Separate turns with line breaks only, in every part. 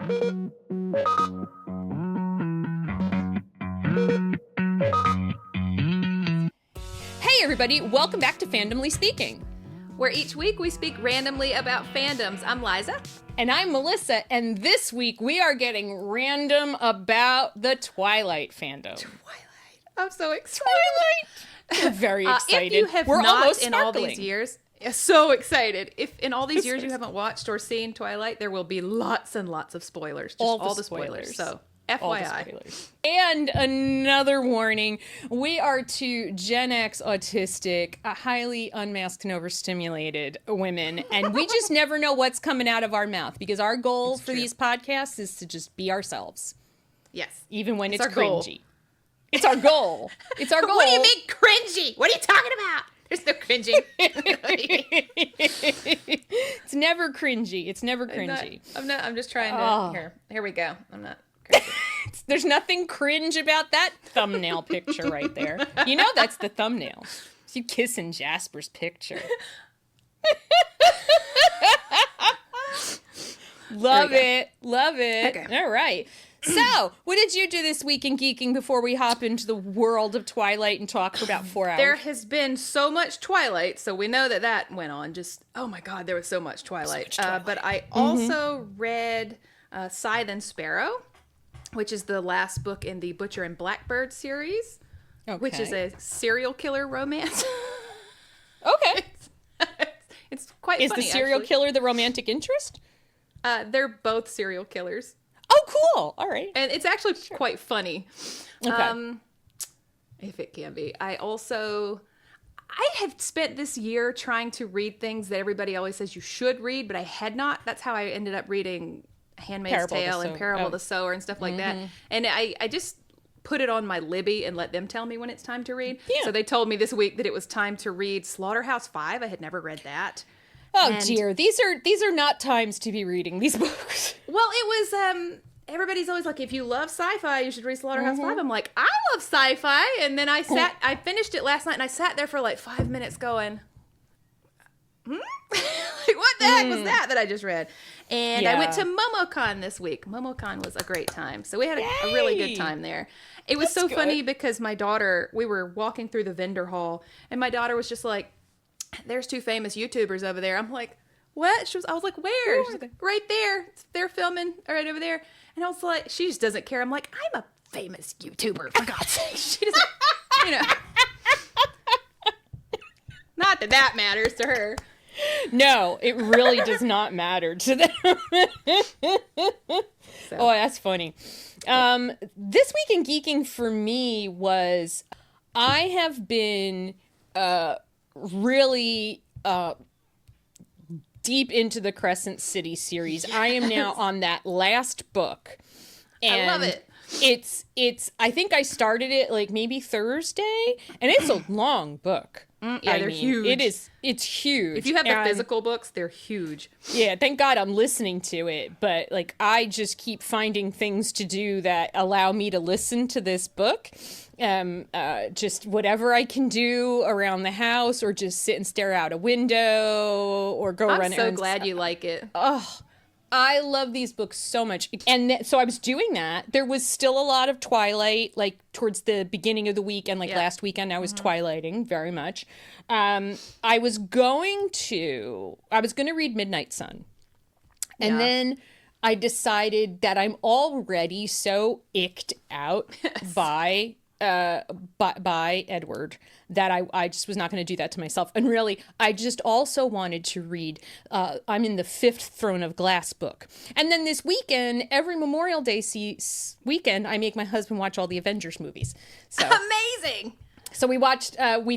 Hey everybody, welcome back to Fandomly Speaking,
where each week we speak randomly about fandoms. I'm Liza.
And I'm Melissa, and this week we are getting random about the Twilight fandom.
Twilight. I'm so excited.
Twilight! We're very excited.
If you have
We're
not
almost
in all these years, so excited. If in all these years you haven't watched or seen Twilight, there will be lots and lots of spoilers. Just all the spoilers. So FYI.
And another warning, we are two Gen X autistic, highly unmasked and overstimulated women, and we just never know what's coming out of our mouth because our goal for these podcasts is to just be ourselves.
Yes.
Even when it's cringy. It's our goal. It's our goal.
What do you mean cringy? What are you talking about? There's no cringing.
It's never cringy. It's never cringy.
I'm just trying to. Here we go. I'm not.
There's nothing cringe about that thumbnail picture right there. You know that's the thumbnail. It's you kissing Jasper's picture. Love it. Okay. All right. So, what did you do this week in geeking before we hop into the world of Twilight and talk for about 4 hours?
There has been so much Twilight, so we know that went on. Just, oh my God, there was so much Twilight. But I also read Scythe and Sparrow, which is the last book in the Butcher and Blackbird series, which is a serial killer romance.
Okay.
It's quite funny,
Is the serial killer the romantic interest?
They're both serial killers.
Oh, cool. All right.
And it's actually quite funny.
Okay.
If it can be. I have spent this year trying to read things that everybody always says you should read, but I had not. That's how I ended up reading Handmaid's Tale and Parable of the Sower and stuff like that. And I just put it on my Libby and let them tell me when it's time to read. Yeah. So they told me this week that it was time to read Slaughterhouse-Five. I had never read that.
Oh, dear. These are not times to be reading these books.
Well, it was, everybody's always like, if you love sci-fi, you should read Slaughterhouse-Five. I'm like, I love sci-fi. And then I finished it last night and I sat there for like 5 minutes going, like, what the heck was that I just read? And I went to MomoCon this week. MomoCon was a great time. So we had a really good time there. It was so funny because my daughter, we were walking through the vendor hall and my daughter was just like, there's two famous YouTubers over there. I'm like, what? I was like, where? She's like, right there. They're filming right over there. And I was like, she just doesn't care. I'm like, I'm a famous YouTuber, for God's sake. She doesn't, not that matters to her.
No, it really does not matter to them. So. Oh, that's funny. This week in geeking for me was, I have been really deep into the Crescent City series. Yes. I am now on that last book. And
I love it.
I think I started it like maybe Thursday, and it's a long book.
They're huge.
It's huge.
If you have the physical books, they're huge.
Yeah, thank God I'm listening to it. But like, I just keep finding things to do that allow me to listen to this book. Just whatever I can do around the house, or just sit and stare out a window, or go run errands.
I'm so glad you like it.
Oh, I love these books so much. And so I was doing that. There was still a lot of Twilight, like towards the beginning of the week, and last weekend I was Twilighting very much. I was going to read Midnight Sun. And then I decided that I'm already so icked out by Edward that I just was not going to do that to myself. And really, I just also wanted to read, I'm in the 5th Throne of Glass book. And then this weekend, every Memorial Day weekend, I make my husband watch all the Avengers movies. So
amazing!
So we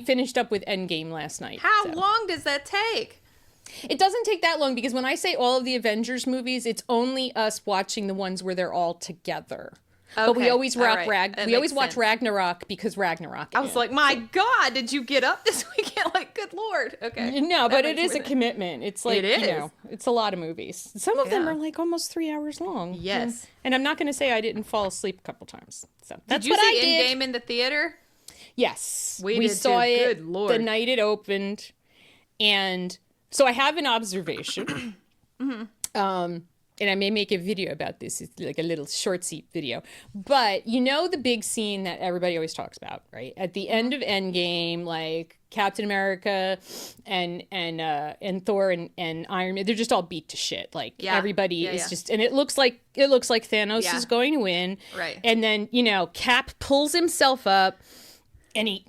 finished up with Endgame last night.
How long does that take?
It doesn't take that long, because when I say all of the Avengers movies, it's only us watching the ones where they're all together. Okay. But we always watch Ragnarok because Ragnarok.
I was like, my God, did you get up this weekend? Like, good Lord. Okay.
No, but it is a commitment. It's like, it's a lot of movies. Some of them are like almost 3 hours long.
Yes.
And I'm not going to say I didn't fall asleep a couple times. So that's
did you see Endgame in the theater?
Yes. We saw it
good Lord.
The night it opened. And so I have an observation. and I may make a video about this. It's like a little short seat video. But you know the big scene that everybody always talks about, right? At the end of Endgame, like Captain America and Thor and Iron Man, they're just all beat to shit. Like everybody is just, and it looks like Thanos is going to win.
Right.
And then, you know, Cap pulls himself up and he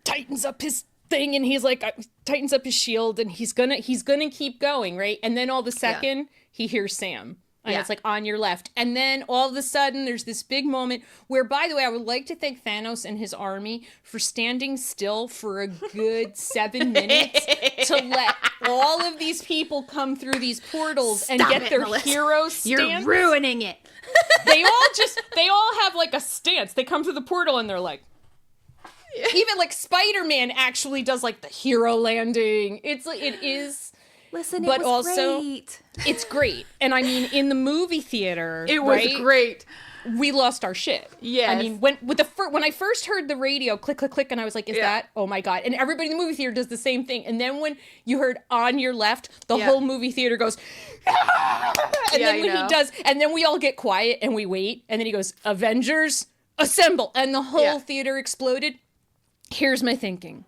tightens up his thing and he's like tightens up his shield and he's gonna keep going, right? And then all of a second he hears Sam and it's like on your left, and then all of a sudden there's this big moment where, by the way, I would like to thank Thanos and his army for standing still for a good 7 minutes to let all of these people come through these portals and get their hero stance.
You're ruining it.
They all have like a stance. They come through the portal and they're like, even like Spider-Man actually does like the hero landing. It's like, it is.
Listen,
but
it was
also,
great.
It's great. And I mean, in the movie theater,
it was great.
We lost our shit.
Yes.
I mean, when I first heard the radio click, click, click, and I was like, is that? Oh my God. And everybody in the movie theater does the same thing. And then when you heard on your left, the whole movie theater goes, ah! And then when he does, and then we all get quiet and we wait. And then he goes, Avengers, assemble. And the whole theater exploded. Here's my thinking.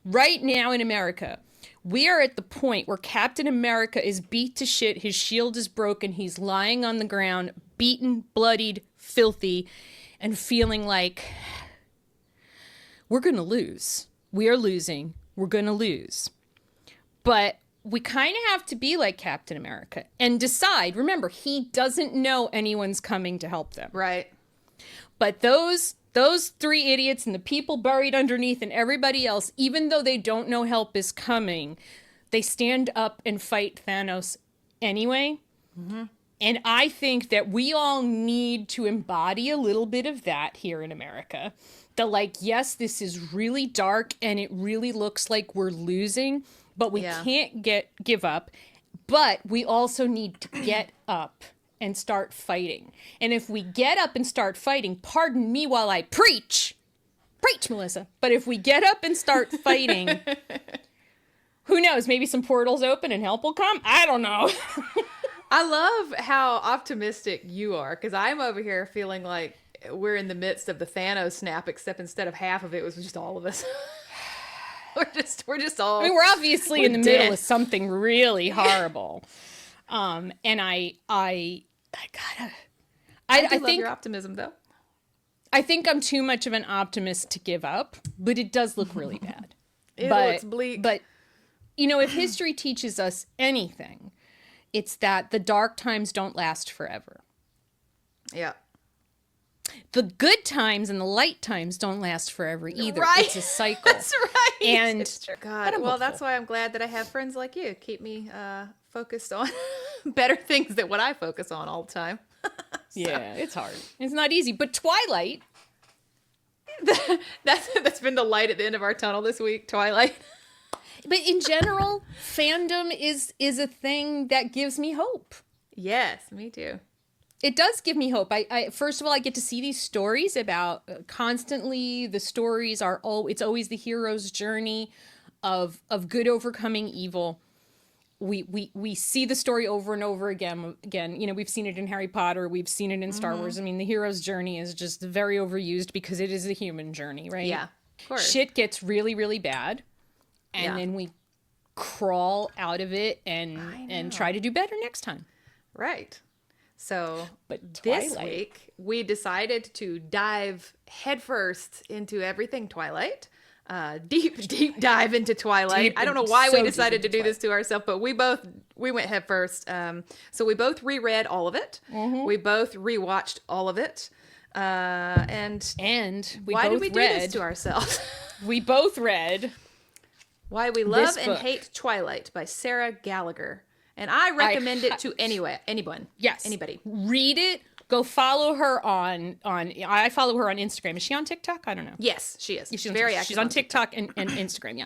Right now in America, we are at the point where Captain America is beat to shit. His shield is broken. He's lying on the ground, beaten, bloodied, filthy, and feeling like we're going to lose. We are losing. We're going to lose. But we kind of have to be like Captain America and decide. Remember, he doesn't know anyone's coming to help them.
Right.
But those 3 idiots and the people buried underneath and everybody else, even though they don't know help is coming, they stand up and fight Thanos anyway. Mm-hmm. And I think that we all need to embody a little bit of that here in America. The like, yes, this is really dark and it really looks like we're losing, but we can't give up. But we also need to get up and start fighting. And if we get up and start fighting, pardon me while I preach, Melissa, but if we get up and start fighting, who knows, maybe some portals open and help will come? I don't know.
I love how optimistic you are, because I'm over here feeling like we're in the midst of the Thanos snap, except instead of half of it was just all of us. we're just all, I mean,
we're obviously in the middle of something really horrible. And I
think your optimism, though.
I think I'm too much of an optimist to give up, but it does look really bad.
It looks bleak.
But, you know, if history teaches us anything, it's that the dark times don't last forever.
Yeah.
The good times and the light times don't last forever either.
Right.
It's a cycle.
That's right.
And
it's true. God, well, that's why I'm glad that I have friends like you. Keep me focused on better things than what I focus on all the time.
Yeah, it's hard. It's not easy. But Twilight.
That's been the light at the end of our tunnel this week, Twilight.
But in general, fandom is a thing that gives me hope.
Yes, me too.
It does give me hope. I first of all, I get to see these stories about constantly. The stories are it's always the hero's journey of good overcoming evil. We see the story over and over again. You know, we've seen it in Harry Potter. We've seen it in Star Wars. I mean, the hero's journey is just very overused because it is a human journey, right?
Yeah, of course.
Shit gets really, really bad, and then we crawl out of it and try to do better next time.
Right. So
but
this week we decided to dive headfirst into everything Twilight. Deep dive into Twilight. I don't know why we decided to do this to ourselves, but we went headfirst. So we both reread all of it. Mm-hmm. We both rewatched all of it. And
we
why
both
did we do this to ourselves?
We both read
Why We Love and Hate Twilight by Sarah Gallagher. And I recommend it to anyone.
Yes.
Anybody.
Read it. Go follow her on I follow her on Instagram. Is she on TikTok? I don't know.
Yes, she is.
She's
very active.
She's on TikTok and Instagram, yeah.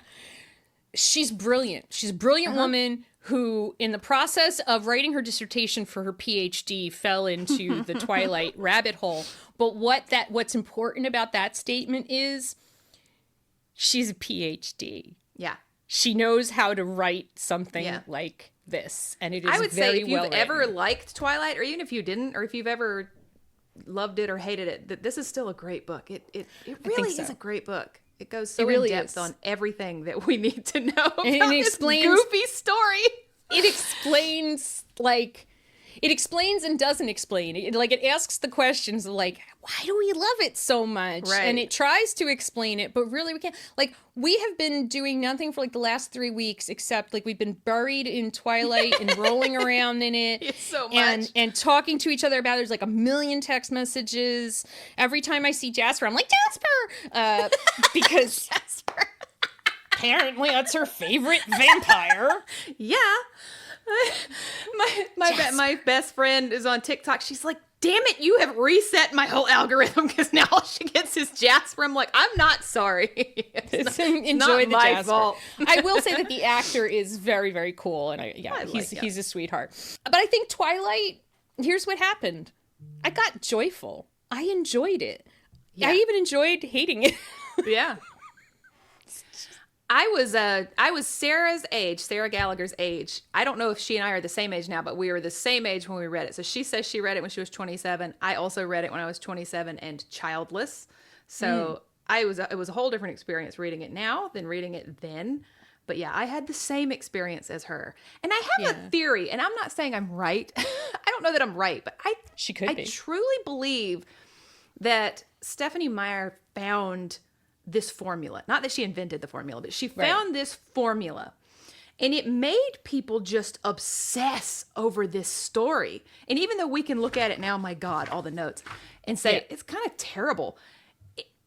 She's brilliant. She's a brilliant woman who, in the process of writing her dissertation for her PhD, fell into the Twilight rabbit hole. But what's important about that statement is she's a PhD.
Yeah.
She knows how to write something like this, and it is
I would
very
say if you've
well
ever
written.
liked Twilight, or even if you didn't, or if you've ever loved it or hated it, that this is still a great book. It really is a great book. It goes so
really
in depth
is.
on everything that we need to know about
And it
this
explains-
goofy story.
It explains, like, it explains and doesn't explain. It asks the questions like, why do we love it so much?
Right.
And it tries to explain it, but really we can't. Like, we have been doing nothing for like the last 3 weeks except like we've been buried in Twilight and rolling around in it.
It's so much.
And talking to each other about it. There's like a million text messages. Every time I see Jasper, I'm like, Jasper! Because
Jasper.
apparently that's her favorite vampire.
Yeah. My best friend is on TikTok. She's like, damn it, you have reset my whole algorithm because now all she gets is Jasper. I'm like, I'm not sorry. It's
Enjoy
not
the
my
Jasper.
fault.
I will say that the actor is very, very cool, and he's a sweetheart. But I think Twilight. Here's what happened. I got joyful. I enjoyed it.
Yeah.
I even enjoyed hating it.
Yeah. I was Sarah's age, Sarah Gallagher's age. I don't know if she and I are the same age now, but we were the same age when we read it. So she says she read it when she was 27. I also read it when I was 27 and childless. So it was a whole different experience reading it now than reading it then. But yeah, I had the same experience as her. And I have a theory, and I'm not saying I'm right. I don't know that I'm right, but I truly believe that Stephanie Meyer found this formula. Not that she invented the formula, but she found this formula. And it made people just obsess over this story. And even though we can look at it now, my God, all the notes, and say, it's kind of terrible.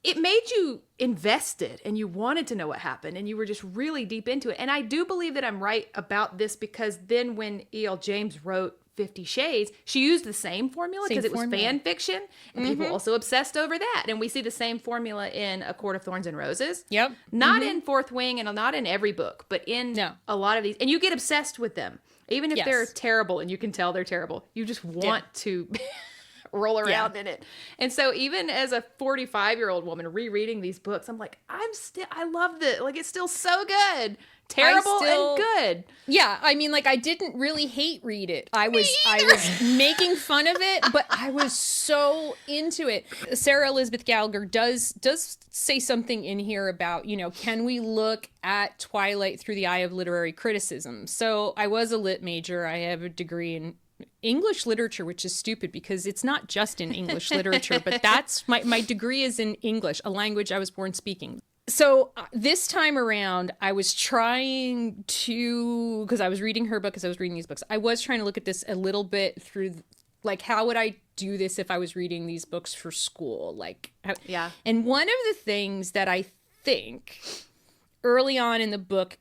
It made you invested and you wanted to know what happened and you were just really deep into it. And I do believe that I'm right about this because then when E.L. James wrote 50 Shades, she used the same formula because it was fan fiction and people also obsessed over that. And we see the same formula in A Court of Thorns and Roses.
Yep.
Not in Fourth Wing and not in every book, but in a lot of these. And you get obsessed with them. Even if they're terrible and you can tell they're terrible, you just want to roll around in it. And so even as a 45-year-old woman rereading these books, I'm like, I love this. Like, it's still so good. Terrible and good.
Yeah, I mean, like, I didn't really hate read it. I was making fun of it, but I was so into it. Sarah Elizabeth Gallagher does say something in here about, can we look at Twilight through the eye of literary criticism? So I was a lit major. I have a degree in English literature, which is stupid because it's not just in English literature, but that's my degree is in English, a language I was born speaking. So this time around, I was trying to, because I was reading her book as I was reading these books, I was trying to look at this a little bit through, like, how would I do this if I was reading these books for school? And one of the things that I think early on in the book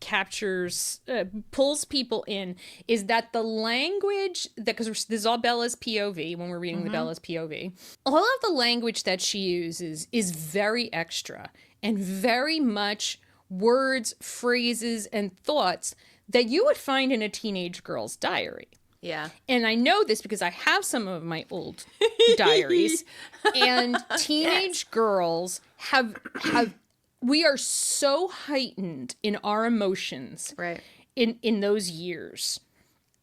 pulls people in is that the language because this is all Bella's POV when we're reading the Bella's POV, all of the language that she uses is very extra and very much words, phrases, and thoughts that you would find in a teenage girl's diary.
Yeah.
And I know this because I have some of my old diaries and teenage girls have we are so heightened in our emotions in those years.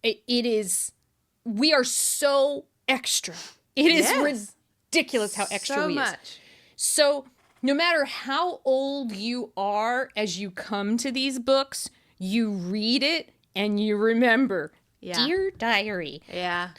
We are so extra. It is ridiculous how extra we are. So no matter how old you are as you come to these books, you read it and you remember, Dear Diary.
Yeah.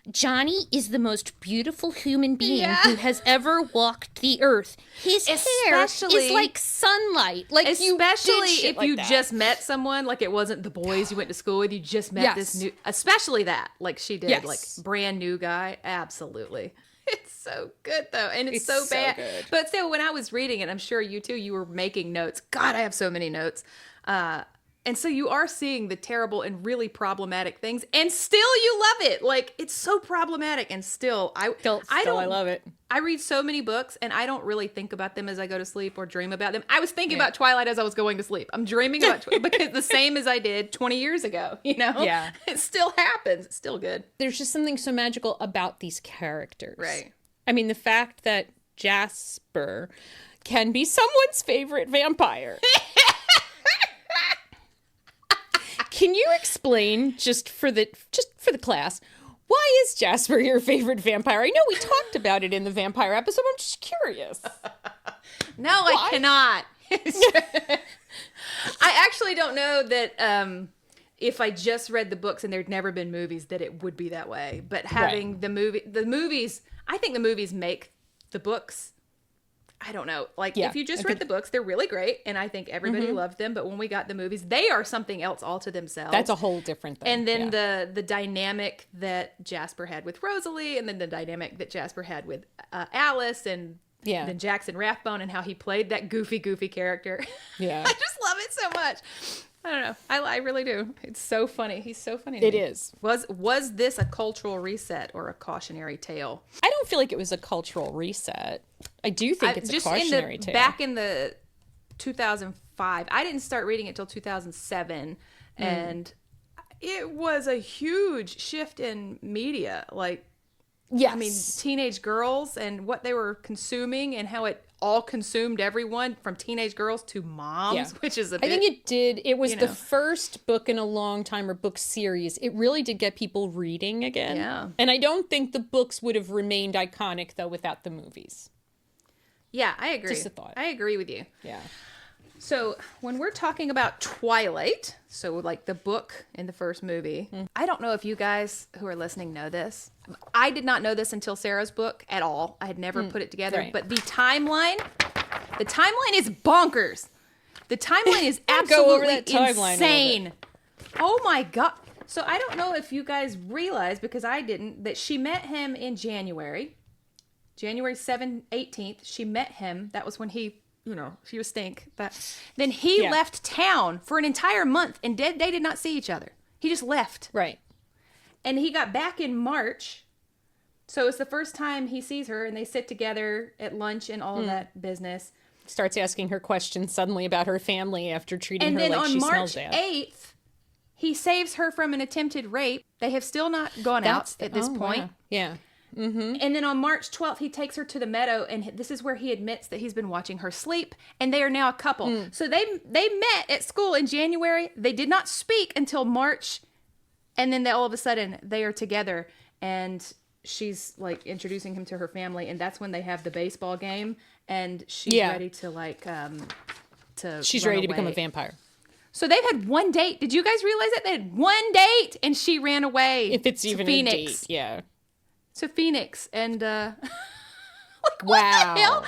Johnny is the most beautiful human being who has ever walked the earth. His hair is like sunlight. Like
especially if you
that.
Just met someone, like it wasn't the boys you went to school with. You just met this new, especially that, like she did, like brand new guy. Absolutely. It's so good though. And it's so bad. Good. But so when I was reading it, I'm sure you too, you were making notes. God, I have so many notes. And so you are seeing the terrible and really problematic things, and still you love it. Like, it's so problematic, and still I
love it.
I read so many books, and I don't really think about them as I go to sleep or dream about them. I was thinking about Twilight as I was going to sleep. I'm dreaming about Twilight because the same as I did 20 years ago, Yeah. It still happens. It's still good.
There's just something so magical about these characters.
Right.
I mean, the fact that Jasper can be someone's favorite vampire. Can you explain just for the class, why is Jasper your favorite vampire? I know we talked about it in the vampire episode. I'm just curious.
No, I cannot. I actually don't know that if I just read the books and there'd never been movies, that it would be that way. But having the movies, I think the movies make the books. I don't know. Like, if you just read the books, they're really great. And I think everybody loved them. But when we got the movies, they are something else all to themselves.
That's a whole different thing.
And then the dynamic that Jasper had with Rosalie, and then the dynamic that Jasper had with Alice, and then Jackson Rathbone, and how he played that goofy character. Yeah. I just love it so much. I don't know. I really do. It's so funny. He's so funny to me.
It is.
Was this a cultural reset or a cautionary tale?
I don't feel like it was a cultural reset. I do think it's a cautionary tale.
Back in the 2005, I didn't start reading it till 2007, and it was a huge shift in media. Like,
yes.
I mean, teenage girls and what they were consuming, and how it all consumed everyone from teenage girls to moms, which is a bit,
I think it did. It was the first book in a long time, or book series. It really did get people reading again.
Yeah.
And I don't think the books would have remained iconic, though, without the movies.
Yeah, I agree.
Just a thought.
I agree with you.
Yeah.
So when we're talking about Twilight, so like the book in the first movie, I don't know if you guys who are listening know this. I did not know this until Sarah's book at all. I had never put it together. Right. But the timeline is bonkers. The timeline is absolutely insane. Oh my God. So I don't know if you guys realize, because I didn't, that she met him in January 18th. She met him. That was when he... she was stink. But then he left town for an entire month, and they did not see each other. He just left.
Right.
And he got back in March. So it's the first time he sees her, and they sit together at lunch and all of that business.
Starts asking her questions suddenly about her family after treating her like she smells bad.
And then on March 8th, he saves her from an attempted rape. They have still not gone out at this point.
Wow. Yeah.
Mm-hmm. And then on March 12th, he takes her to the meadow, and this is where he admits that he's been watching her sleep, and they are now a couple. So they met at school in January. They did not speak until March, and then all of a sudden they are together, and she's like introducing him to her family, and that's when they have the baseball game, and she's ready to
she's
run
ready to
away.
become a vampire.
So they've had one date. Did you guys realize that? They had one date, and she ran away.
If it's even
Phoenix.
a date, yeah.
To Phoenix, and like,
wow,
what the hell?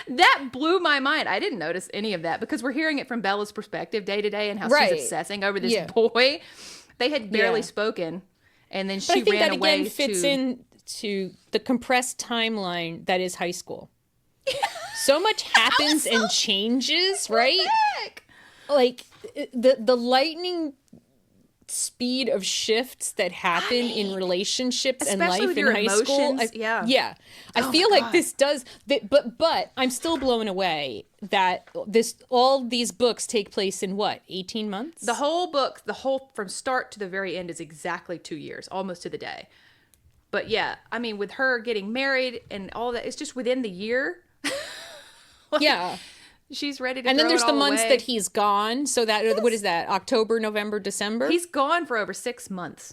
That blew my mind. I didn't notice any of that, because we're hearing it from Bella's perspective day to day, and how she's obsessing over this boy. They had barely spoken, and then she ran away.
Again fits into the compressed timeline that is high school. So much happens and changes, right? Like the lightning speed of shifts that happen in relationships and life in high school. I feel like this does but I'm still blown away that all these books take place in 18 months?
The whole book, from start to the very end, is exactly 2 years, almost to the day. But yeah, I mean, with her getting married and all that, it's just within the year. She's ready to
and then there's the months
away.
That he's gone. So that what is that? October, November, December?
He's gone for over 6 months.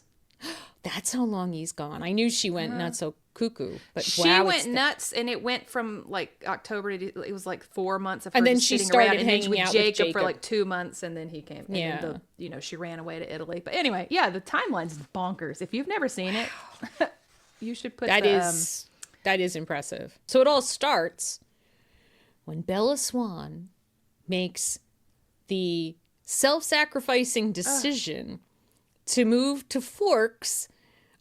That's how long he's gone. I knew she went not so cuckoo, but
she went nuts, and it went from like October to it was like 4 months of her
and then
just
she
sitting
started
around and
hanging
with
out
Jacob
with
for like 2 months, and then he came. And then she ran away to Italy. But anyway, the timeline's bonkers. If you've never seen it, you should put
that is impressive. So it all starts when Bella Swan makes the self-sacrificing decision to move to Forks,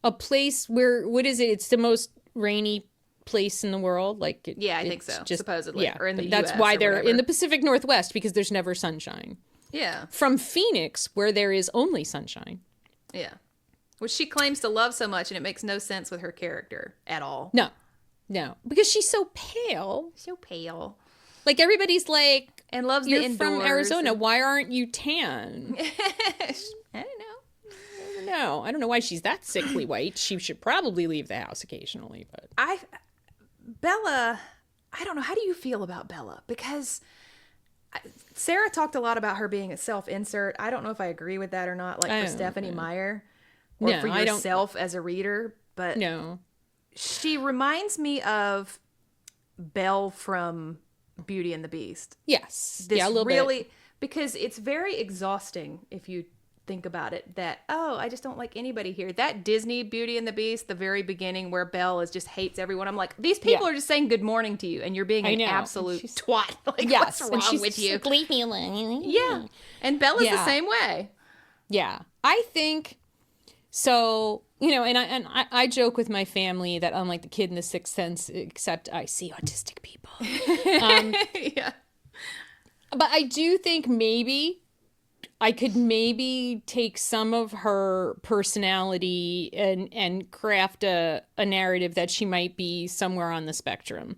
a place where, what is it? It's the most rainy place in the world. I
think so. Just, supposedly, or in the
that's
US
why they're
whatever.
in the Pacific Northwest, because there's never sunshine.
Yeah.
From Phoenix, where there is only sunshine.
Yeah. Which she claims to love so much, and it makes no sense with her character at all.
No, because she's so pale. Like, everybody's like,
and loves
you're
the indoors.
from Arizona. Why aren't you tan?
I don't know.
I don't know why she's that sickly white. She should probably leave the house occasionally. But
Bella, I don't know. How do you feel about Bella? Because Sarah talked a lot about her being a self-insert. I don't know if I agree with that or not, like for Stephanie Meyer or for yourself as a reader, but she reminds me of Belle from Beauty and the Beast.
Yes.
This
a little bit.
Because it's very exhausting if you think about it, that, I just don't like anybody here. That Disney Beauty and the Beast, the very beginning where Belle just hates everyone. I'm like, these people are just saying good morning to you and you're being an absolute twat. Like, what's wrong with you?
Leave me alone.
Yeah. And Bella's the same way.
Yeah. I think so, and I joke with my family that I'm like the kid in the Sixth Sense, except I see autistic people.
Yeah.
But I do think I could maybe take some of her personality and craft a narrative that she might be somewhere on the spectrum.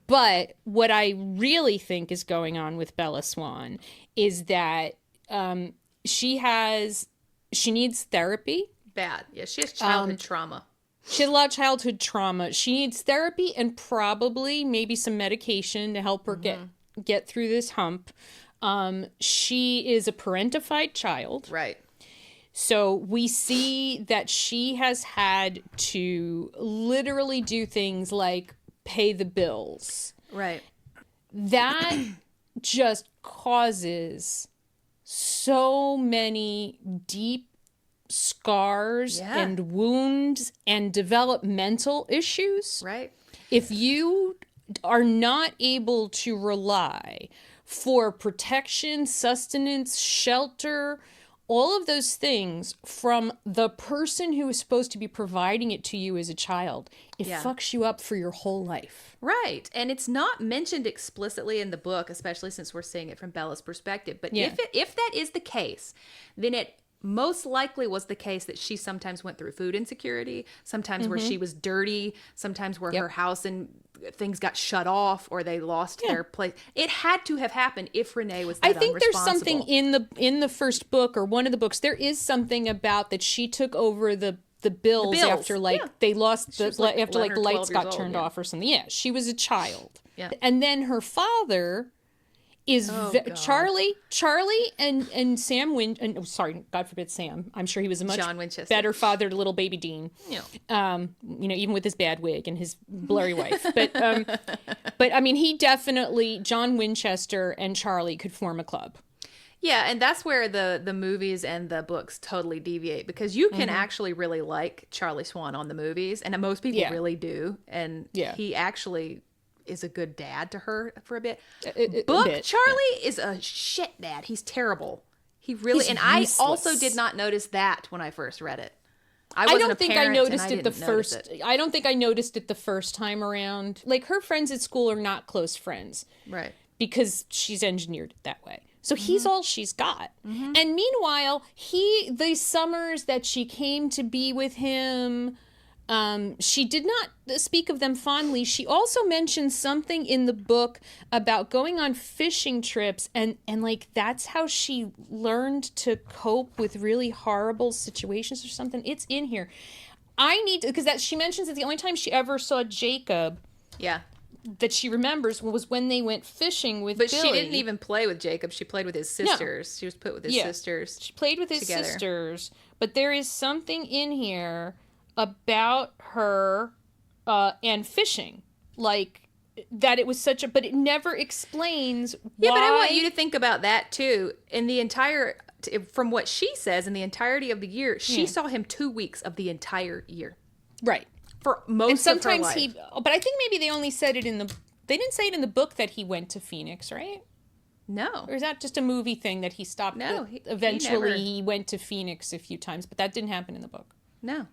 But what I really think is going on with Bella Swan is that she needs therapy.
Bad. Yeah, she has childhood trauma.
She had a lot of childhood trauma. She needs therapy and probably maybe some medication to help her get through this hump. She is a parentified child.
Right.
So we see that she has had to literally do things like pay the bills.
Right.
That just causes so many deep scars and wounds and developmental issues.
Right.
If you are not able to rely for protection, sustenance, shelter, all of those things from the person who is supposed to be providing it to you as a child, it fucks you up for your whole life.
Right. And it's not mentioned explicitly in the book, especially since we're seeing it from Bella's perspective. But if that is the case, then it most likely was the case that she sometimes went through food insecurity, sometimes where she was dirty, sometimes where her house and things got shut off or they lost their place. It had to have happened if Renee was that
I think there's something in the first book or one of the books, there is something about that she took over the bills after they lost after the lights got turned off or something. Yeah, she was a child. Yeah. And then her father is Charlie and Sam God forbid Sam. I'm sure he was a much better father to little baby Dean. Yeah. Even with his bad wig and his blurry wife. But I mean, he definitely, John Winchester and Charlie could form a club.
Yeah, and that's where the movies and the books totally deviate, because you can actually really like Charlie Swan on the movies, and most people really do, and he actually is a good dad to her for a bit. Charlie is a shit dad. He's terrible. He really, and useless. I also did not notice that when I first read it. I don't think I noticed it the first. I
don't think I noticed it the first time around. Like, her friends at school are not close friends,
right?
Because she's engineered it that way. So he's all she's got. And meanwhile, the summers that she came to be with him, she did not speak of them fondly. She also mentioned something in the book about going on fishing trips and like that's how she learned to cope with really horrible situations or something. It's in here. I need to, because she mentions that the only time she ever saw Jacob, that she remembers was when they went fishing with Billy.
But she didn't even play with Jacob. She played with his sisters. No. She was put with his sisters.
She played with his sisters. But there is something in here about her and fishing, like that it was such a, but it never explains why.
Yeah, but I want you to think about that too. In the entire, from what she says, in the entirety of the year, she saw him 2 weeks of the entire year.
Right.
For most of her life.
But I think maybe they only said it they didn't say it in the book that he went to Phoenix, right?
No.
Or is that just a movie thing that he stopped? No. Eventually he went to Phoenix a few times, but that didn't happen in the book.
No.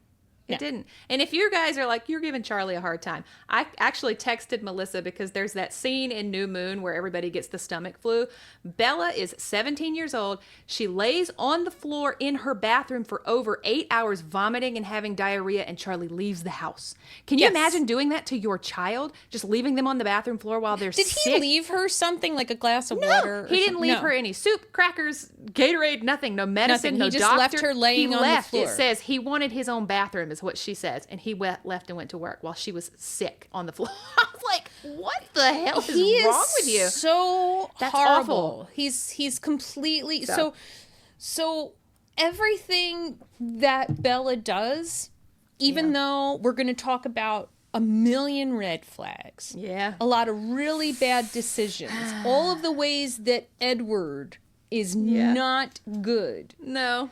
It didn't. And if you guys are like, you're giving Charlie a hard time, I actually texted Melissa because there's that scene in New Moon where everybody gets the stomach flu. Bella is 17 years old. She lays on the floor in her bathroom for over 8 hours, vomiting and having diarrhea, and Charlie leaves the house. Can you imagine doing that to your child? Just leaving them on the bathroom floor while they're sick?
Did he leave her something like a glass of water?
He didn't leave her any soup, crackers, Gatorade, nothing. No medicine, no doctor. He just
left her laying on the floor.
It says he wanted his own bathroom, is what she says, and he left and went to work while she was sick on the floor. I was like, what the hell is wrong with you?
So
That's
horrible.
awful.
He's completely so everything that Bella does, even though we're going to talk about a million red flags, a lot of really bad decisions, all of the ways that Edward is not good.
No.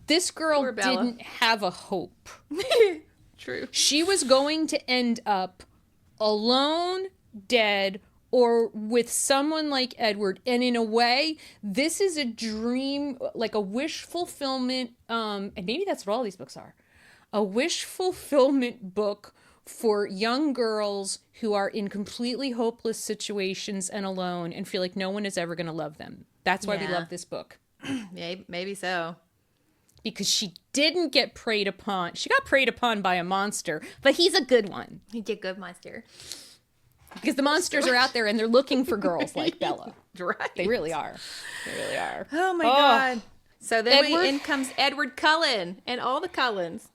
This girl didn't have a hope.
True.
She was going to end up alone, dead, or with someone like Edward. And in a way, this is a dream, like a wish fulfillment, and maybe that's what all these books are. A wish fulfillment book for young girls who are in completely hopeless situations and alone and feel like no one is ever going to love them. That's why we love this book.
Maybe so.
Because she didn't get preyed upon. She got preyed upon by a monster, but he's a good one.
He's a good monster.
Because the monsters are out there and they're looking for girls like Bella.
Right.
They really are. They really are.
Oh my God. So then in comes Edward Cullen and all the Cullens.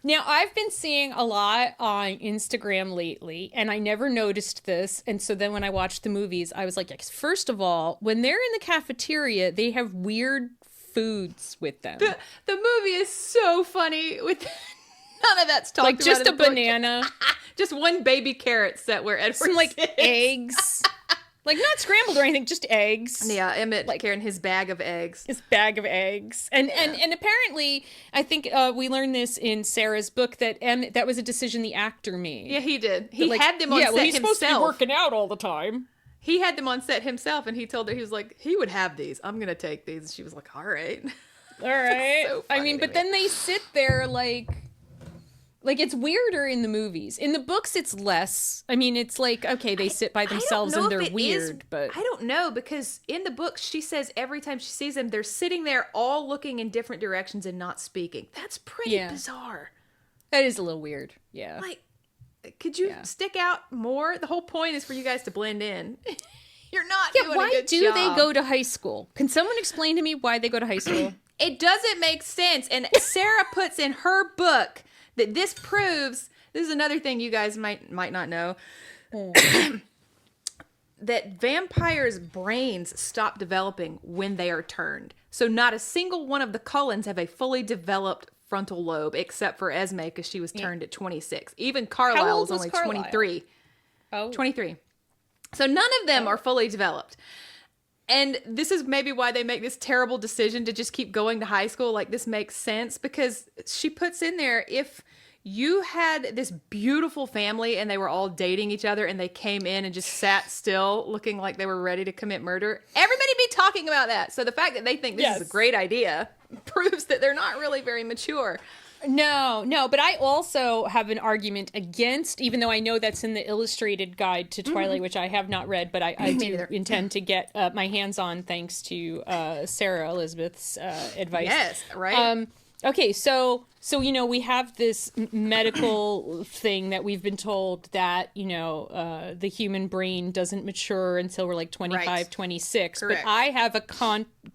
Now, I've been seeing a lot on Instagram lately, and I never noticed this. And so then when I watched the movies, I was like, first of all, when they're in the cafeteria, they have weird foods with them.
The movie is so funny with none of that's talked
like
about.
Just
in
a
the book.
Banana.
Just one baby carrot set where Edward
some like
sits.
eggs. Like not scrambled or anything, just eggs.
Yeah, Emmett carrying his bag of eggs.
His bag of eggs. And apparently, I think we learned this in Sarah's book that that was a decision the actor made.
Yeah, he did. He had them on set himself.
He's supposed to be working out all the time.
He had them on set himself, and he told her, he was like, he would have these. I'm going to take these. And she was like, all right.
All right.
So
I mean, but then they sit there like it's weirder in the movies. In the books, it's less. I mean, it's like, okay, they sit by themselves and they're weird, but
I don't know, because in the books, she says every time she sees them, they're sitting there all looking in different directions and not speaking. That's pretty bizarre.
That is a little weird. Yeah.
Like, could you stick out more? The whole point is for you guys to blend in. You're not doing a good job.
Why do they go to high school? Can someone explain to me why they go to high school?
It doesn't make sense. And Sarah puts in her book that this proves, this is another thing you guys might not know, that vampires' brains stop developing when they are turned. So not a single one of the Cullens have a fully developed frontal lobe, except for Esme, because she was turned at 26. Even Carlisle was only 23.
Oh.
23. So none of them are fully developed. And this is maybe why they make this terrible decision to just keep going to high school. Like, this makes sense because she puts in there, if you had this beautiful family and they were all dating each other and they came in and just sat still looking like they were ready to commit murder, everybody be talking about that. So the fact that they think this is a great idea proves that they're not really very mature.
No, but I also have an argument against, even though I know that's in the illustrated guide to Twilight, which I have not read, but I do intend to get my hands on thanks to Sarah Elizabeth's advice.
Yes, right.
Okay, so we have this medical thing that we've been told that, the human brain doesn't mature until we're like 25, 26.
Correct.
But I have a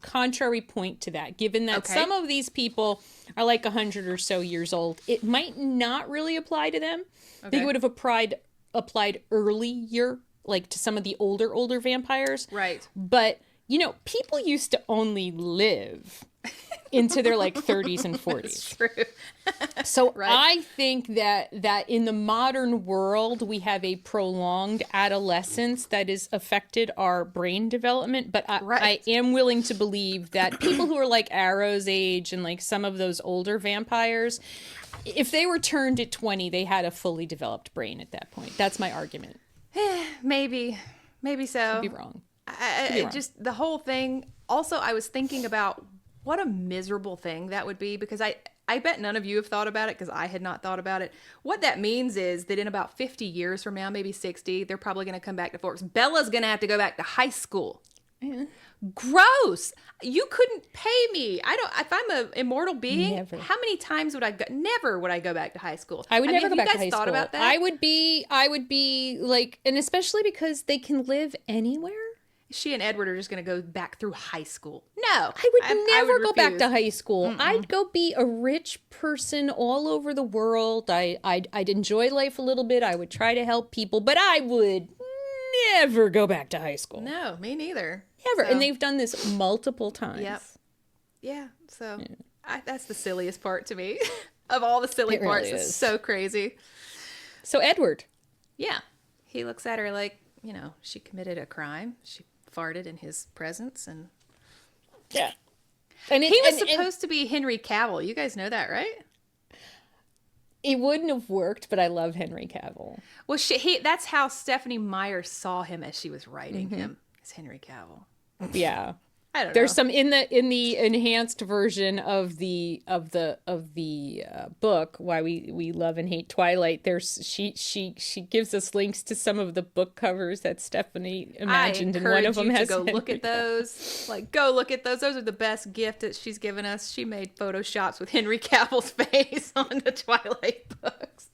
contrary point to that, given that some of these people are like 100 or so years old. It might not really apply to them. They would have applied earlier, like to some of the older vampires.
Right.
But, people used to only live into their like 30s and 40s.
That's true.
So I think that in the modern world, we have a prolonged adolescence that has affected our brain development. But I am willing to believe that people who are like Arrow's age and like some of those older vampires, if they were turned at 20, they had a fully developed brain at that point. That's my argument.
Maybe so.
Could be wrong.
Just the whole thing. Also, I was thinking about what a miserable thing that would be, because I bet none of you have thought about it, because I had not thought about it. What that means is that in about 50 years from now, maybe 60, they're probably going to come back to Forks. Bella's going to have to go back to high school. Yeah. Gross. You couldn't pay me. If I'm an immortal being,
Never.
How many times would I go? Never would I go back to high school.
I would never go back to high school.
You guys thought about that?
I would be like, and especially because they can live anywhere.
she and Edward are just going to go back through high school. No.
I would never go back
refuse.
to high school. I'd go be a rich person all over the world. I'd enjoy life a little bit. I would try to help people, but I would never go back to high school.
No, me neither.
Never.
So,
And they've done this multiple times.
Yep. Yeah. So that's the silliest part to me. Of all the silly parts,
really
it's
is.
so crazy.
So Edward.
Yeah. He looks at her like, she committed a crime. She farted in his presence. And
Yeah. And
he was supposed to be Henry Cavill. You guys know that, right?
It wouldn't have worked, but I love Henry Cavill.
Well, that's how Stephanie Meyer saw him as she was writing him, as Henry Cavill.
Yeah.
I don't know.
There's some in the enhanced version of the book, Why We Love and Hate Twilight. There's she gives us links to some of the book covers that Stephanie imagined, and one of them has
to go look at those. Like, go look at those. Those are the best gift that she's given us. She made Photoshops with Henry Cavill's face on the Twilight books.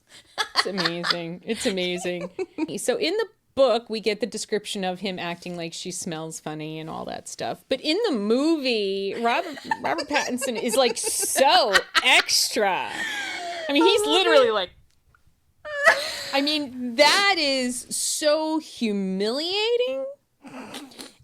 It's amazing. It's amazing. So in the book, we get the description of him acting like she smells funny and all that stuff. But in the movie, Robert Pattinson is like so extra. I mean, he's literally like, I mean, that is so humiliating.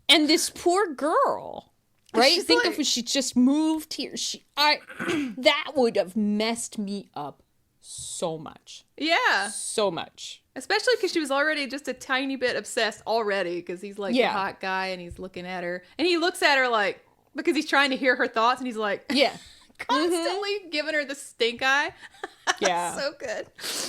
And this poor girl, right?
She's
Think
like,
of if she just moved here. That would have messed me up so much.
Yeah.
So much.
Especially because she was already just a tiny bit obsessed already, because he's like the hot guy and he's looking at her. And he looks at her like, because he's trying to hear her thoughts, and he's like,
yeah,
constantly giving her the stink eye.
Yeah.
So good.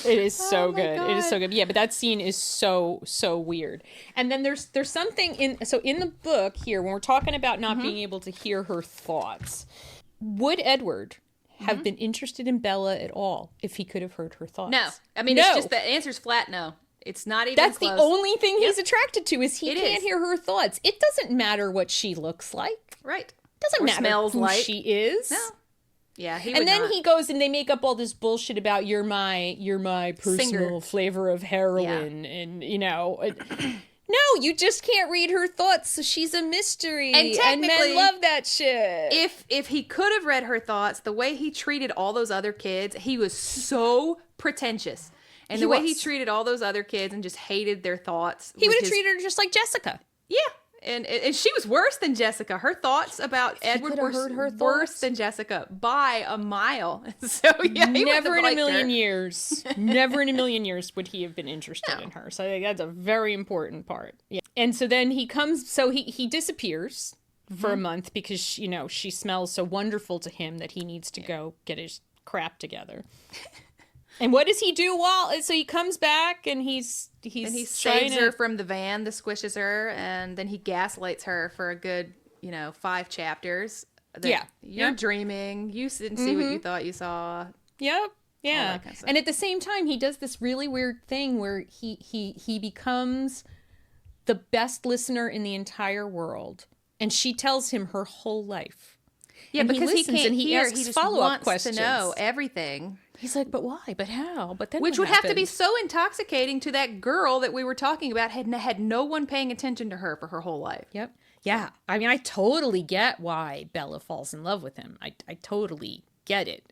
It is so
Oh my
good. It is
God.
so good. Yeah, but that scene is so weird. And then there's something in the book here, when we're talking about not being able to hear her thoughts, would Edward have been interested in Bella at all if he could have heard her thoughts?
No. I mean,
No.
it's just the answer's flat no. It's not even
That's
close.
the only thing he's attracted to, is he
It
can't
is.
hear her thoughts. It doesn't matter what she looks like.
Right.
Doesn't
Or
matter
smells
who
like.
she is.
No. Yeah, he would
And then
not.
he goes and they make up all this bullshit about you're my personal
Singer.
flavor of heroin, and no, you just can't read her thoughts, so she's a mystery.
And
men
technically,
love that shit.
If he could have read her thoughts, the way he treated all those other kids, he was so pretentious. And
He
the way he
was.
treated all those other kids and just hated their thoughts.
He
with
would have
his-
treated her just like Jessica.
Yeah. And she was worse than Jessica. Her thoughts about Edward
could have
were
heard her
worse
thoughts.
than Jessica by a mile. So yeah, he
Never in a million
years.
years, never in a million years would he have been interested in her. So I think that's a very important part. Yeah. And so then he comes, so he disappears for a month because, she smells so wonderful to him that he needs to go get his crap together. And what does he do so he comes back and he
Saves her from the van that squishes her, and then he gaslights her for a good, 5 chapters. That You're dreaming. You didn't see what you thought you saw.
Yep. Yeah.
that kind of stuff.
And at the same time, he does this really weird thing where he becomes the best listener in the entire world. And she tells him her whole life.
Yeah,
And
because he
listens
can't
and he
hear.
asks
He just
follow-up
wants
questions.
to know everything.
He's like, but why? But how? But then
Which
what
would have to be
happened?
so intoxicating to that girl that we were talking about, had no one paying attention to her for her whole life.
Yep. Yeah. I mean, I totally get why Bella falls in love with him. I totally get it.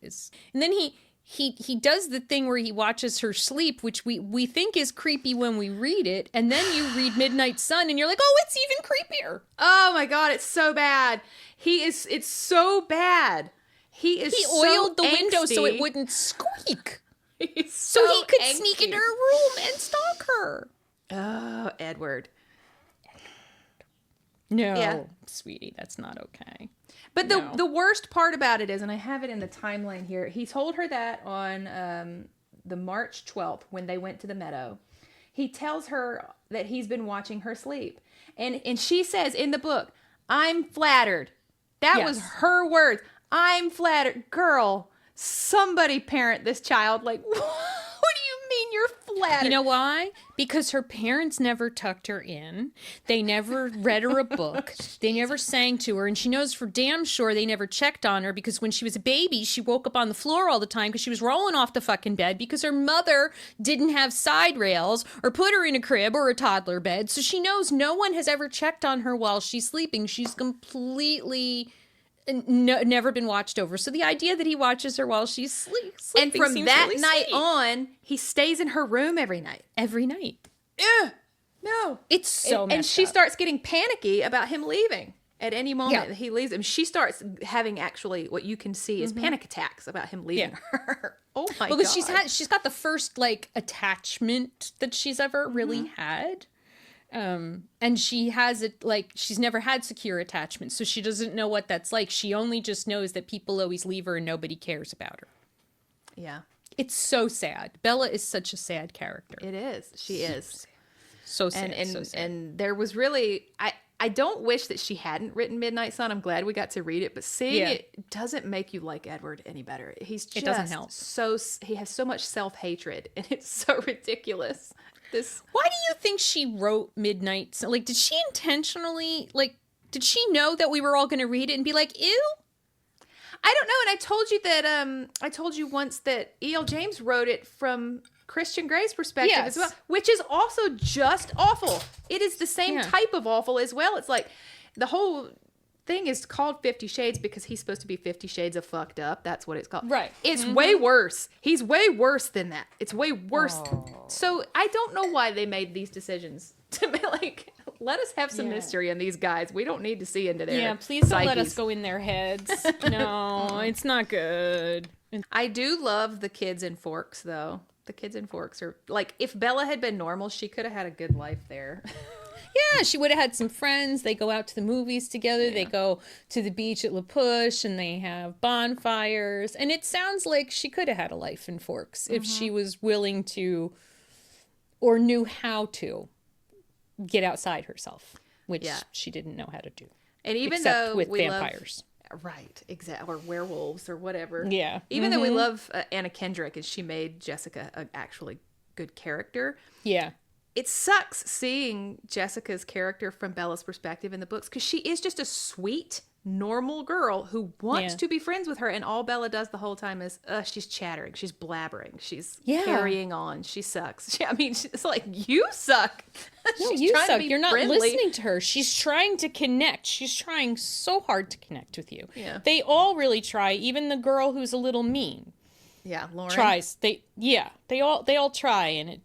And then he does the thing where he watches her sleep, which we think is creepy when we read it. And then you read Midnight Sun and you're like, oh, it's even creepier.
Oh my God, it's so bad. It's so bad. He
Oiled the window so it
angsty.
wouldn't squeak.
He's
So he could
angsty.
sneak into her room and stalk her.
Oh, Edward.
No,
Yeah.
sweetie, that's not okay.
But
No.
the worst part about it is, and I have it in the timeline here, he told her that on the March 12th when they went to the meadow. He tells her that he's been watching her sleep. And she says in the book, I'm flattered. That was
Yes.
her words. I'm flattered. Girl, somebody parent this child. Like, what do you mean you're at her.
You know why? Because her parents never tucked her in. They never read her a book. They never sang to her. And she knows for damn sure they never checked on her because when she was a baby, she woke up on the floor all the time because she was rolling off the fucking bed because her mother didn't have side rails or put her in a crib or a toddler bed. So she knows no one has ever checked on her while she's sleeping. She's completely... never been watched over. So the idea that he watches her while she's sleeping
and from
seems
that
really
night
sweet.
on, he stays in her room every night.
Every night.
Ugh, no.
It's so messed
and she
up.
starts getting panicky about him leaving. At any moment that he leaves him, she starts having actually what you can see is panic attacks about him leaving her. Oh my god.
Because she's got the first like attachment that she's ever really had. And she has it like she's never had secure attachment, so she doesn't know what that's like. She only just knows that people always leave her and nobody cares about her.
Yeah.
It's so sad. Bella is such a sad character.
It is. She is.
So sad.
And
so sad.
and there was really I don't wish that she hadn't written Midnight Sun. I'm glad we got to read it, but seeing it doesn't make you like Edward any better. He's just
it doesn't help.
He has so much self-hatred and it's so ridiculous.
Why do you think she wrote Midnight Sun? Like, did she intentionally, like, did she know that we were all going to read it and be like, ew?
I don't know. And I told you that, I told you once that E.L. James wrote it from Christian Grey's perspective as well, which is also just awful. It is the same type of awful as well. It's like the whole thing is called 50 Shades because he's supposed to be 50 Shades of fucked up. That's what it's called.
Right.
It's way worse. He's way worse than that. It's way worse. So I don't know why they made these decisions to be like, let us have some mystery in these guys. We don't need to see into their
please don't
psyches.
let us go in their heads. No, it's not good.
I do love the kids in Forks, though. The kids in Forks are like, if Bella had been normal, she could have had a good life there.
Yeah, she would have had some friends. They go out to the movies together. Yeah. They go to the beach at La Push and they have bonfires. And it sounds like she could have had a life in Forks if she was willing to or knew how to get outside herself, which she didn't know how to do.
And even
except
though
with
we
vampires.
Right, exactly. Or werewolves or whatever.
Yeah.
Even though we love Anna Kendrick and she made Jessica an actually good character.
Yeah.
It sucks seeing Jessica's character from Bella's perspective in the books because she is just a sweet, normal girl who wants to be friends with her. And all Bella does the whole time is, she's chattering. She's blabbering. She's carrying on. She sucks. It's like, you suck.
No, you suck. You're not listening to her. She's trying to connect. She's trying so hard to connect with you.
Yeah.
They all really try. Even the girl who's a little mean.
Yeah, Lauren
tries. They all try, and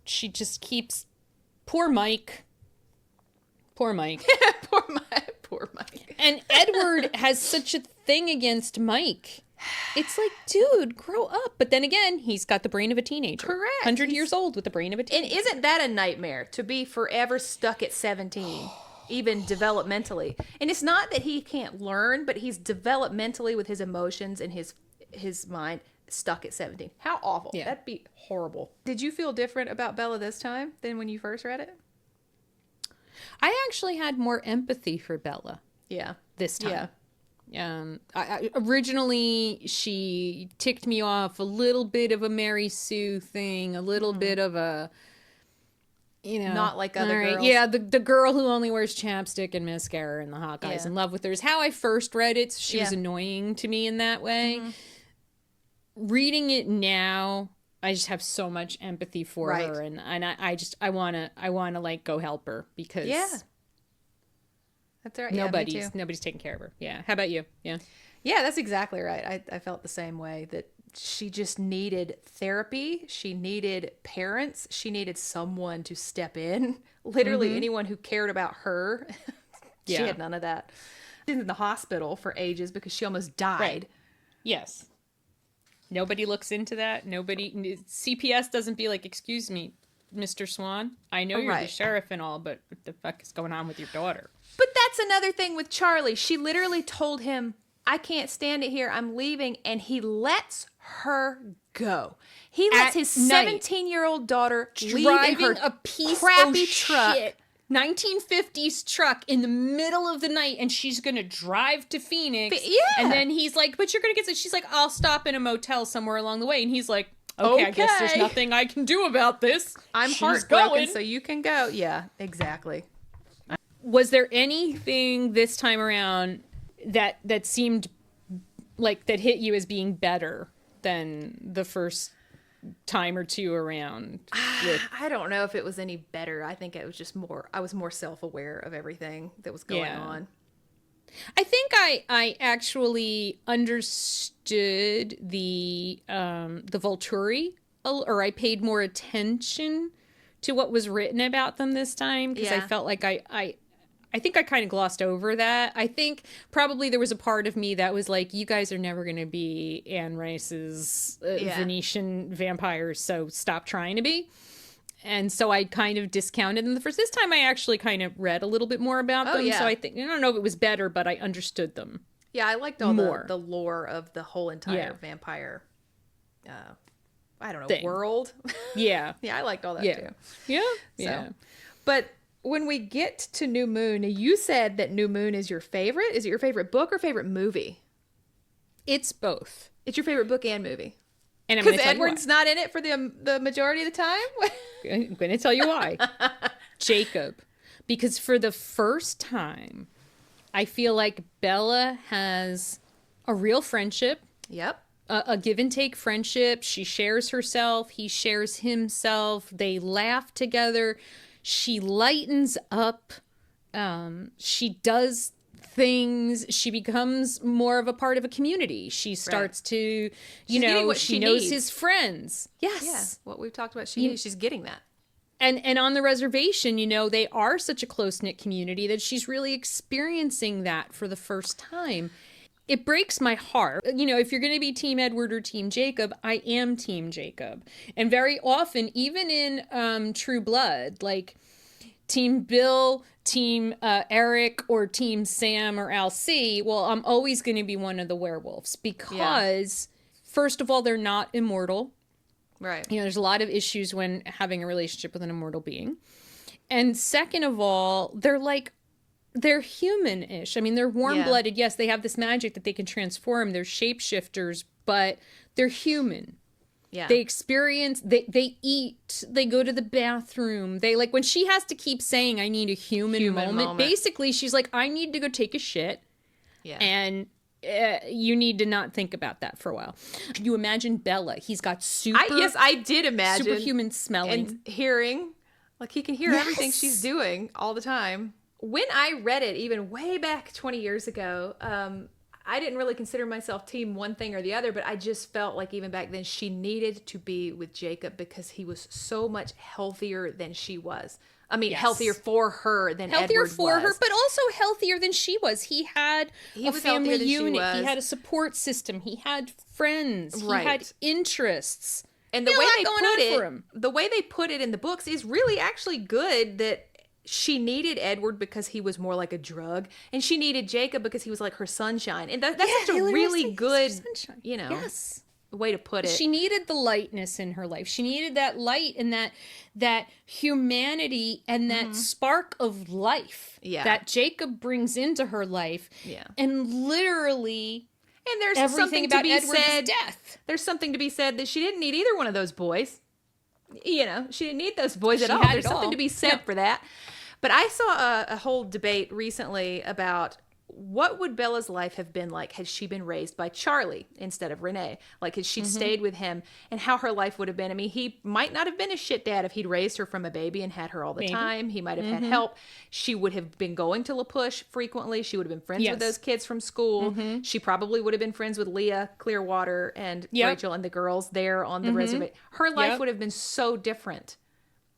she just keeps. Poor Mike.
Poor Mike.
And Edward has such a thing against Mike. It's like, dude, grow up. But then again, he's got the brain of a teenager.
Correct.
100 years old with the brain of a teenager.
And isn't that a nightmare to be forever stuck at 17? Even developmentally. And it's not that he can't learn, but he's developmentally with his emotions and his mind stuck at 17. How awful.
Yeah.
That'd be horrible. Did you feel different about Bella this time than when you first read it?
I actually had more empathy for Bella.
Yeah.
This time. Yeah. Originally, she ticked me off a little bit of a Mary Sue thing, a little bit of a,
not like other girls.
Yeah, the girl who only wears chapstick and mascara and the hot guy's in love with her is how I first read it. So she was annoying to me in that way. Reading it now, I just have so much empathy for her, and I wanna like go help her because
that's right.
Nobody's taking care of her. Yeah. How about you? Yeah.
Yeah, that's exactly right. I felt the same way, that she just needed therapy. She needed parents. She needed someone to step in. Literally anyone who cared about her. She had none of that. She was in the hospital for ages because she almost died.
Right. Yes. Nobody looks into that. CPS doesn't be like, excuse me, Mr. Swan, I know you're the sheriff and all, but what the fuck is going on with your daughter?
But that's another thing with Charlie. She literally told him, I can't stand it here. I'm leaving. And he lets her go. He lets his 17-year-old daughter
driving
leave in her
a piece
crappy
of
truck.
Shit 1950s truck in the middle of the night, and she's gonna drive to Phoenix.
Yeah.
And then he's like, but you're gonna get... She's like, I'll stop in a motel somewhere along the way. And he's like, Okay, I guess there's nothing I can do about this.
I'm heartbroken, so you can go. Yeah, exactly.
Was there anything this time around that seemed like that hit you as being better than the first time or two around?
I don't know if it was any better. I think it was just I was more self-aware of everything that was going on.
I think I actually understood the Volturi, or I paid more attention to what was written about them this time, because I felt like I think I kind of glossed over that. I think probably there was a part of me that was like, you guys are never going to be Anne Rice's Venetian vampires, so stop trying to be. And so I kind of discounted them this time I actually kind of read a little bit more about them. Yeah. So I don't know if it was better, but I understood them.
Yeah, I liked all the lore of the whole entire vampire, I don't know, world.
Yeah.
Yeah, I liked all that too.
Yeah. Yeah.
But when we get to New Moon, you said that New Moon is your favorite. Is it your favorite book or favorite movie?
It's both.
It's your favorite book and movie.
Because
Edward's not in it for the majority of the time?
I'm going to tell you why. Jacob. Because for the first time, I feel like Bella has a real friendship.
Yep.
A give and take friendship. She shares herself. He shares himself. They laugh together. She lightens up. She does things. She becomes more of a part of a community. She starts to, she knows his friends. Yes.
Yeah. What we've talked about, she's getting that.
And on the reservation, they are such a close-knit community that she's really experiencing that for the first time. It breaks my heart. If you're going to be Team Edward or Team Jacob, I am Team Jacob. And very often, even in True Blood, like Team Bill, Team Eric, or Team Sam or Alcy, well, I'm always going to be one of the werewolves because, first of all, they're not immortal.
Right.
There's a lot of issues when having a relationship with an immortal being. And second of all, they're human-ish. I mean, they're warm-blooded. Yes, they have this magic that they can transform. They're shapeshifters, but they're human. Yeah. They experience, they eat, they go to the bathroom. They when she has to keep saying, I need a human moment. Basically, she's like, I need to go take a shit. Yeah. And you need to not think about that for a while. You imagine Bella. He's got
I did imagine.
Superhuman smelling.
And hearing. Like, he can hear everything she's doing all the time. When I read it, even way back 20 years ago, I didn't really consider myself team one thing or the other, but I just felt like even back then she needed to be with Jacob because he was so much healthier than she was. I mean, healthier for her than Edward was.
Healthier for her, but also healthier than she was. He had a family unit. He had a support system. He had friends. Right. He had interests.
And the way they put it in the books is really actually good, that she needed Edward because he was more like a drug, and she needed Jacob because he was like her sunshine. And that's such a really good, way to put it.
She needed the lightness in her life. She needed that light and that humanity and that spark of life that Jacob brings into her life. Yeah. And literally,
and there's something to be said. Death. There's something to be said that she didn't need either one of those boys. She didn't need those boys at all. There's something to be said for that. But I saw a whole debate recently about what would Bella's life have been like had she been raised by Charlie instead of Renee? Like, had she stayed with him, and how her life would have been. I mean, he might not have been a shit dad if he'd raised her from a baby and had her all the time. He might have had help. She would have been going to La Push frequently. She would have been friends with those kids from school. She probably would have been friends with Leah, Clearwater, and Rachel and the girls there on the reservation. Her life would have been so different.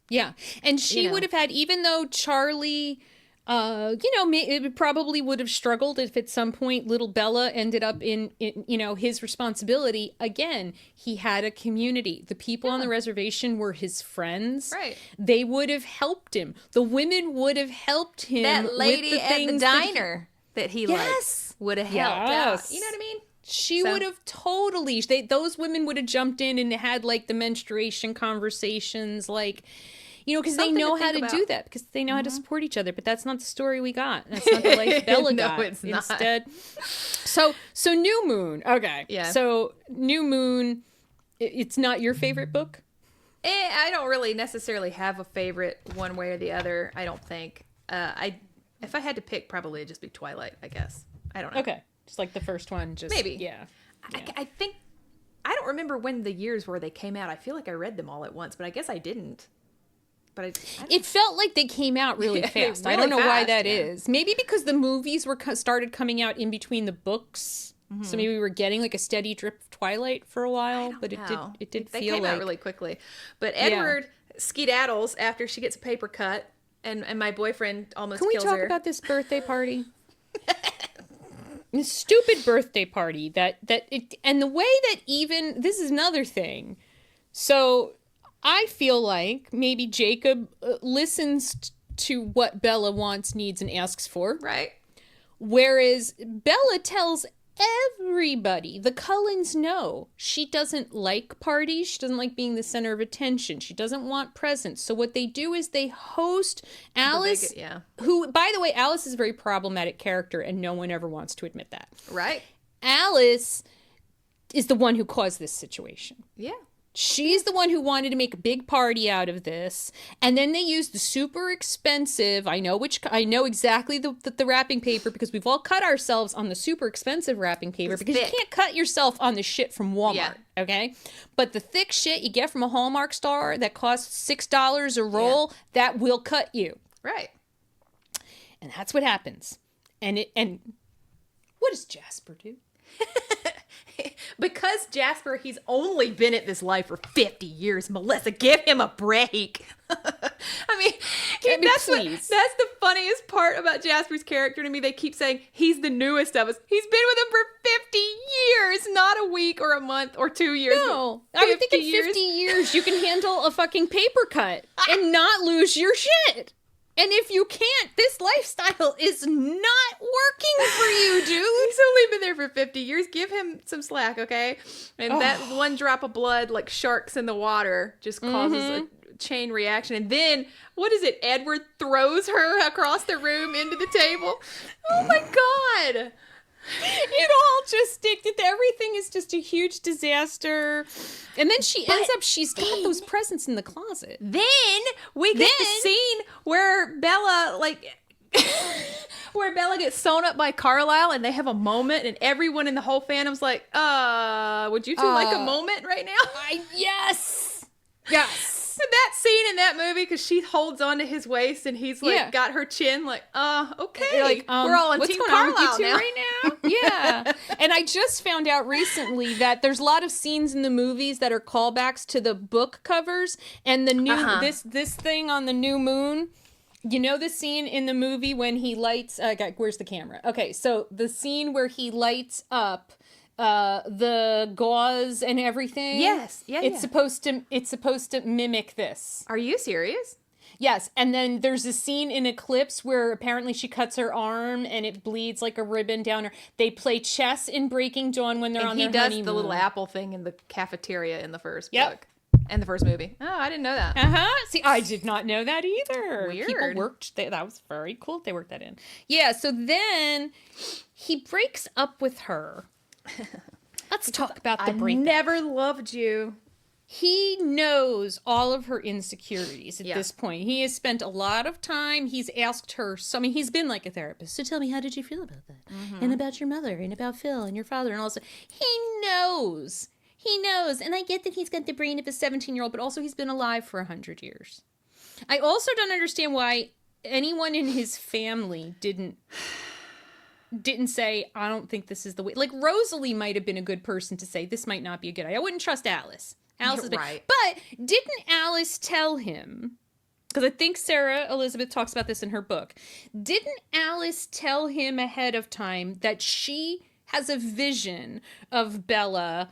Yeah. And she would have had, even though Charlie, it probably would have struggled if at some point little Bella ended up in his responsibility. Again, he had a community. The people on the reservation were his friends. Right. They would have helped him. The women would have helped him.
That lady at the diner that he liked would have helped out. You know what I mean?
She would have totally. Those women would have jumped in and had the menstruation conversations, because they know how to do that, because they know how to support each other. But that's not the story we got. That's not the life Bella got.
No, it's not.
Instead, so New Moon. Okay, yeah. So New Moon. it's not your favorite book?
I don't really necessarily have a favorite one way or the other, I don't think. If I had to pick, probably it'd just be Twilight, I guess. I don't know.
Okay. Just like the first one, just... Maybe. Yeah.
I think... I don't remember when the years were they came out. I feel like I read them all at once, but I guess I didn't. But
it felt like they came out really fast. Really I don't know why that is. Maybe because the movies started coming out in between the books. Mm-hmm. So maybe we were getting like a steady drip of Twilight for a while, but it did
they
feel
came out really quickly. But Edward skedaddles after she gets a paper cut, and my boyfriend almost kills her.
Can we talk about this birthday party? This stupid birthday party and the way that even this is another thing. So I feel like maybe Jacob listens to what Bella wants, needs, and asks for.
Right.
Whereas Bella tells everybody, the Cullens know, she doesn't like parties. She doesn't like being the center of attention. She doesn't want presents. So what they do is they host Alice, who, by the way, Alice is a very problematic character, and no one ever wants to admit that.
Right.
Alice is the one who caused this situation.
Yeah.
She's the one who wanted to make a big party out of this. And then they used the super expensive, I know exactly the wrapping paper, because we've all cut ourselves on the super expensive wrapping paper, because you can't cut yourself on the shit from Walmart, okay? But the thick shit you get from a Hallmark store that costs $6 a roll, that will cut you.
Right.
And that's what happens. And what does Jasper do?
Because Jasper, he's only been at this life for 50 years. Melissa, give him a break. I mean, that's the funniest part about Jasper's character to me. They keep saying he's the newest of us. He's been with him for 50 years, not a week or a month or 2 years.
No, I would think in 50 years you can handle a fucking paper cut and not lose your shit. And if you can't, this lifestyle is not working for you, dude.
He's only been there for 50 years. Give him some slack, okay? And that one drop of blood, like sharks in the water, just causes a chain reaction. And then, what is it? Edward throws her across the room into the table. Oh my God.
It all just everything is just a huge disaster. And then she's got those presents in the closet.
Then we get the scene where Bella, where Bella gets sewn up by Carlisle, and they have a moment, and everyone in the whole fandom's like, would you two like a moment right now?
Yes.
That scene in that movie, because she holds onto his waist and he's got her chin okay. We're all on Team Carlisle now.
Right now. Yeah. And I just found out recently that there's a lot of scenes in the movies that are callbacks to the book covers, and the new this thing on the new moon. You know the scene in the movie when he lights where's the camera? Okay, so the scene where he lights up the gauze and everything.
Yes.
It's supposed to mimic this.
Are you serious?
Yes. And then there's a scene in Eclipse where apparently she cuts her arm and it bleeds like a ribbon down her. They play chess in Breaking Dawn when they're on their honeymoon.
He does the little apple thing in the cafeteria in the first book. And the first movie. Oh, I didn't know that.
See, I did not know that either.
Weird.
People worked. That was very cool. They worked that in. Yeah. So then he breaks up with her. Let's talk about the breakup.
I never loved you.
He knows all of her insecurities at this point. He has spent a lot of time. He's asked her. He's been like a therapist. So tell me, how did you feel about that? Mm-hmm. And about your mother and about Phil and your father and all this. He knows. And I get that he's got the brain of a 17-year-old, but also he's been alive for 100 years. I also don't understand why anyone in his family didn't say, I don't think this is the way. Like, Rosalie might have been a good person to say, this might not be a good idea. I wouldn't trust Alice. Alice is right. But didn't Alice tell him, because I think Sarah Elizabeth talks about this in her book, didn't Alice tell him ahead of time that she has a vision of Bella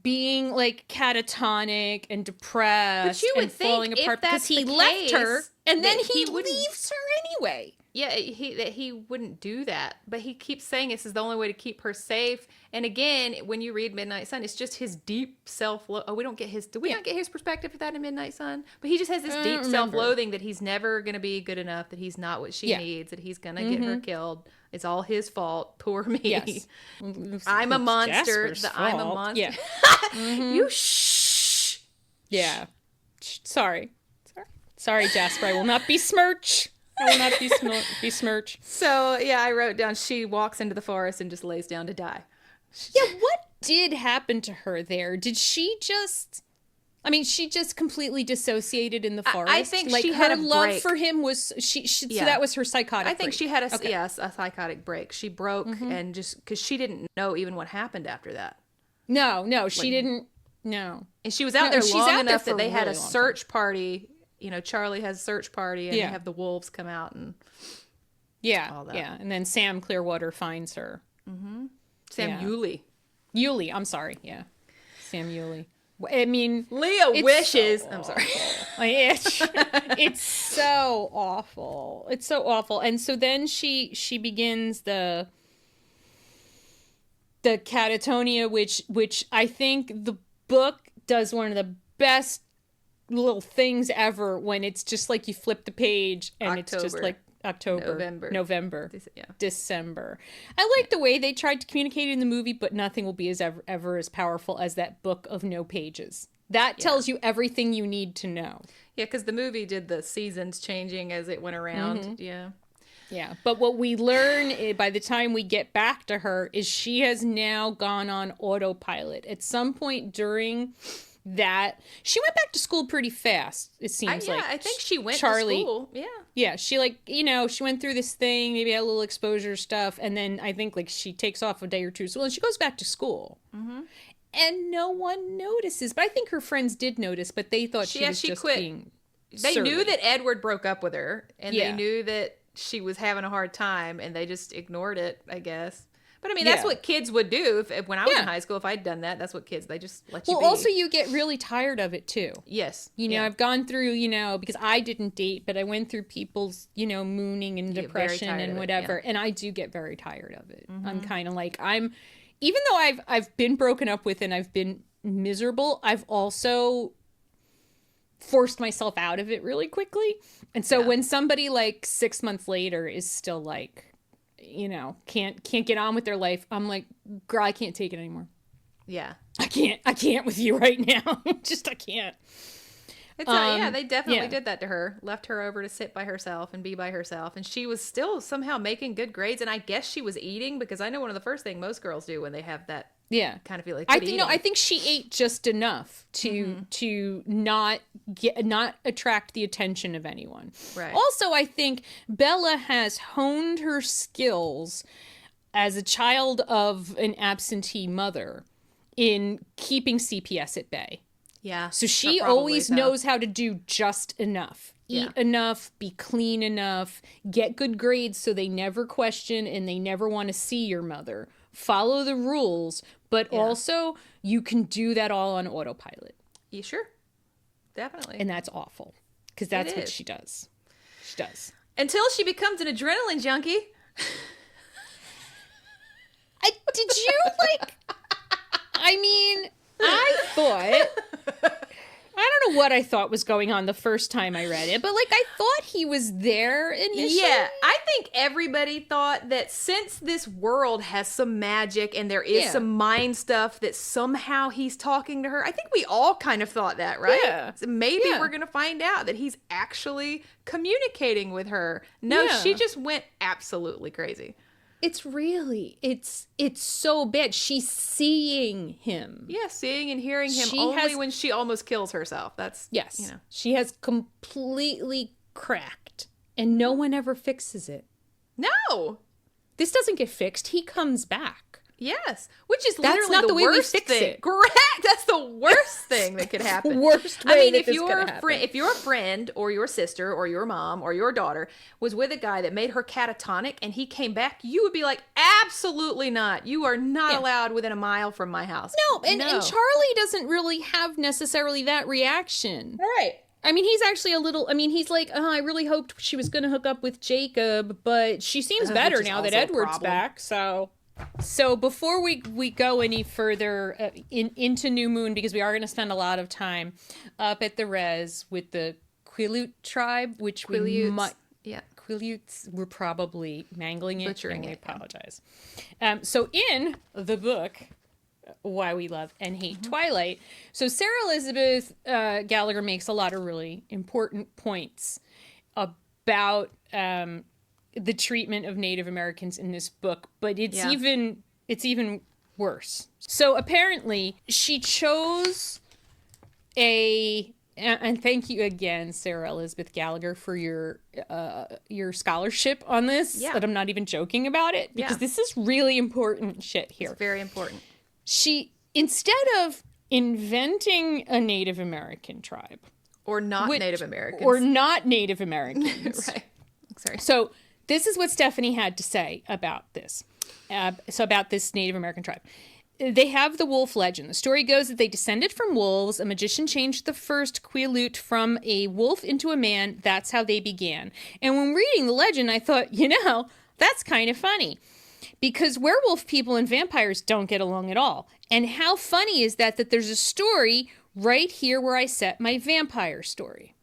being like catatonic and depressed and falling apart because he left her and then he leaves her anyway.
Yeah, that he wouldn't do that, but he keeps saying this is the only way to keep her safe. And again, when you read Midnight Sun, it's just his deep self-loathing. Oh, we don't get his. Do we not get his perspective of that in Midnight Sun? But he just has this deep self-loathing that he's never going to be good enough, that he's not what she needs, that he's going to get her killed. It's all his fault. Poor me.
Yes.
I'm a monster. I'm a monster.
Yeah.
You shh.
Yeah. Sorry, Jasper. I will not besmirch. I will not besmirch.
So, yeah, I wrote down she walks into the forest and just lays down to die.
Yeah, what did happen to her there? Did she just... I mean, she just completely dissociated in the forest.
I think
like,
she had
her
a
love
break.
for him was... So that was her psychotic
I think
break.
she had a psychotic break. She broke and just... Because she didn't know even what happened after that.
No, she didn't... No.
And she was out there long enough that they had a
really
search party. You know, Charlie has a search party and they have the wolves come out and all that.
Yeah. And then Sam Clearwater finds her.
Sam Yulee.
Yulee, I'm sorry. Yeah. Sam Yulee. I mean,
Leah wishes.
So
I'm sorry.
It's so awful. It's so awful. And so then she begins the catatonia, which I think the book does one of the best little things ever, when it's just like you flip the page and it's just like November, December. I like the way they tried to communicate it in the movie, but nothing will be ever as powerful as that book of no pages. That tells you everything you need to know.
Yeah, because the movie did the seasons changing as it went around.
Yeah, but what we learn by the time we get back to her is she has now gone on autopilot. At some point during that, she went back to school pretty fast, it seems like.
I think she went
Charlie,
to school.
Yeah, she she went through this thing, maybe had a little exposure stuff, and then I think she takes off a day or two, and she goes back to school. And no one notices. But I think her friends did notice, but they thought she was just
quit.
being
They
surly.
Knew that Edward broke up with her, and they knew that she was having a hard time, and they just ignored it, I guess. But I mean, that's what kids would do. If when I was in high school, if I'd done that, that's what kids, they just let you be.
Well, also you get really tired of it too.
Yes.
You know, I've gone through, because I didn't date, but I went through people's, mooning and depression and whatever. And I do get very tired of it. I'm kind of like, even though I've been broken up with and I've been miserable, I've also forced myself out of it really quickly. And so when somebody like 6 months later is still like, can't get on with their life, I'm like, girl, I can't take it anymore.
Yeah.
I can't with you right now. I can't.
It's they definitely did that to her. Left her over to sit by herself and be by herself. And she was still somehow making good grades. And I guess she was eating, because I know one of the first things most girls do when they have that kind of feel like
I think she ate just enough to not attract the attention of anyone.
Right.
Also, I think Bella has honed her skills as a child of an absentee mother in keeping CPS at bay.
Yeah.
So she always knows how to do just enough. Eat enough, be clean enough, get good grades so they never question and they never want to see your mother. Follow the rules, but also you can do that all on autopilot.
Yeah, sure. Definitely.
And that's awful, because that's what she does. She does.
Until she becomes an adrenaline junkie.
Did you, I thought... I don't know what I thought was going on the first time I read it, but I thought he was there initially.
Yeah, I think everybody thought that since this world has some magic and there is some mind stuff, that somehow he's talking to her. I think we all kind of thought that, right?
Yeah.
So maybe we're going to find out that he's actually communicating with her. No, she just went absolutely crazy.
It's so bad. She's seeing him.
Yeah, seeing and hearing him when she almost kills herself. That's,
She has completely cracked, and no one ever fixes it.
No.
This doesn't get fixed. He comes back.
Yes, which is literally
not the way we
worst
fix
thing.
it.
Correct. That's the worst thing that could happen.
Worst way
if you're a friend or your sister or your mom or your daughter was with a guy that made her catatonic and he came back, you would be like, absolutely not. You are not allowed within a mile from my house.
No, and Charlie doesn't really have necessarily that reaction.
Right.
I mean, he's actually a little, I mean, he's like, oh, I really hoped she was going to hook up with Jacob, but she seems better now that Edward's back, so... So before we go any further into New Moon, because we are going to spend a lot of time up at the res with the Quileute tribe, which Quileutes were probably mangling it, butchering it. We apologize. So in the book, Why We Love and Hate Twilight, so Sarah Elizabeth Gallagher makes a lot of really important points about the treatment of Native Americans in this book, but it's even worse. So apparently she chose and thank you again, Sarah Elizabeth Gallagher, for your scholarship on this. Yeah. But I'm not even joking about it, because this is really important shit here.
It's very important.
She, instead of inventing a Native American tribe,
Native Americans,
right? Sorry. So this is what Stephanie had to say about this. About this Native American tribe. They have the wolf legend. The story goes that they descended from wolves. A magician changed the first Quileute from a wolf into a man. That's how they began. And when reading the legend, I thought, that's kind of funny. Because werewolf people and vampires don't get along at all. And how funny is that there's a story right here where I set my vampire story.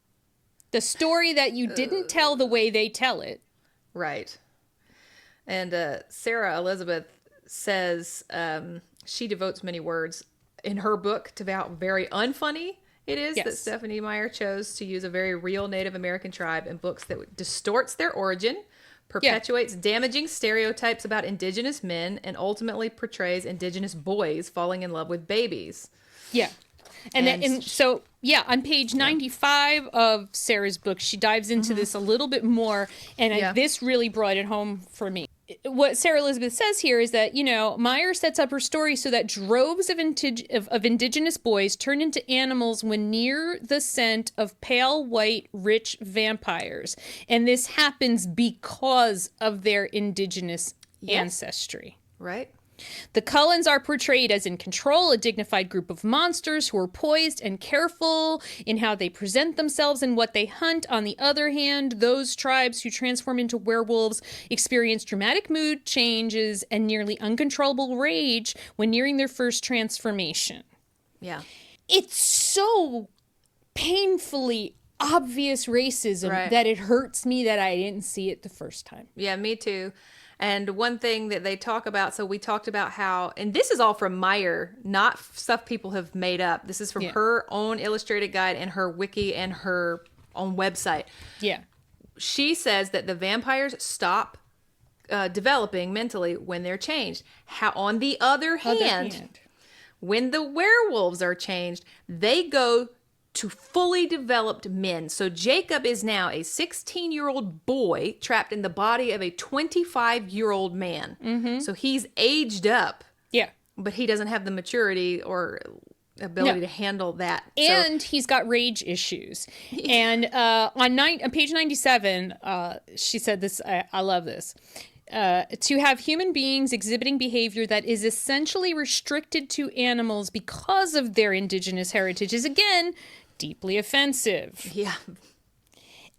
The story that you didn't tell the way they tell it.
Right. And Sarah Elizabeth says she devotes many words in her book to how very unfunny it is that Stephanie Meyer chose to use a very real Native American tribe in books that distorts their origin, perpetuates damaging stereotypes about indigenous men, and ultimately portrays indigenous boys falling in love with babies.
Yeah. And so on page 95 of Sarah's book, she dives into this a little bit more, and this really brought it home for me. What Sarah Elizabeth says here is that, Meyer sets up her story so that droves of indigenous boys turn into animals when near the scent of pale, white, rich vampires. And this happens because of their indigenous ancestry.
Right.
The Cullens are portrayed as in control, a dignified group of monsters who are poised and careful in how they present themselves and what they hunt. On the other hand, those tribes who transform into werewolves experience dramatic mood changes and nearly uncontrollable rage when nearing their first transformation. Yeah. It's so painfully obvious racism that it hurts me that I didn't see it the first time.
Yeah, me too. And one thing that they talk about, so we talked about how, and this is all from Meyer, not stuff people have made up. This is from her own illustrated guide and her wiki and her own website. Yeah. She says that the vampires stop developing mentally when they're changed. How, on the other hand, when the werewolves are changed, they go to fully developed men. So Jacob is now a 16-year-old boy trapped in the body of a 25-year-old man. Mm-hmm. So he's aged up. Yeah. But he doesn't have the maturity or ability to handle that.
And he's got rage issues. And on page 97, she said this, I love this. To have human beings exhibiting behavior that is essentially restricted to animals because of their indigenous heritage is, again, deeply offensive. Yeah.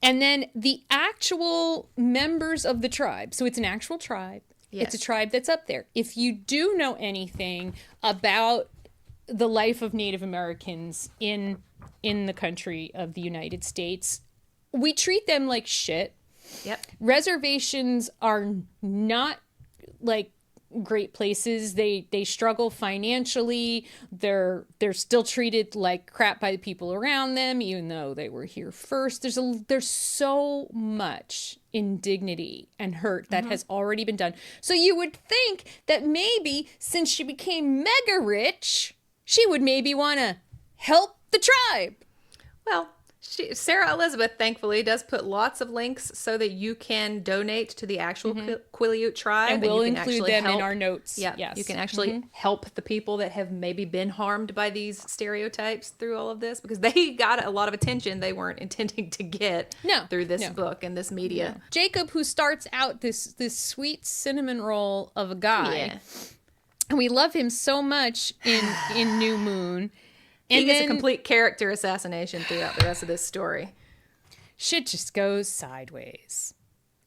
And then the actual members of the tribe. So it's an actual tribe. Yes. It's a tribe that's up there. If you do know anything about the life of Native Americans in the country of the United States, we treat them like shit. Yep. Reservations are not like great places. They struggle financially. They're still treated like crap by the people around them, even though they were here first. There's so much indignity and hurt that has already been done. So you would think that maybe since she became mega rich, she would maybe want to help the tribe.
Well, Sarah Elizabeth, thankfully, does put lots of links so that you can donate to the actual Quileute tribe.
And we'll include them in our notes.
Yeah, yes. You can actually help the people that have maybe been harmed by these stereotypes through all of this, because they got a lot of attention they weren't intending to get through this book and this media.
No. Jacob, who starts out this sweet cinnamon roll of a guy, and we love him so much in New Moon.
He gets a complete character assassination throughout the rest of this story.
Shit just goes sideways.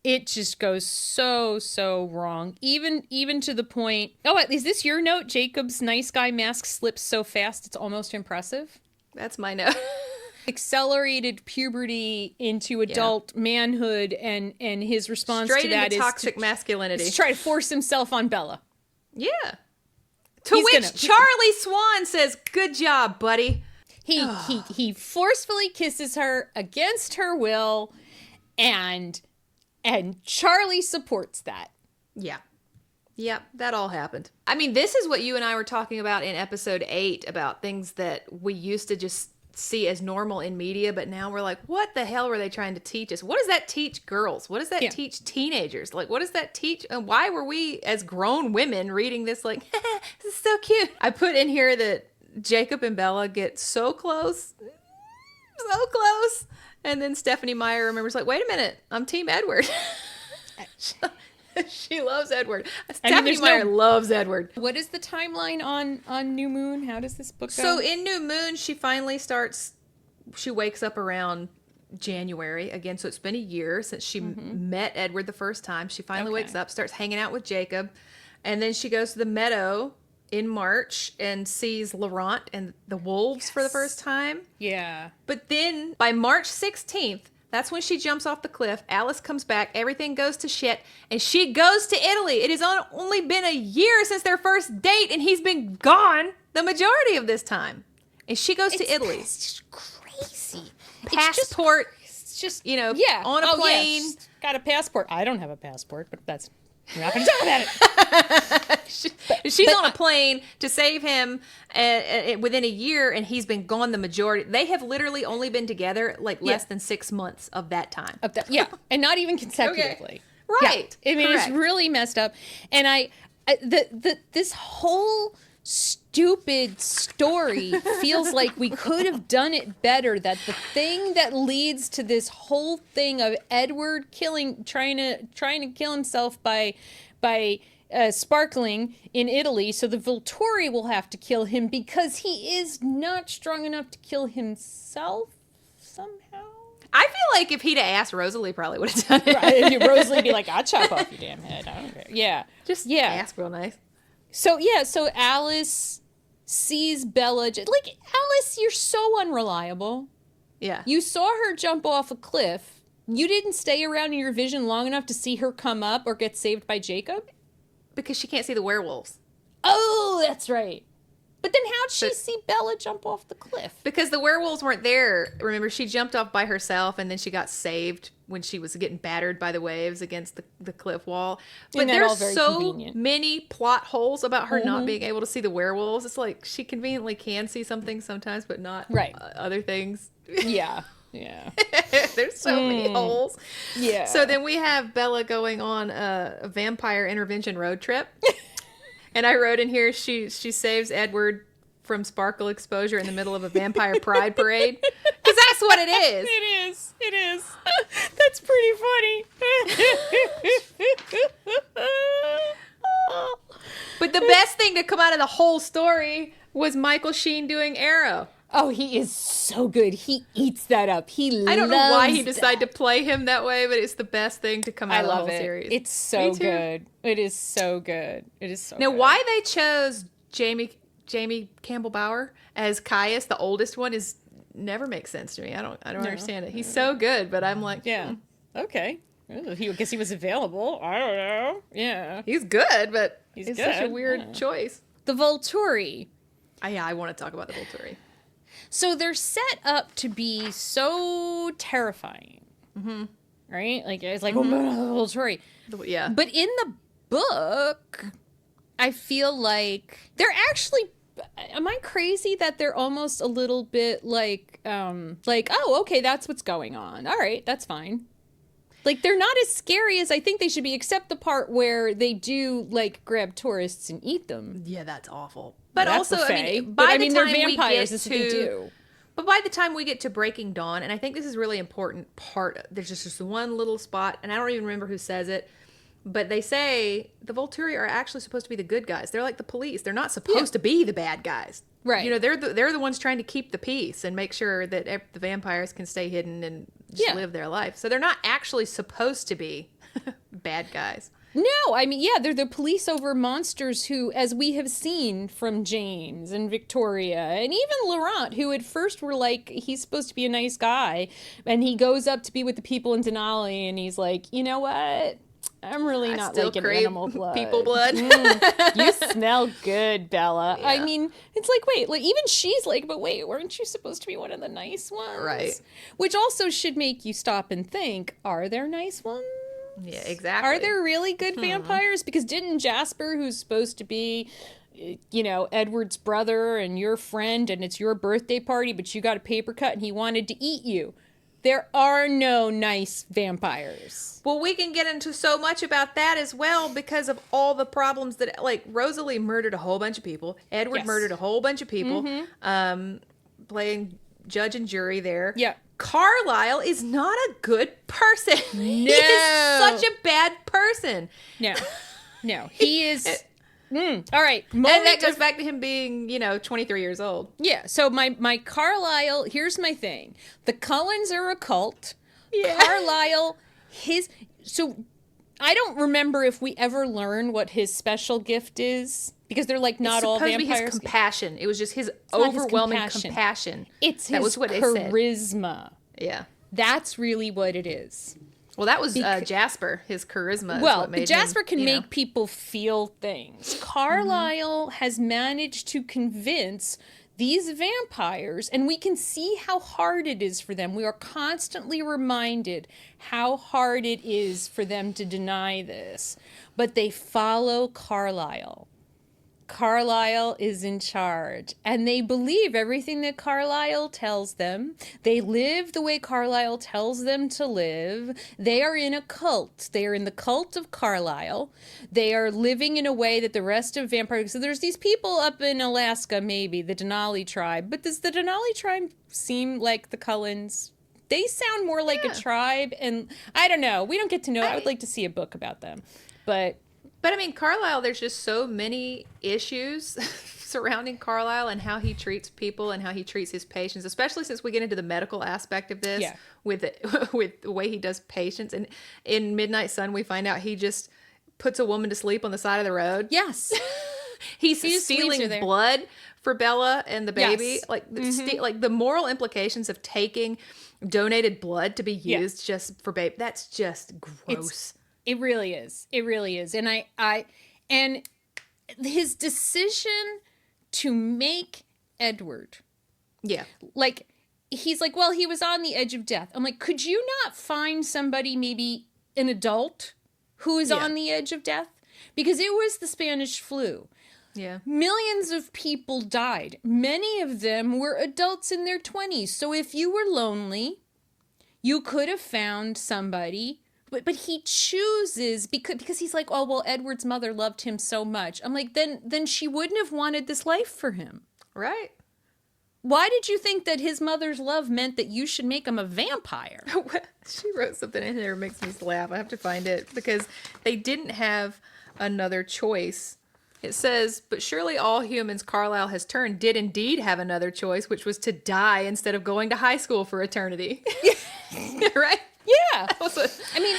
It just goes so wrong. Even to the point... Oh, is this your note? Jacob's nice guy mask slips so fast it's almost impressive?
That's my note.
Accelerated puberty into adult manhood, and his response
Straight
to that
into
is
toxic masculinity.
To try to force himself on Bella.
Yeah. Charlie Swan says, "Good job, buddy."
He forcefully kisses her against her will, and Charlie supports that.
Yeah. Yep, that all happened. I mean, this is what you and I were talking about in episode 8 about things that we used to just see as normal in media, but now we're like, what the hell were they trying to teach us? What does that teach girls? What does that teach teenagers? Like, what does that teach? And why were we as grown women reading this like, this is so cute? I put in here that Jacob and Bella get so close. And then Stephanie Meyer remembers like, wait a minute, I'm Team Edward. She loves Edward. Stephanie Meyer loves Edward.
What is the timeline on New Moon? How does this book go?
So in New Moon, she wakes up around January again. So it's been a year since she met Edward the first time. She finally wakes up, starts hanging out with Jacob. And then she goes to the meadow in March and sees Laurent and the wolves for the first time.
Yeah.
But then by March 16th, that's when she jumps off the cliff. Alice comes back. Everything goes to shit. And she goes to Italy. It has only been a year since their first date, and he's been gone the majority of this time. And she goes to Italy.
It's just crazy.
Passport. It's just on a plane.
Yeah. Got a passport. I don't have a passport, but we're not going to talk about it.
She's on a plane to save him within a year, and he's been gone the majority. They have literally only been together less than 6 months of that time.
And not even consecutively.
Okay. Right.
Yeah. I mean, it's really messed up. And this whole stupid story feels like we could have done it better. That the thing that leads to this whole thing of Edward trying to kill himself by sparkling in Italy, so the Volturi will have to kill him because he is not strong enough to kill himself somehow.
I feel like if he'd have asked, Rosalie probably would have done it.
Right. Rosalie would be like, I'll chop off your damn head. I don't care. Yeah.
Just ask real nice.
So Alice sees Bella. Alice, you're so unreliable.
Yeah.
You saw her jump off a cliff. You didn't stay around in your vision long enough to see her come up or get saved by Jacob?
Because she can't see the werewolves.
Oh, that's right. But then how'd she see Bella jump off the cliff?
Because the werewolves weren't there. Remember, she jumped off by herself, and then she got saved when she was getting battered by the waves against the cliff wall. But there's so many plot holes about her not being able to see the werewolves. It's like she conveniently can see something sometimes, but not other things.
Yeah. Yeah.
There's so many holes.
Yeah.
So then we have Bella going on a vampire intervention road trip. And I wrote in here, she saves Edward from sparkle exposure in the middle of a vampire pride parade. Because that's what it is.
It is. That's pretty funny.
But the best thing to come out of the whole story was Michael Sheen doing Arrow.
Oh, he is so good. He eats that up.
I don't know why he decided to play him that way, but it's the best thing to come out of the whole series.
It's so good. It is so good.
Now, why they chose Jamie Campbell Bower as Caius, the oldest one, never makes sense to me. I don't understand it. He's so good, but I'm like,
okay. I guess he was available. I don't know. Yeah,
he's good, but
it's
such a weird choice.
The Volturi.
I want to talk about the Volturi.
So they're set up to be so terrifying, right? Like it's like Volturi.
Yeah.
But in the book, I feel like they're actually. Am I crazy that they're almost a little bit like oh, okay, that's what's going on. All right, that's fine. Like, they're not as scary as I think they should be, except the part where they do, grab tourists and eat them.
Yeah, that's awful. But also, by the time we get to... But by the time we get to Breaking Dawn, and I think this is a really important part, there's just one little spot, and I don't even remember who says it, but they say the Volturi are actually supposed to be the good guys. They're like the police. They're not supposed to be the bad guys.
Right.
You know, they're the ones trying to keep the peace and make sure that the vampires can stay hidden and just live their life. So they're not actually supposed to be bad guys.
No, I mean, yeah, they're the police over monsters who, as we have seen from James and Victoria, and even Laurent, who at first were like, he's supposed to be a nice guy, and he goes up to be with the people in Denali, and he's like, you know what? I'm really not
still
liking
crave
animal blood.
people blood.
You smell good, Bella.
Yeah.
I mean, it's like, wait, like even she's like, but wait, weren't you supposed to be one of the nice ones?
Right.
Which also should make you stop and think, are there nice ones?
Yeah, exactly.
Are there really good vampires? Because didn't Jasper, who's supposed to be, you know, Edward's brother and your friend, and it's your birthday party, but you got a paper cut and he wanted to eat you. There are no nice vampires.
Well, we can get into so much about that as well because of all the problems that, like, Rosalie murdered a whole bunch of people. Edward murdered a whole bunch of people, playing judge and jury there.
Yeah.
Carlisle is not a good person.
No.
He is such a bad person.
No, he is... all right.
And that goes back to him being, 23 years old.
Yeah, so my Carlisle, here's my thing. The Cullens are a cult.
Yeah.
Carlisle, so I don't remember if we ever learn what his special gift is, because they're like not all vampires.
It's supposed to be his compassion. It was just his overwhelming compassion.
It's his charisma.
Yeah.
That's really what it is.
Well, that was Jasper. His charisma is
well,
what made
Jasper
him,
can make people feel things. Carlisle has managed to convince these vampires, and we can see how hard it is for them. We are constantly reminded how hard it is for them to deny this. But they follow Carlisle. Carlisle is in charge, and they believe everything that Carlisle tells them. They live the way Carlisle tells them to live. They are in a cult. They are in the cult of Carlisle. They are living in a way that the rest of vampires... So there's these people up in Alaska, maybe, the Denali tribe. But does the Denali tribe seem like the Cullens? They sound more like a tribe, and I don't know. We don't get to know. I would like to see a book about them. But
I mean, Carlisle, there's just so many issues surrounding Carlisle and how he treats people and how he treats his patients, especially since we get into the medical aspect of this with the way he does patients. And in Midnight Sun, we find out he just puts a woman to sleep on the side of the road.
yes.
He's stealing blood for Bella and the baby.
Yes.
Like, like the moral implications of taking donated blood to be used just for baby. That's just gross.
It really is. It really is. And and his decision to make Edward.
Yeah.
Like, he's like, well, he was on the edge of death. I'm like, could you not find somebody, maybe an adult, who is on the edge of death? Because it was the Spanish flu.
Yeah.
Millions of people died. Many of them were adults in their 20s. So if you were lonely, you could have found somebody. But he chooses because he's like, oh, well, Edward's mother loved him so much. I'm like, then she wouldn't have wanted this life for him.
Right.
Why did you think that his mother's love meant that you should make him a vampire?
She wrote something in here that makes me laugh. I have to find it because they didn't have another choice. It says, but surely all humans Carlisle has turned did indeed have another choice, which was to die instead of going to high school for eternity. Right?
Yeah. I mean,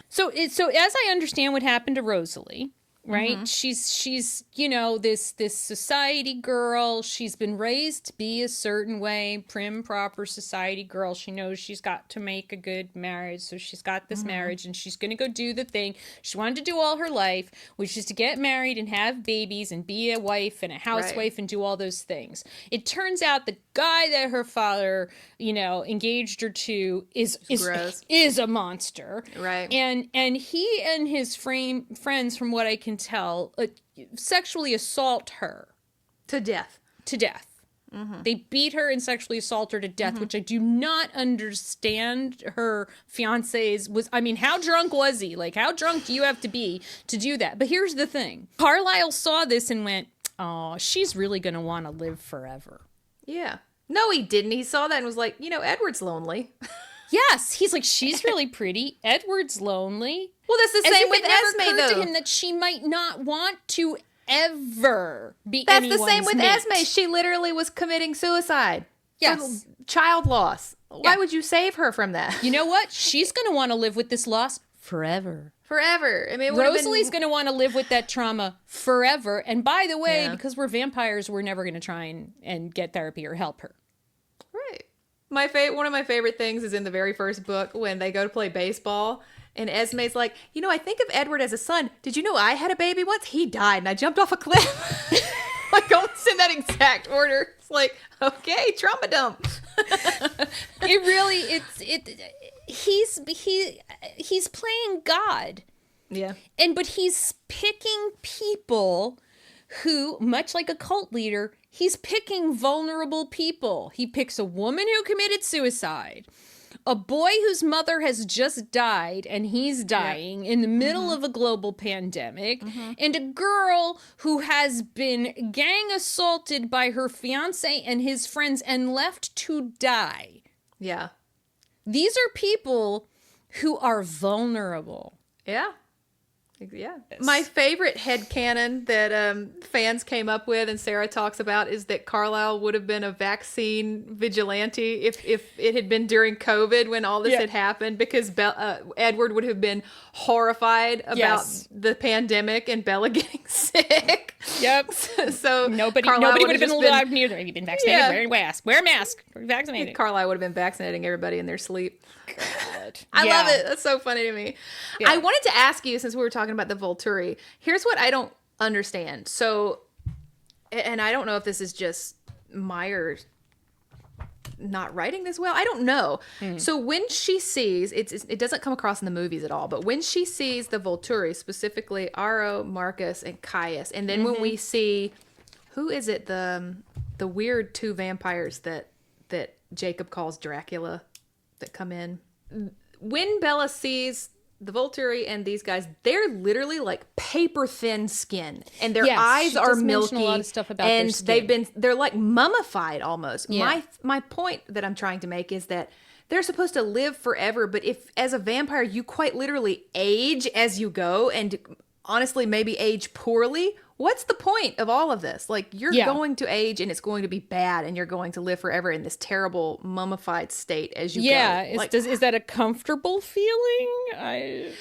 so as I understand what happened to Rosalie, right? Mm-hmm. She's this society girl. She's been raised to be a certain way, prim, proper society girl. She knows she's got to make a good marriage, so she's got this marriage, and she's going to go do the thing she wanted to do all her life, which is to get married and have babies and be a wife and a housewife and do all those things. It turns out the guy that her father, engaged her to is a monster,
right?
And he and his friends, from what I can tell, sexually assault her
to death.
Mm-hmm. They beat her and sexually assault her to death, which I do not understand. Her fiance's was, I mean, how drunk was he? Like, how drunk do you have to be to do that? But here's the thing. Carlisle saw this and went, oh, she's really going to want to live forever.
Yeah. No, he didn't. He saw that and was like, Edward's lonely.
Yes. He's like, she's really pretty. Edward's lonely.
Well, that's the same with Esme,
though. It never occurred to him
though.
that she might not want to ever be
That's
anyone's
the same with
mate.
Esme. She literally was committing suicide.
Yes.
Child loss. Why
Yeah.
would you save her from that?
You know what? She's going to want to live with this loss forever.
Forever. I mean, it would have
Rosalie's
been...
going to want to live with that trauma forever. And by the way,
Yeah.
because we're vampires, we're never going to try and get therapy or help her.
Right. One of my favorite things is in the very first book when they go to play baseball. And Esme's like, I think of Edward as a son. Did you know I had a baby once? He died and I jumped off a cliff. Like almost in that exact order. It's like, okay, trauma dump.
He's playing God.
Yeah.
But he's picking people who, much like a cult leader, he's picking vulnerable people. He picks a woman who committed suicide, a boy whose mother has just died and he's dying in the middle of a global pandemic, and a girl who has been gang assaulted by her fiance and his friends and left to die.
Yeah.
These are people who are vulnerable.
Yeah. Yeah. My favorite headcanon that fans came up with and Sarah talks about is that Carlisle would have been a vaccine vigilante if it had been during COVID when all this had happened, because Edward would have been horrified about the pandemic and Bella getting sick.
Yep.
So
nobody would have been allowed near there. You've been vaccinated.
Yeah.
Wear a mask. Wear a mask. We're vaccinated.
Carlisle would have been vaccinating everybody in their sleep.
God.
I love it. That's so funny to me. Yeah. I wanted to ask you, since we were talking about the Volturi, here's what I don't understand. So, and I don't know if this is just Meyer not writing this well. I don't know. So when she sees, it doesn't come across in the movies at all, but when she sees the Volturi, specifically Aro, Marcus, and Caius, and then when we see, who is it, the weird two vampires that Jacob calls Dracula that come in. When Bella sees the Volturi and these guys, they're literally like paper thin skin, and their eyes are milky. A lot of stuff about and their skin. They're like mummified almost. Yeah. My point that I'm trying to make is that they're supposed to live forever, but if as a vampire you quite literally age as you go, and honestly maybe age poorly, what's the point of all of this? Like, you're going to age and it's going to be bad and you're going to live forever in this terrible mummified state as you go. Yeah,
is that a comfortable feeling?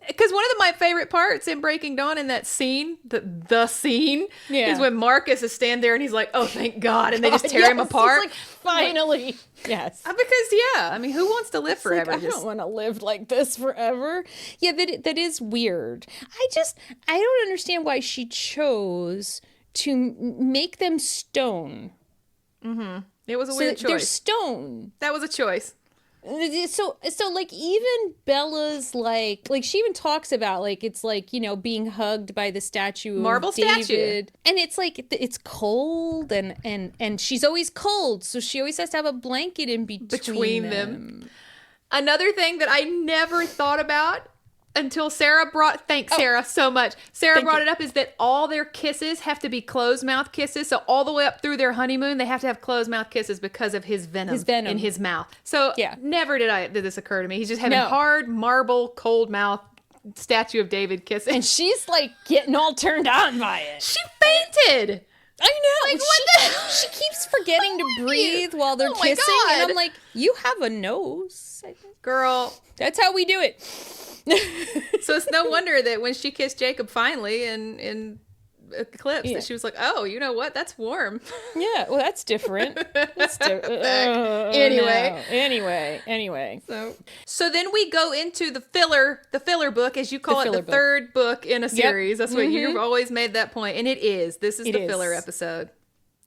Because one of my favorite parts in Breaking Dawn in that scene, the scene, is when Marcus is standing there and he's like, oh, thank God. And they just tear him apart.
Like, finally. Yes.
Because, who wants to live forever?
Like, I don't want to live like this forever. Yeah, that is weird. I don't understand why she chose to make them stone.
Mm-hmm. It was a weird choice.
They're stone.
That was a choice.
So like even Bella's like she even talks about like it's like, being hugged by the statue
marble
of David.
Statue.
And it's like it's cold and she's always cold, so she always has to have a blanket in between them.
Another thing that I never thought about until Sarah Sarah so much. Sarah brought it up is that all their kisses have to be closed mouth kisses. So all the way up through their honeymoon, they have to have closed mouth kisses because of his venom in his mouth. So never did this occur to me. He's just having hard marble, cold mouth statue of David kissing.
And she's like getting all turned on by it.
She fainted.
I know. Like, she keeps forgetting to breathe while they're kissing. And I'm like, you have a nose.
Girl.
That's how we do it.
So it's no wonder that when she kissed Jacob finally in Eclipse, that she was like, oh, you know what? That's warm.
Yeah, well, that's different. Anyway.
So then we go into the filler book, as you call it, the third book in a series. That's what you've always made that point. And this is the filler episode.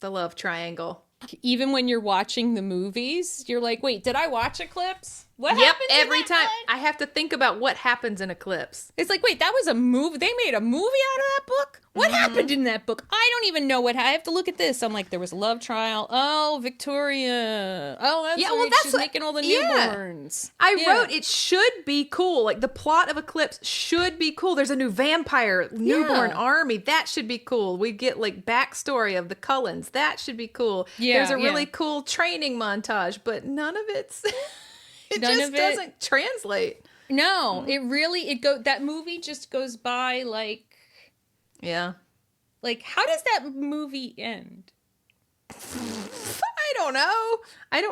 The love triangle.
Even when you're watching the movies, you're like, wait, did I watch Eclipse? What happened
every time
one?
I have to think about what happens in Eclipse.
It's like, wait, that was a movie? They made a movie out of that book? What happened in that book? I don't even know I have to look at this. I'm like, there was a love trial. Oh, Victoria. Oh, that's right. She's making all the newborns.
I wrote it should be cool. Like, the plot of Eclipse should be cool. There's a new vampire newborn army. That should be cool. We get like backstory of the Cullens. That should be cool. Yeah, there's a really cool training montage, but none of it's it doesn't translate.
No, that movie just goes by like.
Yeah.
Like, how does that movie end?
I don't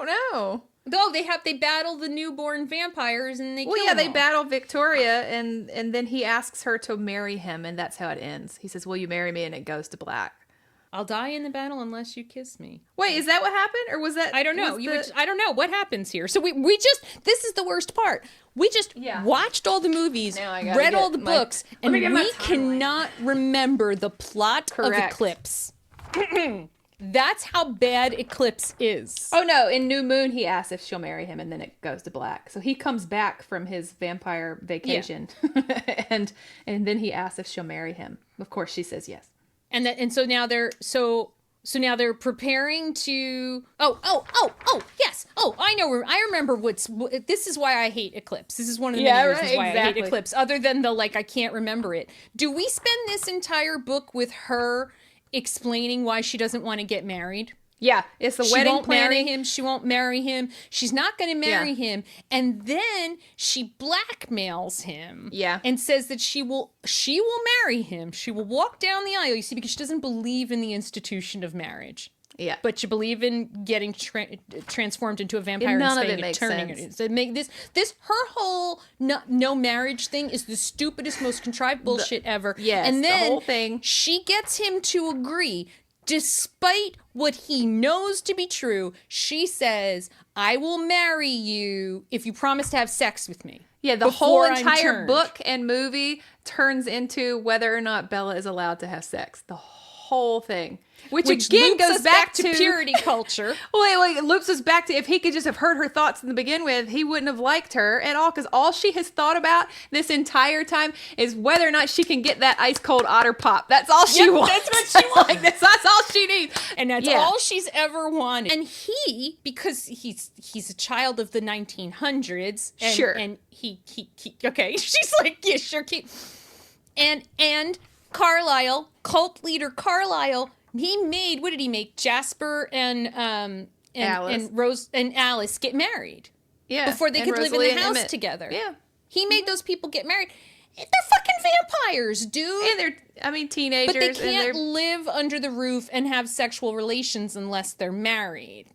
know.
Oh, they battle the newborn vampires and they kill
Well, yeah,
them
they
all.
battle Victoria, and then he asks her to marry him, and that's how it ends. He says, "Will you marry me?" And it goes to black.
I'll die in the battle unless you kiss me.
Wait, is that what happened, or was that?
I don't know. I don't know what happens here. So we just, this is the worst part. We just watched all the movies, read all the books, and we cannot remember the plot of Eclipse. That's how bad Eclipse is.
Oh no, in New Moon he asks if she'll marry him, and then it goes to black. So he comes back from his vampire vacation and then he asks if she'll marry him. Of course she says yes. And
so now they're preparing to
yes.
Oh, I remember this is why I hate Eclipse. This is one of the many reasons why I hate Eclipse, other than the I can't remember it. Do we spend this entire book with her explaining why she doesn't want to get married?
Yeah, it's the wedding planning.
She won't marry him. She's not going to marry him. And then she blackmails him.
Yeah.
And says that she will marry him. She will walk down the aisle, you see, because she doesn't believe in the institution of marriage.
Yeah.
But you believe in getting transformed into a vampire
None
and
of it makes sense.
So this her whole no marriage thing is the stupidest, most contrived bullshit ever.
Yes,
and then
the whole thing.
She gets him to agree. Despite what he knows to be true, she says, "I will marry you if you promise to have sex with me."
Yeah, the whole entire book and movie turns into whether or not Bella is allowed to have sex. The whole thing. Which again goes back to
purity culture.
Wait, it loops us back to if he could just have heard her thoughts in the begin with, he wouldn't have liked her at all, because all she has thought about this entire time is whether or not she can get that ice cold otter pop. That's all she wants.
That's what she wants.
That's all she needs.
And that's all she's ever wanted. And he, because he's a child of the 1900s. And,
sure.
And he okay. She's like, yeah, sure. And Carlisle, cult leader Carlisle, what did he make? Jasper and
Alice.
and Rose and Alice get married.
Yeah.
Before they could live in the house together.
Yeah.
He made those people get married. They're fucking vampires, dude.
And they're teenagers.
But they can't live under the roof and have sexual relations unless they're married.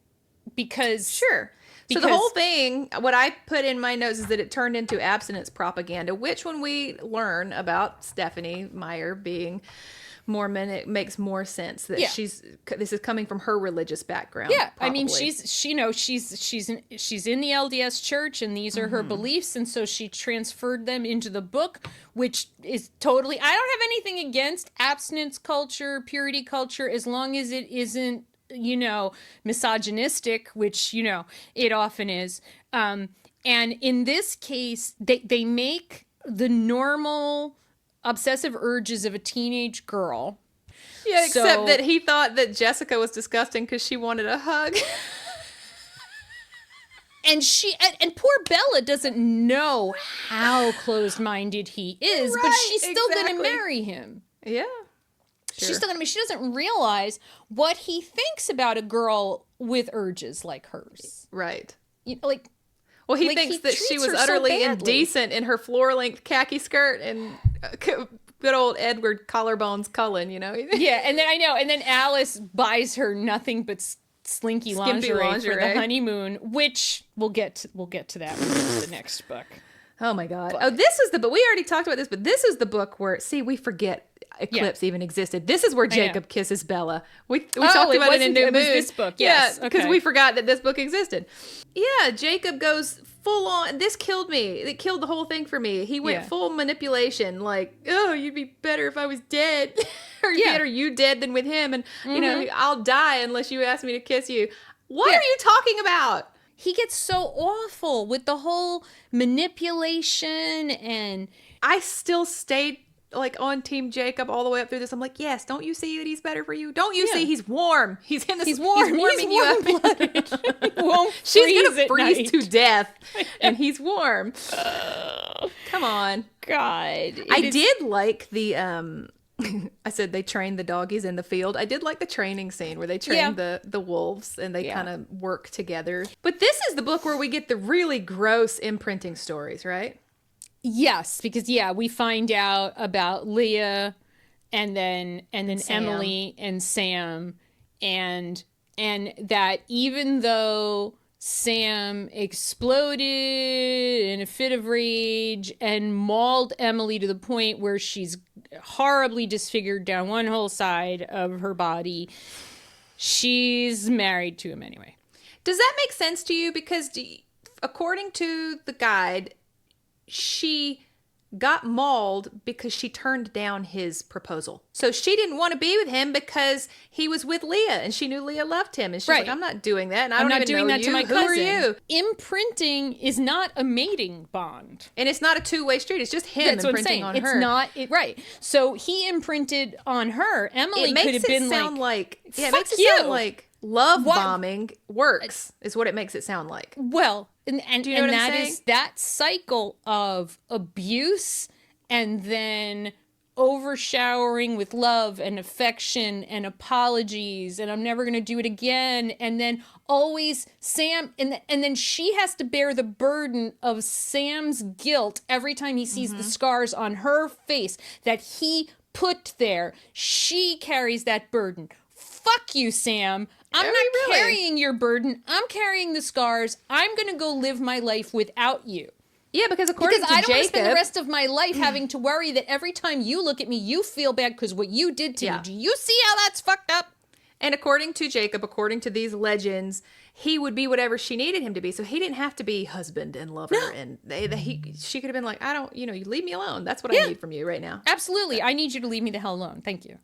Because
sure. So the whole thing, what I put in my notes is that it turned into abstinence propaganda, which when we learn about Stephenie Meyer being Mormon, it makes more sense that this is coming from her religious background.
Yeah,
probably.
I mean, she's in the LDS church, and these are her beliefs, and so she transferred them into the book, which is totally. I don't have anything against abstinence culture, purity culture, as long as it isn't, misogynistic, which it often is. And in this case, they make the normal obsessive urges of a teenage girl.
Yeah, except that he thought that Jessica was disgusting because she wanted a hug.
And poor Bella doesn't know how closed-minded he is, but she's still going to marry him.
Yeah. Sure.
She's still going to. She doesn't realize what he thinks about a girl with urges like hers.
Right.
Well,
he thinks that she was utterly indecent in her floor-length khaki skirt and good old Edward Collarbones Cullen,
Yeah, and then Alice buys her nothing but slinky lingerie for the honeymoon, which we'll get to that in the next book.
Oh my God! This is the book. We already talked about this, but this is the book where we forget Eclipse even existed. This is where Jacob kisses Bella. We talked about it in New Moon.
This book, yes,
because we forgot that this book existed. Yeah, Jacob goes full on. This killed me. It killed the whole thing for me. He went full manipulation. Like, oh, you'd be better if I was dead, or better you dead than with him, and I'll die unless you ask me to kiss you. What are you talking about?
He gets so awful with the whole manipulation, and
I still stayed on Team Jacob all the way up through this. I'm like, yes, don't you see that he's better for you? Don't you see he's warm? He's in this.
He's warm. He's warming you up.
She's gonna freeze to death, and he's warm. Come on,
God.
I did like the I said they trained the doggies in the field. I did like the training scene where they trained the wolves and they kind of work together. But this is the book where we get the really gross imprinting stories, right?
Yes, because we find out about Leah and then
Sam.
Emily and Sam, and that even though Sam exploded in a fit of rage and mauled Emily to the point where she's horribly disfigured down one whole side of her body, she's married to him anyway.
Does that make sense to you? Because according to the guide, she got mauled because she turned down his proposal. So she didn't want to be with him because he was with Leah, and she knew Leah loved him. And she's like, I'm not doing that. And I'm not doing that to my cousin. Who are you?
Imprinting is not a mating bond.
And it's not a two-way street. It's just him imprinting on her.
It's not, right. So he imprinted on her. Emily could have been like,
it makes it sound like love bombing works, is what it makes it sound like.
Well, and
do you know what I'm
that
saying?
Is that cycle of abuse and then overshowering with love and affection and apologies and I'm never going to do it again, and then always Sam, and then she has to bear the burden of Sam's guilt every time he sees the scars on her face that he put there. She carries that burden. Fuck you, Sam. I'm not carrying your burden. I'm carrying the scars. I'm going to go live my life without you.
Yeah, because according to
I don't
Jacob,
want to spend the rest of my life having to worry that every time you look at me, you feel bad because what you did to me. Do you see how that's fucked up?
And according to Jacob, according to these legends, he would be whatever she needed him to be. So he didn't have to be husband and lover. No. And she could have been like, I don't, you leave me alone. That's what I need from you right now.
Absolutely. I need you to leave me the hell alone. Thank you.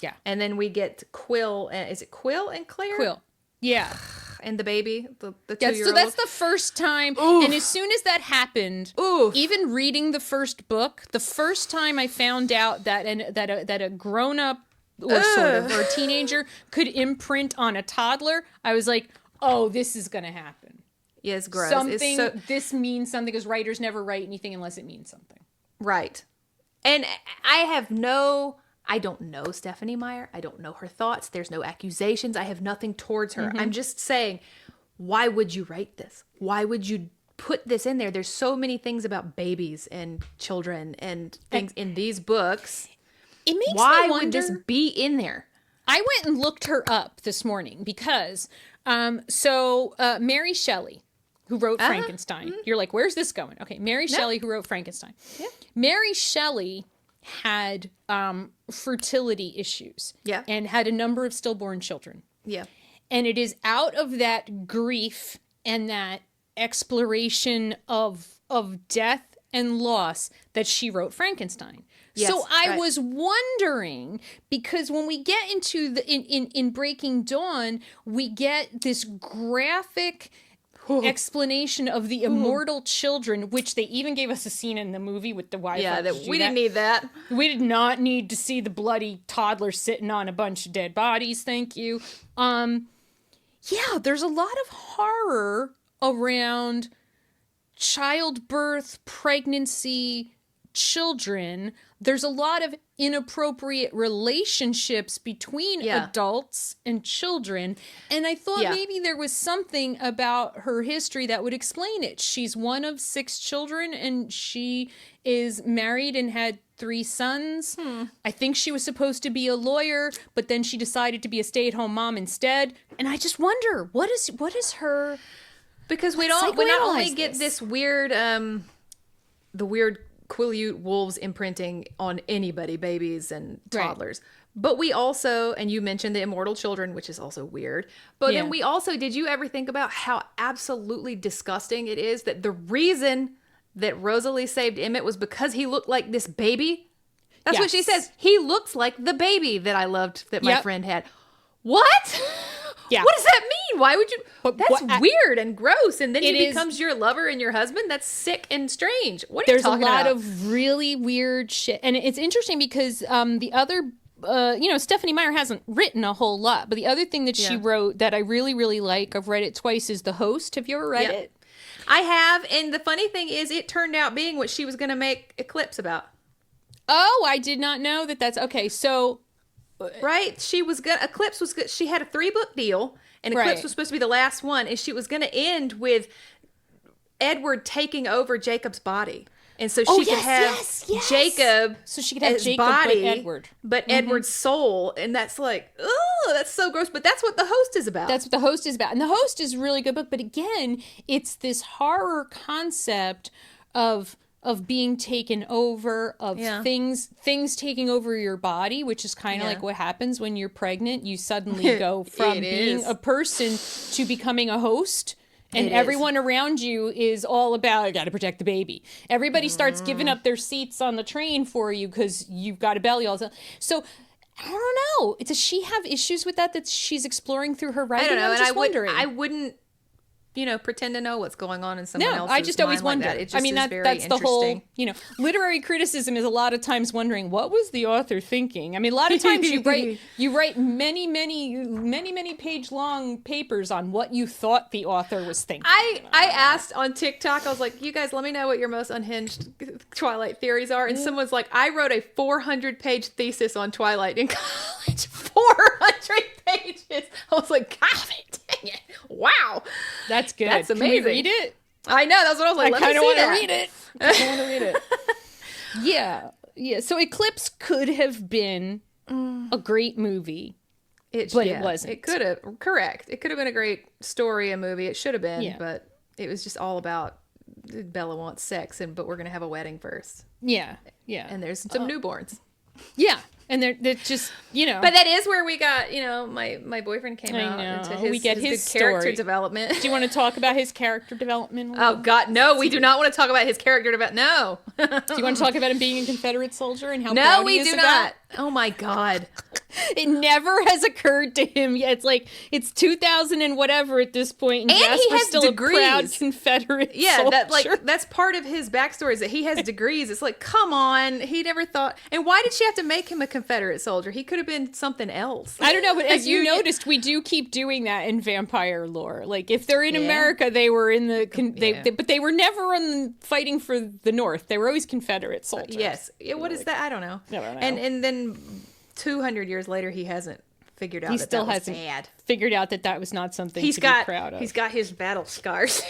Yeah.
And then we get Quill. Is it Quill and Claire?
Quill. Yeah.
And the baby, the 2-year-old.
So that's the first time.
Oof.
And as soon as that happened, even reading the first book, the first time I found out that a grown-up or sort of, or a teenager could imprint on a toddler, I was like, oh, this is going to happen.
Yeah, it's gross.
This means something, because writers never write anything unless it means something.
Right. And I don't know Stephanie Meyer. I don't know her thoughts. There's no accusations. I have nothing towards her. I'm just saying, why would you write this? Why would you put this in there? There's so many things about babies and children and things in these books.
It makes me
why
wonder,
would this be in there?
I went and looked her up this morning because, Mary Shelley, who wrote Frankenstein. You're like, where's this going? Okay, Mary Shelley, who wrote Frankenstein. Yeah. Mary Shelley had fertility issues.
Yeah.
And had a number of stillborn children.
Yeah. And
it is out of that grief and that exploration of death and loss that she wrote Frankenstein. Yes, so I was wondering, because when we get into in Breaking Dawn, we get this graphic explanation of the immortal children, which they even gave us a scene in the movie with the wife.
Yeah, we didn't need that.
We did not need to see the bloody toddler sitting on a bunch of dead bodies. Thank you. Yeah, there's a lot of horror around childbirth, pregnancy, children. There's a lot of inappropriate relationships between adults and children. And I thought maybe there was something about her history that would explain it. She's one of 6 children and she is married and had 3 sons. I think she was supposed to be a lawyer, but then she decided to be a stay-at-home mom instead. And I just wonder, what is her...
Because we not only get this weird, the weird Quileute wolves imprinting on anybody, babies and toddlers. Right. But we also, and you mentioned the immortal children, which is also weird. But then we also, did you ever think about how absolutely disgusting it is that the reason that Rosalie saved Emmett was because he looked like this baby? That's what she says. He looks like the baby that I loved that my friend had. What? Yeah. What does that mean? Why would you? That's weird and gross. And then he becomes your lover and your husband. That's sick and strange. What are you talking about?
There's a lot of really weird shit. And it's interesting because the other, Stephanie Meyer hasn't written a whole lot. But the other thing that she wrote that I really, really like, I've read it twice, is The Host. Have you ever read it?
I have. And the funny thing is, it turned out being what she was going to make Eclipse about.
Oh, I did not know that. That's okay. So...
Right? She was good. Eclipse was good. She had a 3-book deal, and Eclipse was supposed to be the last one, and she was going to end with Edward taking over Jacob's body. And so she could have Jacob,
so she could have Jacob
body,
but Edward.
But Edward's soul. And that's like, oh, that's so gross. But that's what the host is about.
That's what the host is about. And the host is a really good book. But again, it's this horror concept of being taken over, of things taking over your body, which is kind of like what happens when you're pregnant. You suddenly go from being a person to becoming a host. And everyone around you is all about, I got to protect the baby. Everybody starts giving up their seats on the train for you because you've got a belly all the time. So, I don't know. Does she have issues with that she's exploring through her writing?
I don't know.
I'm just wondering.
I wouldn't, pretend to know what's going on in someone else's
I just always wonder.
Like that.
That's the whole, literary criticism is a lot of times wondering, what was the author thinking? I mean, a lot of times you write many page long papers on what you thought the author was thinking.
I asked on TikTok, I was like, you guys, let me know what your most unhinged Twilight theories are. And someone's like, I wrote a 400-page thesis on Twilight in college. 400 pages. I was like, God, dang it. Wow.
That's good.
That's amazing.
Can we read it?
I know. That's what I was like.
I kind of want to read it. I kind of want to read it. Yeah. So Eclipse could have been a great movie, but it wasn't.
It could have. Correct. It could have been a great story, a movie. It should have been, but it was just all about Bella wants sex, but we're going to have a wedding first.
Yeah.
And there's some newborns.
Yeah. And they're just,
But that is where we got, my boyfriend came out into his good character development.
Do you want to talk about his character development?
Oh, God, no. We do not want to talk about his character development. No.
Do you want to talk about him being a Confederate soldier and how proud he is about? No, we do not.
Oh, my God.
It never has occurred to him yet. It's like, it's 2000 and whatever at this point, and Jasper's
he has
still
degrees.
A proud Confederate soldier.
That's part of his backstory is that he has degrees. It's like, come on. He never thought. And why did she have to make him a Confederate soldier? He could have been something else.
I don't know, but as you noticed, we do keep doing that in vampire lore. Like, if they're in America, they were in the... but they were never fighting for the North. They were always Confederate soldiers.
Yes. What is that? I don't know. And then 200 years later, he hasn't figured out that was bad.
Figured out that was not something to be proud of.
He's got his battle scars.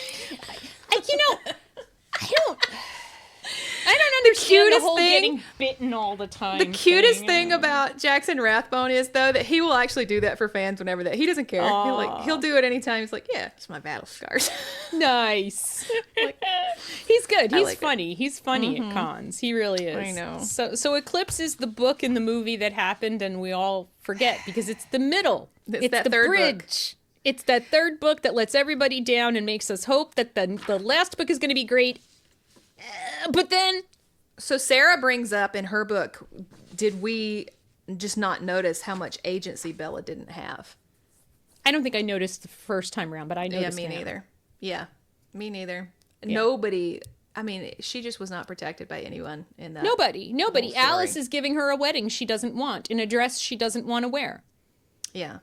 I don't understand the whole getting bitten all the time.
The cutest thing about Jackson Rathbone is, though, that he will actually do that for fans whenever that. He doesn't care. He'll do it anytime. He's like, yeah, it's my battle scars.
Nice. He's good. He's funny. He's funny at cons. He really is.
I know.
So Eclipse is the book in the movie that happened and we all forget because it's the middle. It's that the third bridge. Book. It's that third book that lets everybody down and makes us hope that the last book is going to be great. But then...
So Sarah brings up in her book, did we just not notice how much agency Bella didn't have?
I don't think I noticed the first time around, but I noticed
me neither. Yeah, me neither. Yeah. Nobody... I mean, she just was not protected by anyone in that.
Nobody. Alice is giving her a wedding she doesn't want, in a dress she doesn't want to wear.
Yeah.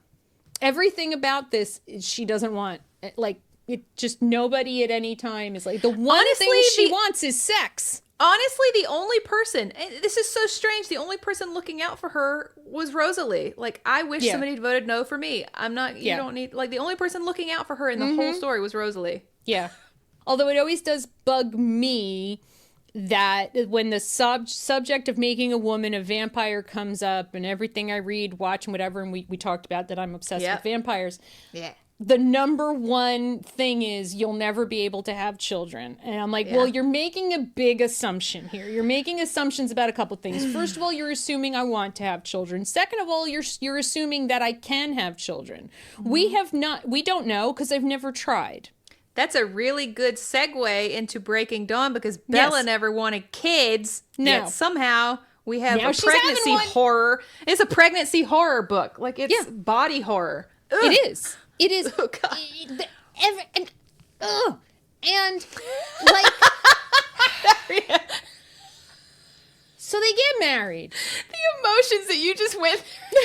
Everything about this she doesn't want. Like, it just nobody at any time is like, the one thing she wants is sex.
Honestly, the only person, and this is so strange, the only person looking out for her was Rosalie. Like, I wish somebody had voted no for me. I'm not, you don't need, like, the only person looking out for her in the whole story was Rosalie.
Yeah. Although it always does bug me that when the subject of making a woman a vampire comes up, and everything I read, watch, and whatever, and we talked about that I'm obsessed with vampires. Yeah. The number one thing is you'll never be able to have children. And I'm like, well, you're making a big assumption here. You're making assumptions about a couple things. First of all, you're assuming I want to have children. Second of all, you're assuming that I can have children. We don't know because I've never tried.
That's a really good segue into Breaking Dawn because Bella never wanted kids.
No.
Yet somehow we have a pregnancy horror. It's a pregnancy horror book. Like, it's body horror. Ugh.
It is. It is.
Oh, God.
And like, so they get married.
The emotions that you just went through.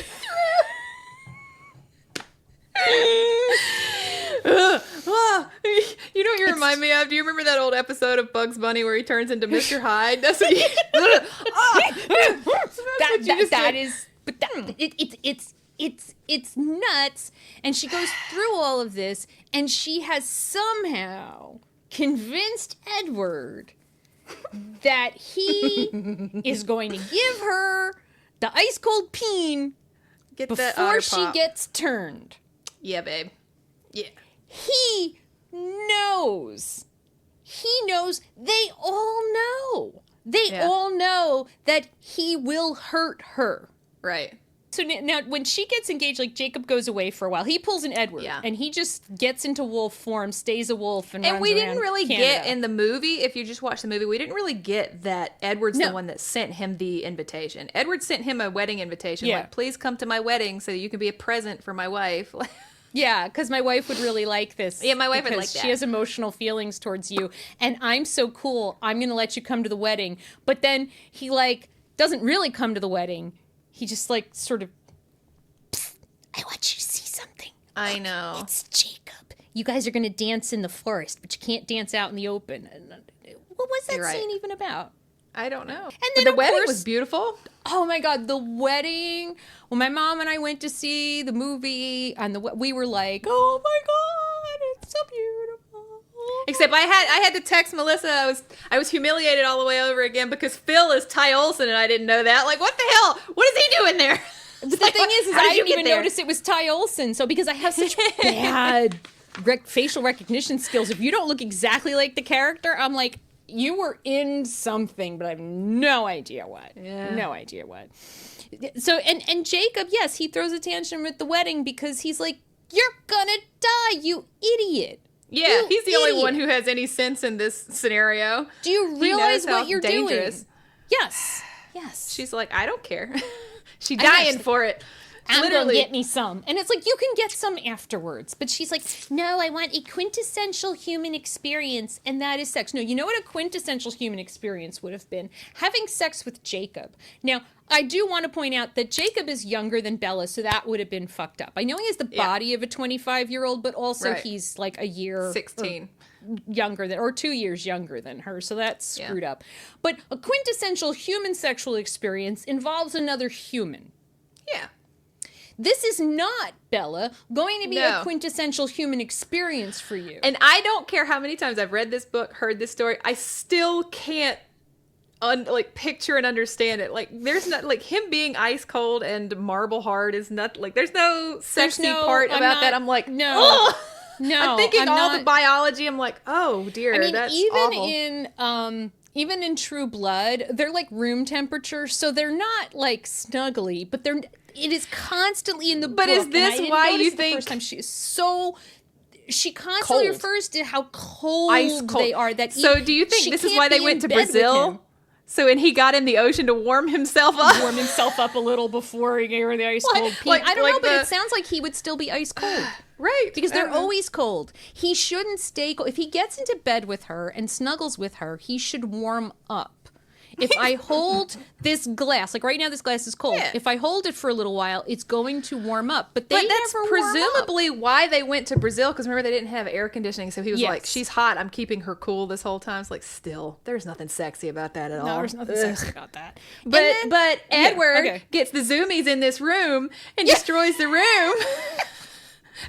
You know what you remind me of? Do you remember that old episode of Bugs Bunny where he turns into Mr. Hyde? That's what you...
It's nuts. And she goes through all of this, and she has somehow convinced Edward that he is going to give her the ice cold peen before she gets turned.
Yeah, babe. Yeah.
He knows. They all know. They all know that he will hurt her.
Right.
So now, when she gets engaged, like, Jacob goes away for a while. He pulls an Edward, and he just gets into wolf form, stays a wolf, and runs
we
around
didn't really
Canada.
get in the movie, if you just watch the movie, we didn't really get that Edward's the one that sent him the invitation. Edward sent him a wedding invitation, like, please come to my wedding so that you can be a present for my wife.
Yeah, because my wife would really like this.
Yeah, my wife would like that.
She has emotional feelings towards you, and I'm so cool, I'm going to let you come to the wedding. But then he, like, doesn't really come to the wedding. He just, like, sort of, I want you to see something.
I know.
It's Jacob. You guys are going to dance in the forest, but you can't dance out in the open. What was that scene even about?
I don't know.
And then
the wedding was beautiful.
Oh my God, the wedding. When my mom and I went to see the movie, and we were like, oh my God, it's so beautiful.
Except I had to text Melissa. I was humiliated all the way over again because Phil is Ty Olsson and I didn't know that. Like, what the hell? What is he doing there?
But the thing is I didn't even notice it was Ty Olsson. So because I have such bad facial recognition skills, if you don't look exactly like the character, I'm like, you were in something, but I have no idea what. Yeah. No idea what. So, and Jacob, yes, he throws a tantrum at the wedding because he's like, you're gonna die, you idiot.
Yeah, he's the only one who has any sense in this scenario.
Do you realize what you're doing? Yes.
She's like, I don't care. She's dying for it.
I'm gonna get me some. And it's like, you can get some afterwards. But she's like, no, I want a quintessential human experience, and that is sex. No, you know what a quintessential human experience would have been? Having sex with Jacob. Now, I do want to point out that Jacob is younger than Bella, so that would have been fucked up. I know he has the body of a 25-year-old, but also he's like a year...
16.
Younger than, or 2 years younger than her, so that's screwed up. But a quintessential human sexual experience involves another human.
Yeah.
This is not, Bella, going to be a quintessential human experience for you.
And I don't care how many times I've read this book, heard this story, I still can't picture and understand it. Like, there's not, like, him being ice cold and marble hard is not, like, there's no sexy part about that. I'm like, no. Ugh!
No,
I'm thinking the biology. I'm like, oh dear, I mean, that's awful.
Even in True Blood, they're like room temperature, so they're not like snuggly, but it is constantly in the book.
But is this why you think
the first time she constantly refers to how cold they are?
So do you think this is why they went to Brazil? So, and he got in the ocean to warm himself up?
Warm himself up a little before he gave her the ice cold pee. I don't know, but it sounds like he would still be ice cold.
Right.
Because they're always cold. He shouldn't stay cold. If he gets into bed with her and snuggles with her, he should warm up. If I hold this glass, like right now this glass is cold. Yeah. If I hold it for a little while, it's going to warm up. But that's
presumably why they went to Brazil, because remember they didn't have air conditioning, so he was like, she's hot, I'm keeping her cool this whole time. It's like, still, there's nothing sexy about that at all.
No, there's nothing sexy about that.
But Edward gets the zoomies in this room and destroys the room.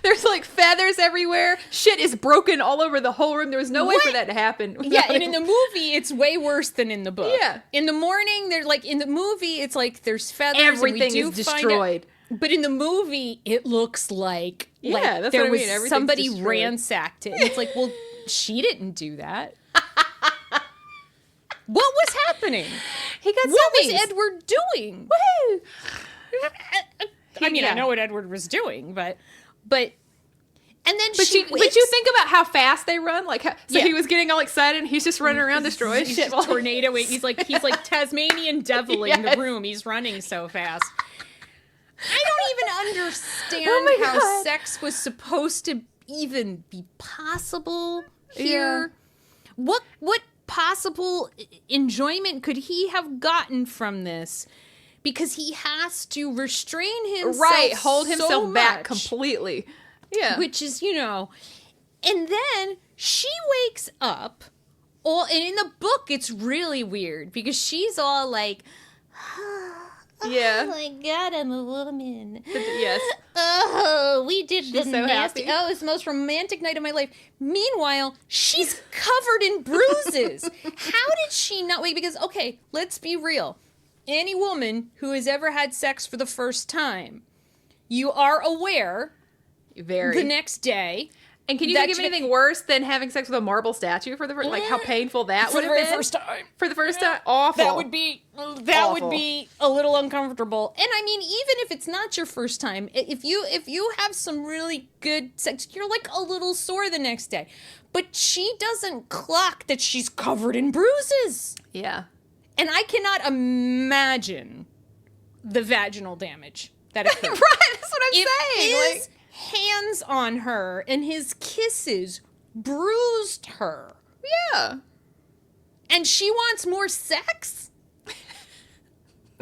There's like feathers everywhere. Shit is broken all over the whole room. There was no way for that to happen.
Yeah, and in the movie, it's way worse than in the book. Yeah. In the morning, they're like, in the movie, it's like there's feathers.
Everything is destroyed.
But in the movie, it looks like
that's
there
what I
was
mean.
somebody ransacked it. And it's like, well, she didn't do that. What was happening?
He got
What was Edward doing?
Woohoo!
I mean, I know what Edward was doing, but you
think about how fast they run. Like, he was getting all excited, and he's just running around destroying shit.
Tornado. He's like Tasmanian deviling the room. He's running so fast. I don't even understand how sex was supposed to even be possible here. Yeah. What possible enjoyment could he have gotten from this? Because he has to restrain himself,
hold himself back completely. Yeah.
Which is, and then she wakes up, and in the book it's really weird because she's all like, oh my God, I'm a woman.
Yes.
oh, we did the
so
nasty.
happy.
Oh, it's the most romantic night of my life. Meanwhile, she's covered in bruises. How did she not wait? Because, okay, let's be real. Any woman who has ever had sex for the first time, you are aware the next day.
And can you think of anything worse than having sex with a marble statue for the first, like how painful that would have been? For the first time, awful.
That would be a little uncomfortable. And I mean, even if it's not your first time, if you have some really good sex, you're like a little sore the next day. But she doesn't clock that she's covered in bruises.
Yeah.
And I cannot imagine the vaginal damage that occurred.
Right, that's what I'm saying.
His hands on her and his kisses bruised her.
Yeah.
And she wants more sex?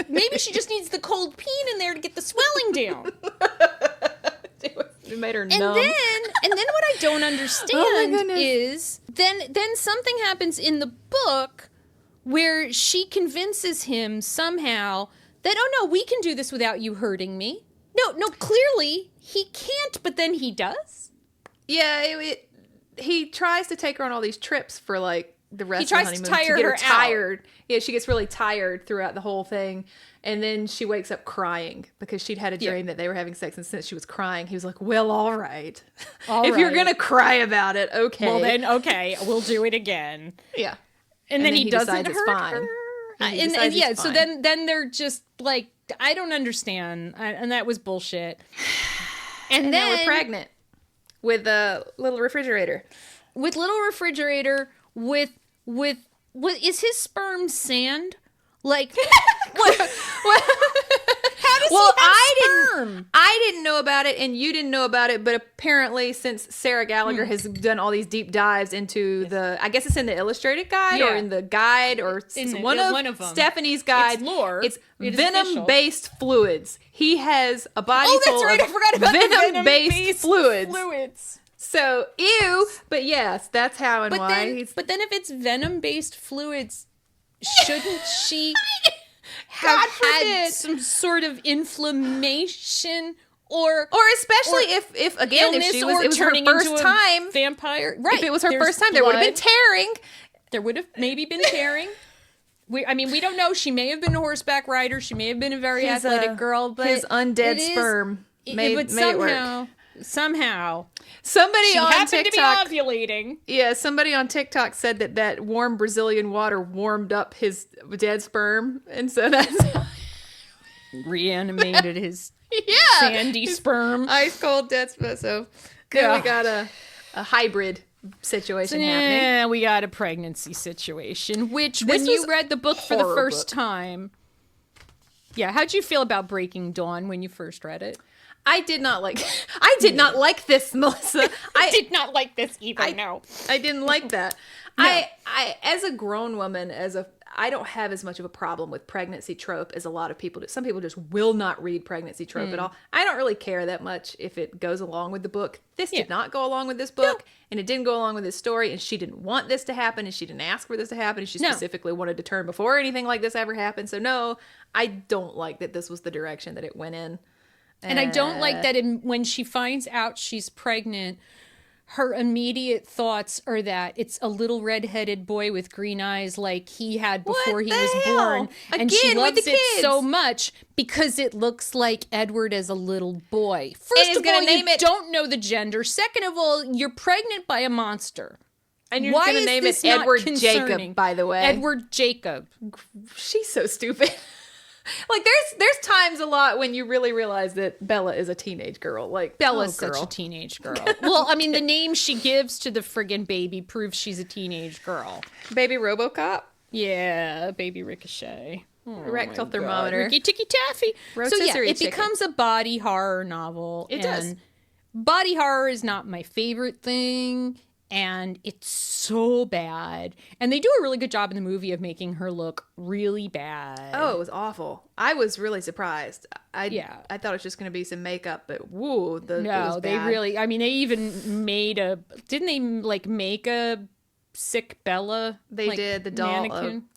Maybe she just needs the cold peen in there to get the swelling down.
It made her
And
numb.
then what I don't understand is then something happens in the book where she convinces him somehow that, oh no, we can do this without you hurting me. No, clearly he can't, but then he does.
Yeah, he tries to take her on all these trips for like the rest of the honeymoon.
He tries to tire
get
her
tired. Yeah, she gets really tired throughout the whole thing. And then she wakes up crying because she'd had a dream that they were having sex. And since she was crying, he was like, well, all right. If you're going to cry about it, okay.
Well, then, okay, we'll do it again.
Yeah.
And then he doesn't
decides
hurt
it's fine.
her.
And yeah,
so then they're just like, I don't understand. And that was bullshit. And then
now we're pregnant with a little refrigerator.
With little refrigerator, with is his sperm sand? Like, what? How does he have sperm?
I didn't know about it, and you didn't know about it, but apparently, since Sarah Gallagher has done all these deep dives into I guess it's in the illustrated guide or in the guide or one of them. Stephanie's guide.
It's lore.
It's venom-based fluids. He has a body full
right. I forgot about the
venom-based fluids. So, ew. But yes, that's how and why.
But then if it's venom-based fluids, shouldn't she have had some sort of inflammation or
especially if again, if it was her first time
vampire, right?
If it was her first time, there would have been tearing.
There would have maybe been tearing. We don't know. She may have been a horseback rider. She may have been a very athletic girl, but
his undead sperm made it work.
Somehow,
somebody
she
on
happened
TikTok
to be ovulating.
Yeah, somebody on TikTok said that warm Brazilian water warmed up his dead sperm, and so that's
reanimated his sandy sperm,
ice cold dead sperm. So we got a hybrid situation happening.
Yeah, we got a pregnancy situation. Which, when you read the book for the first time, how'd you feel about Breaking Dawn when you first read it?
I did not like this, Melissa.
I did not like this either. No,
I didn't like that. No. I as a grown woman, I don't have as much of a problem with pregnancy trope as a lot of people do. Some people just will not read pregnancy trope at all. I don't really care that much if it goes along with the book. This did not go along with this book, and it didn't go along with this story, and she didn't want this to happen, and she didn't ask for this to happen, and she specifically wanted to turn before anything like this ever happened. So no, I don't like that this was the direction that it went in.
And I don't like that when she finds out she's pregnant, her immediate thoughts are that it's a little redheaded boy with green eyes like he had before he was born. And she loves it so much because it looks like Edward as a little boy. First of all, you don't know the gender. Second of all, you're pregnant by a monster.
And you're going to name it Edward Jacob, by the way.
Edward Jacob.
She's so stupid. Like there's times a lot when you really realize that Bella is a teenage girl. Like
Bella's such a teenage girl. Well, I mean, the name she gives to the friggin' baby proves she's a teenage girl.
Baby RoboCop?
Yeah, baby Ricochet.
Rectal thermometer.
Ricky Ticky Taffy.
Rotisserie
it becomes a body horror novel.
It does.
Body horror is not my favorite thing. And it's so bad. And they do a really good job in the movie of making her look really bad.
Oh, it was awful. I was really surprised. I thought it was just going to be some makeup, but woo, it was bad.
They really, I mean, they even made didn't they like make a sick Bella.
They did the doll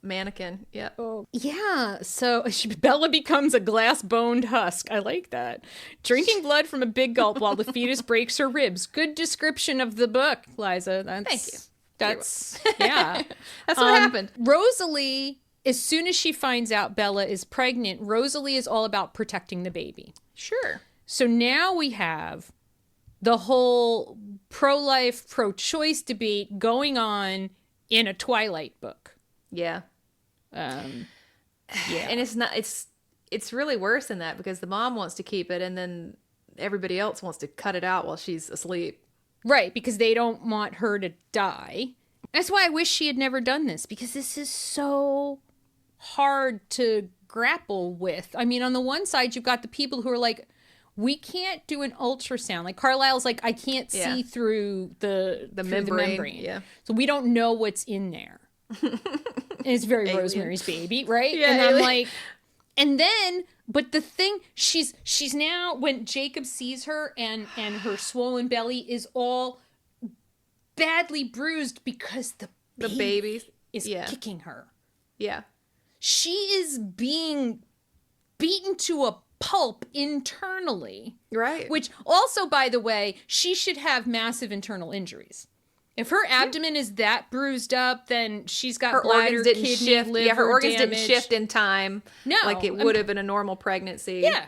mannequin. Yeah.
Oh, yeah. So Bella becomes a glass-boned husk. I like that. Drinking blood from a big gulp while the fetus breaks her ribs. Good description of the book, Liza.
Thank you.
That's yeah.
That's what happened.
Rosalie, as soon as she finds out Bella is pregnant, Rosalie is all about protecting the baby.
Sure.
So now we have the whole pro-life, pro-choice debate going on in a Twilight book.
Yeah.
Yeah.
And it's really worse than that because the mom wants to keep it and then everybody else wants to cut it out while she's asleep.
Right, because they don't want her to die. That's why I wish she had never done this, because this is so hard to grapple with. I mean, on the one side, you've got the people who are like, we can't do an ultrasound. Like Carlisle's like, I can't see through the membrane.
Yeah.
So we don't know what's in there. And it's very Rosemary's Baby, right?
Yeah,
and I'm like, and then, but the thing, she's now, when Jacob sees her and her swollen belly is all badly bruised because the baby is kicking her.
Yeah.
She is being beaten to a pulp internally.
Right.
Which also, by the way, she should have massive internal injuries. If her abdomen is that bruised up, then she's got
her
bladder,
organs didn't
kidney,
shift.
liver
Yeah, her organs
damage.
didn't shift in time.
No.
Like it would have in a normal pregnancy.
Yeah.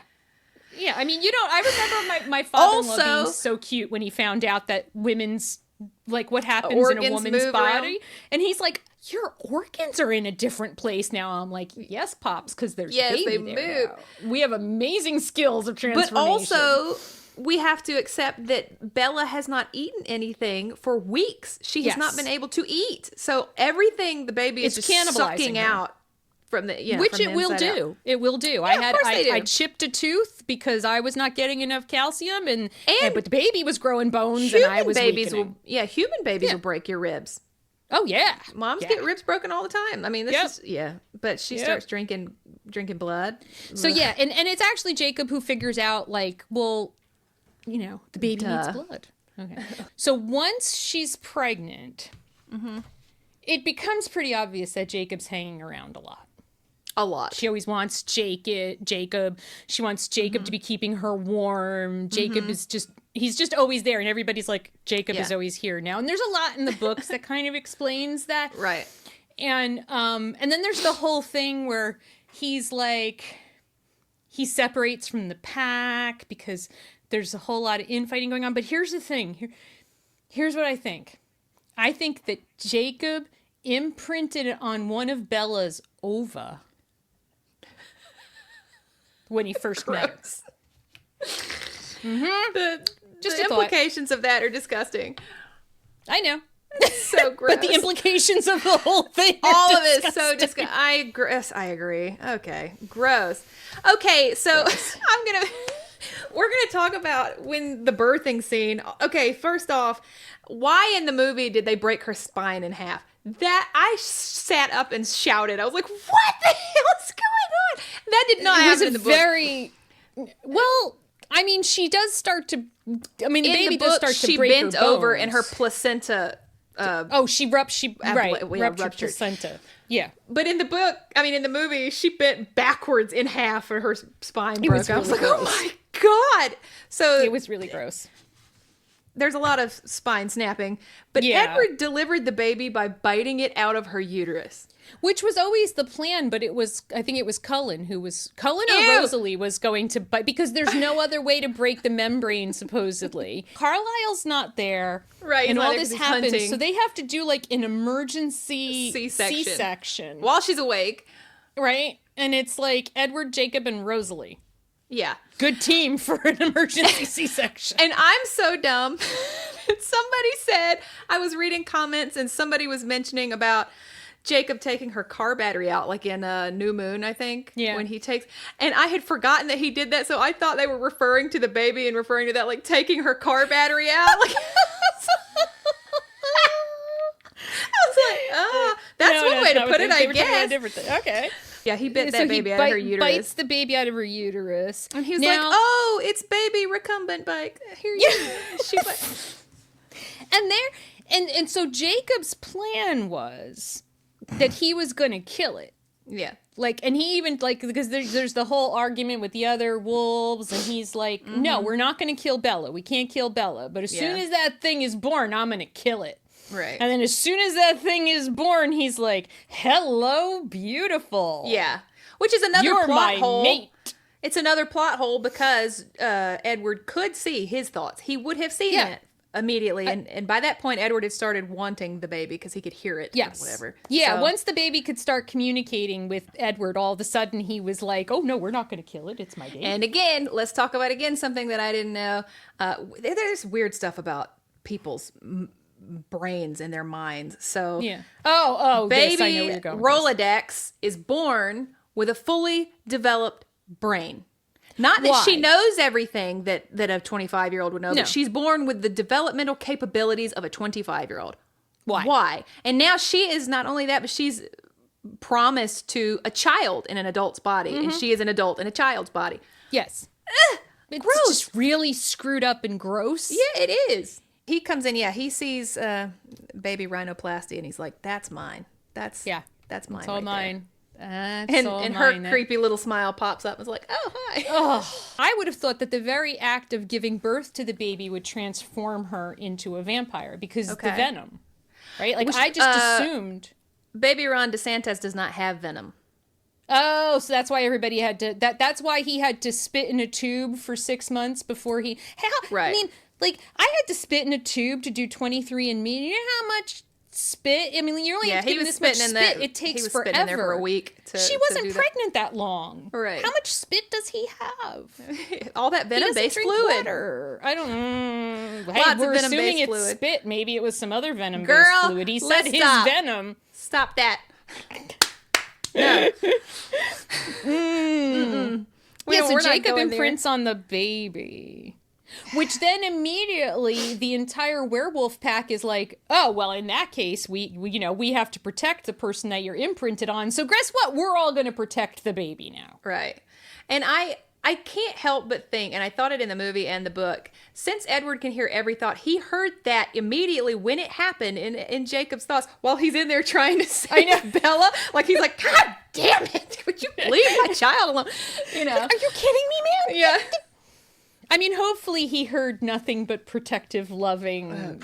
Yeah, I mean, I remember my father-in-law being so cute when he found out that women's, like, what happens in a woman's body.
Around.
And he's like, your organs are in a different place now. I'm like, yes, Pops, because there's baby
they
there
move.
now. We have amazing skills of transformation.
But also, we have to accept that Bella has not eaten anything for weeks. She has not been able to eat. So everything the baby is just sucking out from the
which it will do.
Out.
It will do.
Yeah,
I chipped a tooth because I was not getting enough calcium, but the baby was growing bones, and I was weakening.
Human babies will break your ribs.
Oh yeah,
moms get ribs broken all the time. I mean, this is but she starts drinking blood.
So yeah, and it's actually Jacob who figures out, like, well, the baby needs blood. Okay. So once she's pregnant, it becomes pretty obvious that Jacob's hanging around a lot.
A lot.
She always wants Jacob. She wants Jacob to be keeping her warm. Jacob is he's just always there. And everybody's like, Jacob is always here now. And there's a lot in the books that kind of explains that.
Right.
And then there's the whole thing where he's like, he separates from the pack because there's a whole lot of infighting going on. But here's the thing. Here's what I think. I think that Jacob imprinted it on one of Bella's ova when he first met her.
The implications of that are disgusting.
I know.
So gross.
But the implications of the whole thing
all of it is so disgusting. I agree. Okay. Gross. Okay, so we're gonna talk about when the birthing scene. Okay, first off, why in the movie did they break her spine in half? That I sat up and shouted. I was like, "What the hell is going on?" That did not happen in the book.
Well, I mean, she does start to. I mean, the baby does start to break her bones.
She bent over and her placenta.
She ruptured placenta. Yeah,
but in the movie, she bent backwards in half, and her spine broke. I was like, "Oh my god!" So
it was really gross.
There's a lot of spine snapping, but Edward delivered the baby by biting it out of her uterus.
Which was always the plan, but I think it was Cullen or Rosalie was going to bite, because there's no other way to break the membrane, supposedly. Carlisle's not there.
Right.
And all this happens, so they have to do like an emergency C-section.
While she's awake.
Right? And it's like Edward, Jacob, and Rosalie.
Yeah.
Good team for an emergency C-section.
And I'm so dumb. Somebody said, I was reading comments and somebody was mentioning about Jacob taking her car battery out, like in New Moon, I think.
Yeah.
When he takes, and I had forgotten that he did that, so I thought they were referring to the baby and referring to that, like taking her car battery out. Like, I was like, that's one way to put it, I guess.
Okay.
Yeah, he bit that baby out of her uterus.
Bites the baby out of her uterus.
And he was like, oh, it's baby recumbent bike. Here you go. She's like...
And so Jacob's plan was that he was going to kill it.
Yeah.
Like, and he even, like, because there's the whole argument with the other wolves, and he's like, no, we're not going to kill Bella. We can't kill Bella. But as soon as that thing is born, I'm going to kill it.
Right.
And then as soon as that thing is born, he's like, hello, beautiful.
Yeah. Which is another
You're
plot
my
hole.
mate.
It's another plot hole because Edward could see his thoughts. He would have seen it immediately. And by that point, Edward had started wanting the baby because he could hear it.
Yes.
Or whatever.
Yeah,
So,
once the baby could start communicating with Edward, all of a sudden he was like, oh, no, we're not going to kill it. It's my baby.
And again, let's talk about something that I didn't know. There's weird stuff about people's brains and their minds. So
yes,
baby
I know where you're going with
Rolodex is born with a fully developed brain. Not that she knows everything that a 25-year-old would know, but she's born with the developmental capabilities of a 25-year-old. Why? And now she is not only that, but she's promised to a child in an adult's body, and she is an adult in a child's body.
Yes. It's
gross.
just really screwed up and gross.
Yeah, it is. He comes in, he sees baby rhinoplasty, and he's like, that's mine. That's mine.
It's all
right
mine.
And her creepy little smile pops up and is like, oh, hi.
Oh, I would have thought that the very act of giving birth to the baby would transform her into a vampire because the venom, right? Like, I just assumed.
Baby Ron DeSantis does not have venom.
Oh, so that's why everybody had to, that's why he had to spit in a tube for 6 months before he,
Right.
I mean, like, I had to spit in a tube to do 23andMe. You know how much spit? I mean, you're only giving this much spit. It takes forever.
Spitting in there for a week.
She wasn't pregnant that long.
Right.
How much spit does he have?
All that venom-based fluid.
Water. I don't know.
Lots
we're
of venom-based
assuming it's
fluid.
spit. Maybe it was some other venom-based fluid. He said his venom.
Stop that. No.
Yeah, so Jacob imprints on the baby. Which then immediately the entire werewolf pack is like, oh, well, in that case, we have to protect the person that you're imprinted on. So guess what? We're all going to protect the baby now.
Right. And I can't help but think, and I thought it in the movie and the book, since Edward can hear every thought, he heard that immediately when it happened in Jacob's thoughts while he's in there trying to save Bella. Like, he's like, God damn it. Would you leave my child alone? You know.
Are you kidding me, man?
Yeah.
I mean, hopefully he heard nothing but protective, loving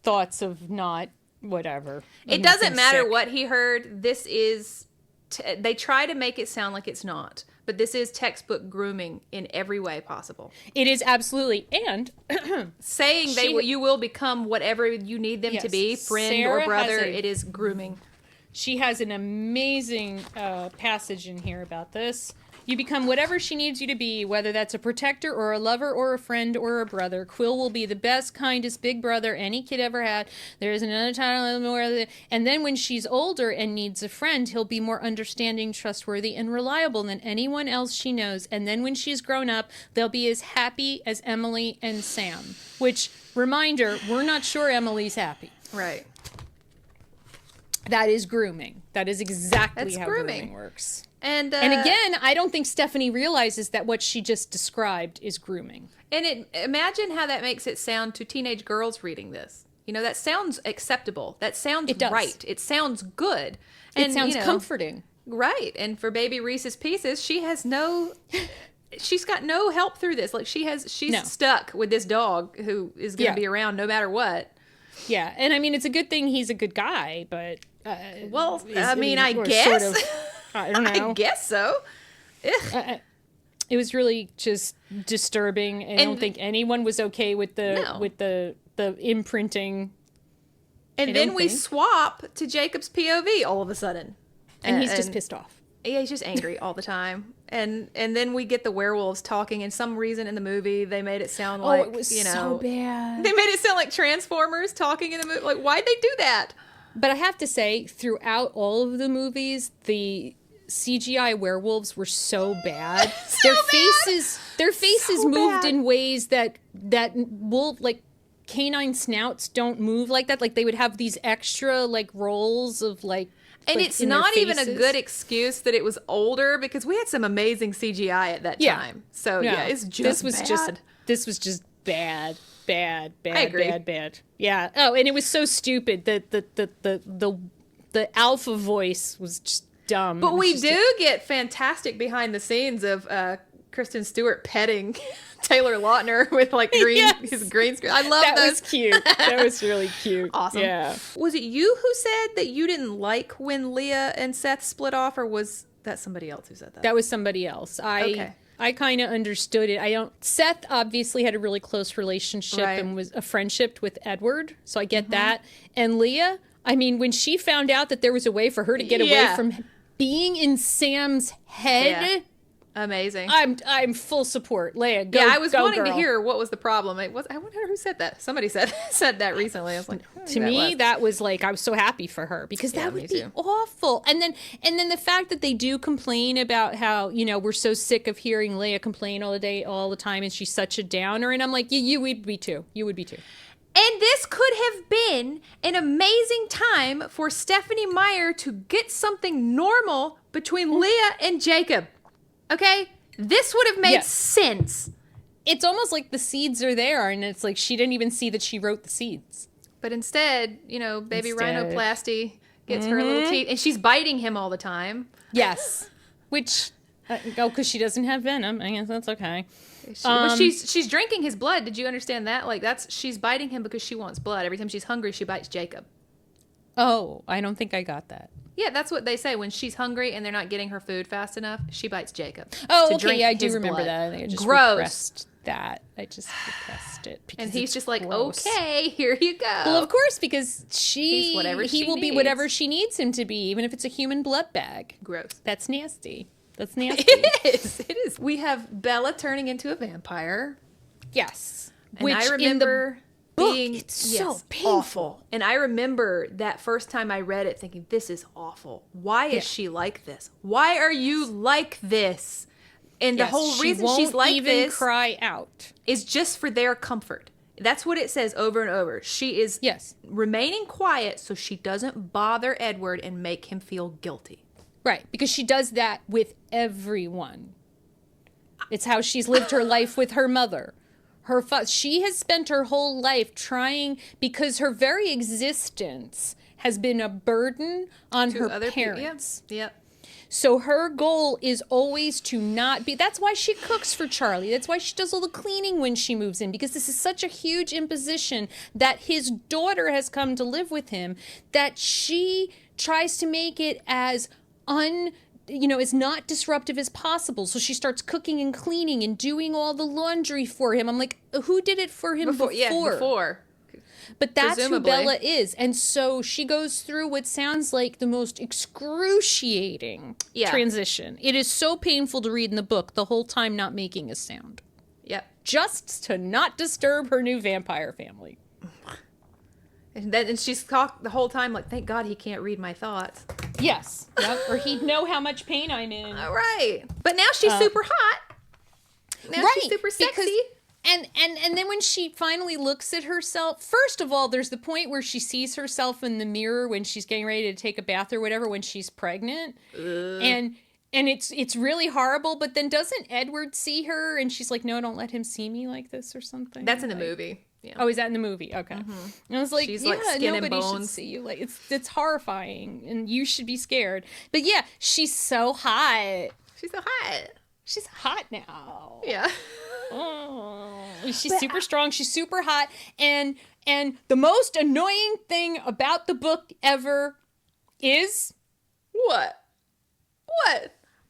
thoughts of not whatever.
It doesn't matter what he heard. This is, they try to make it sound like it's not, but this is textbook grooming in every way possible.
It is absolutely. And
saying you will become whatever you need them to be, friend
Sarah
or brother, it is grooming.
She has an amazing passage in here about this. You become whatever she needs you to be, whether that's a protector or a lover or a friend or a brother. Quill will be the best, kindest big brother any kid ever had. There isn't another time more. And then when she's older and needs a friend, he'll be more understanding, trustworthy, and reliable than anyone else she knows. And then when she's grown up, they'll be as happy as Emily and Sam. Which, reminder, we're not sure Emily's happy.
Right.
That is grooming. That is exactly how grooming works.
And
again, I don't think Stephanie realizes that what she just described is grooming.
And imagine how that makes it sound to teenage girls reading this. You know, that sounds acceptable. That sounds right. It sounds good. And,
it sounds comforting.
Right. And for baby Reese's Pieces, she's got no help through this. Like she's stuck with this dog who is going to be around no matter what.
Yeah. And I mean, it's a good thing he's a good guy, but
I guess.
Sort of, I don't know.
I guess so.
It was really just disturbing, and I don't think anyone was okay with the imprinting.
And then we swap to Jacob's POV all of a sudden,
and he's just pissed off.
Yeah, he's just angry all the time. And then we get the werewolves talking, and some reason in the movie they made it sound like
it was so bad.
They made it sound like Transformers talking in the movie. Like, why'd they do that?
But I have to say, throughout all of the movies, the CGI werewolves were so bad. Their faces moved in ways that wolf, like, canine snouts don't move like that. Like, they would have these extra, like, rolls of, like,
and it's not even a good excuse that it was older, because we had some amazing CGI at that time. So it's just this was just bad.
bad.
I agree.
Bad. Yeah. Oh, and it was so stupid. The alpha voice was just dumb.
But we do get fantastic behind the scenes of Kristen Stewart petting Taylor Lautner with like his green screen. I love
that.
Those.
Was cute. That was really cute.
Awesome.
Yeah.
Was it you who said that you didn't like when Leah and Seth split off, or was that somebody else who said that?
That was somebody else. I kind of understood it. Seth obviously had a really close relationship and was a friendship with Edward, so I get that. And Leah, I mean, when she found out that there was a way for her to get away from being in Sam's head,
amazing.
I'm full support. Leia, go.
Yeah, I was wanting
girl.
to hear what was the problem. I wonder who said that. Somebody said that recently. I was like,
to me, that was like, I was so happy for her because that would be awful. And then the fact that they do complain about how, we're so sick of hearing Leia complain all the time, and she's such a downer. And I'm like, you would be too. You would be too.
And this could have been an amazing time for Stephanie Meyer to get something normal between Leah and Jacob. Okay? This would have made sense.
It's almost like the seeds are there, and it's like she didn't even see that she wrote the seeds.
But instead, baby rhinoplasty gets her little teeth, and she's biting him all the time.
Yes. Which, because she doesn't have venom. I guess that's okay.
She's drinking his blood. Did you understand that? Like, she's biting him because she wants blood. Every time she's hungry, she bites Jacob.
Oh, I don't think I got that.
Yeah, that's what they say. When she's hungry and they're not getting her food fast enough, she bites Jacob.
Oh, okay. Yeah, I do remember that. I think I just repressed that. I just repressed it.
And he's just like, okay, here you go.
Well, of course, because he will
needs.
be whatever she needs him to be, even if it's a human blood bag.
Gross.
That's nasty. That's nasty.
It is. We have Bella turning into a vampire.
Yes.
And I remember being
so painful.
Awful. And I remember that first time I read it thinking, this is awful. Why is she like this? Why are you like this? And the whole reason she's like this
cry out
is just for their comfort. That's what it says over and over. She is remaining quiet so she doesn't bother Edward and make him feel guilty.
Right, because she does that with everyone. It's how she's lived her life with her mother. She has spent her whole life trying, because her very existence has been a burden on her parents.
Yep.
So her goal is always to not be... That's why she cooks for Charlie. That's why she does all the cleaning when she moves in, because this is such a huge imposition that his daughter has come to live with him, that she tries to make it as as not disruptive as possible. So she starts cooking and cleaning and doing all the laundry for him. I'm like, who did it for him before?
Yeah, before.
But that's who Bella is. And so she goes through what sounds like the most excruciating transition. It is so painful to read in the book, the whole time not making a sound.
Yep.
Just to not disturb her new vampire family.
And she's talked the whole time like, thank God he can't read my thoughts.
Yes. Yep. Or he'd know how much pain I'm in.
Right. But now she's super hot. Now she's super sexy.
And then when she finally looks at herself, first of all, there's the point where she sees herself in the mirror when she's getting ready to take a bath or whatever, when she's pregnant. And it's really horrible. But then doesn't Edward see her? And she's like, no, don't let him see me like this or something.
That's in the movie. Yeah.
Oh, is that in the movie? Okay. Mm-hmm. And I was like,
she's like skin
nobody
and bones.
should see you. Like, it's horrifying, and you should be scared. But yeah, she's so hot.
She's so hot.
She's hot now.
Yeah.
She's super strong. She's super hot. And the most annoying thing about the book ever is...
What?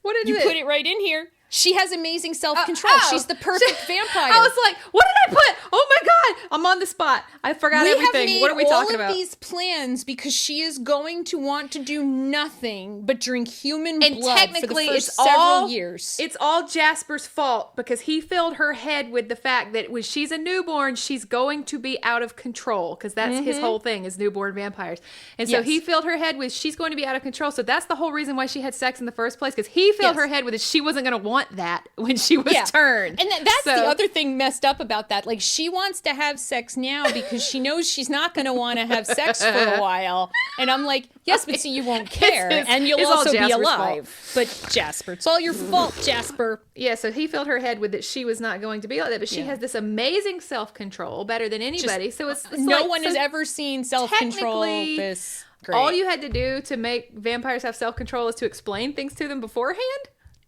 What did
you put it right in here? She has amazing self-control. She's the perfect vampire.
I was like, what did I put? Oh my God, I'm on the spot. I forgot everything. What are we talking about?
We have made all of these plans because she is going to want to do nothing but drink human blood for the first several years.
It's all Jasper's fault because he filled her head with the fact that when she's a newborn, she's going to be out of control because that's his whole thing is newborn vampires. And so he filled her head with she's going to be out of control. So that's the whole reason why she had sex in the first place because he filled her head with it. She wasn't going to want want that when she was turned.
And that's the other thing messed up about that. Like, she wants to have sex now because she knows she's not going to want to have sex for a while. And I'm like, yes, but see, you won't care. And you'll also be alive. Fault. But Jasper, it's all your fault, Jasper.
Yeah, so he filled her head with that she was not going to be like that. But she has this amazing self-control, better than anybody. So it's
no one has ever seen self-control this great.
All you had to do to make vampires have self-control is to explain things to them beforehand.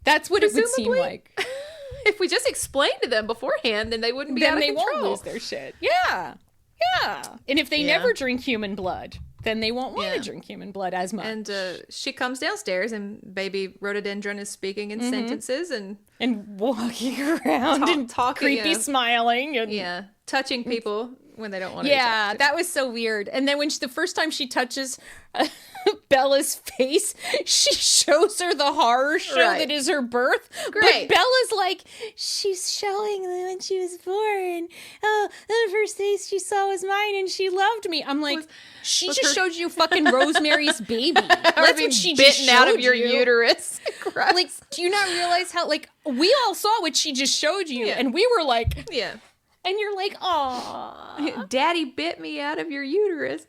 That's what it would seem like.
If we just explained to them beforehand, then they wouldn't be out of control.
Then they won't lose their shit. Yeah. And if they never drink human blood, then they won't want to drink human blood as much.
And she comes downstairs, and baby rhododendron is speaking in sentences and
walking around and
talking,
creepy smiling and
touching people when they don't want to.
Yeah, that was so weird. And then when the first time she touches Bella's face, she shows her the horror show that is her birth.
Great.
But Bella's like, she's showing them when she was born. Oh, the first face she saw was mine and she loved me. I'm like, she just showed you fucking Rosemary's Baby. That's what she just showed
out of your uterus.
Like, do you not realize how, like, we all saw what she just showed you and we were like...
Yeah.
And you're like, "Aw,
Daddy bit me out of your uterus."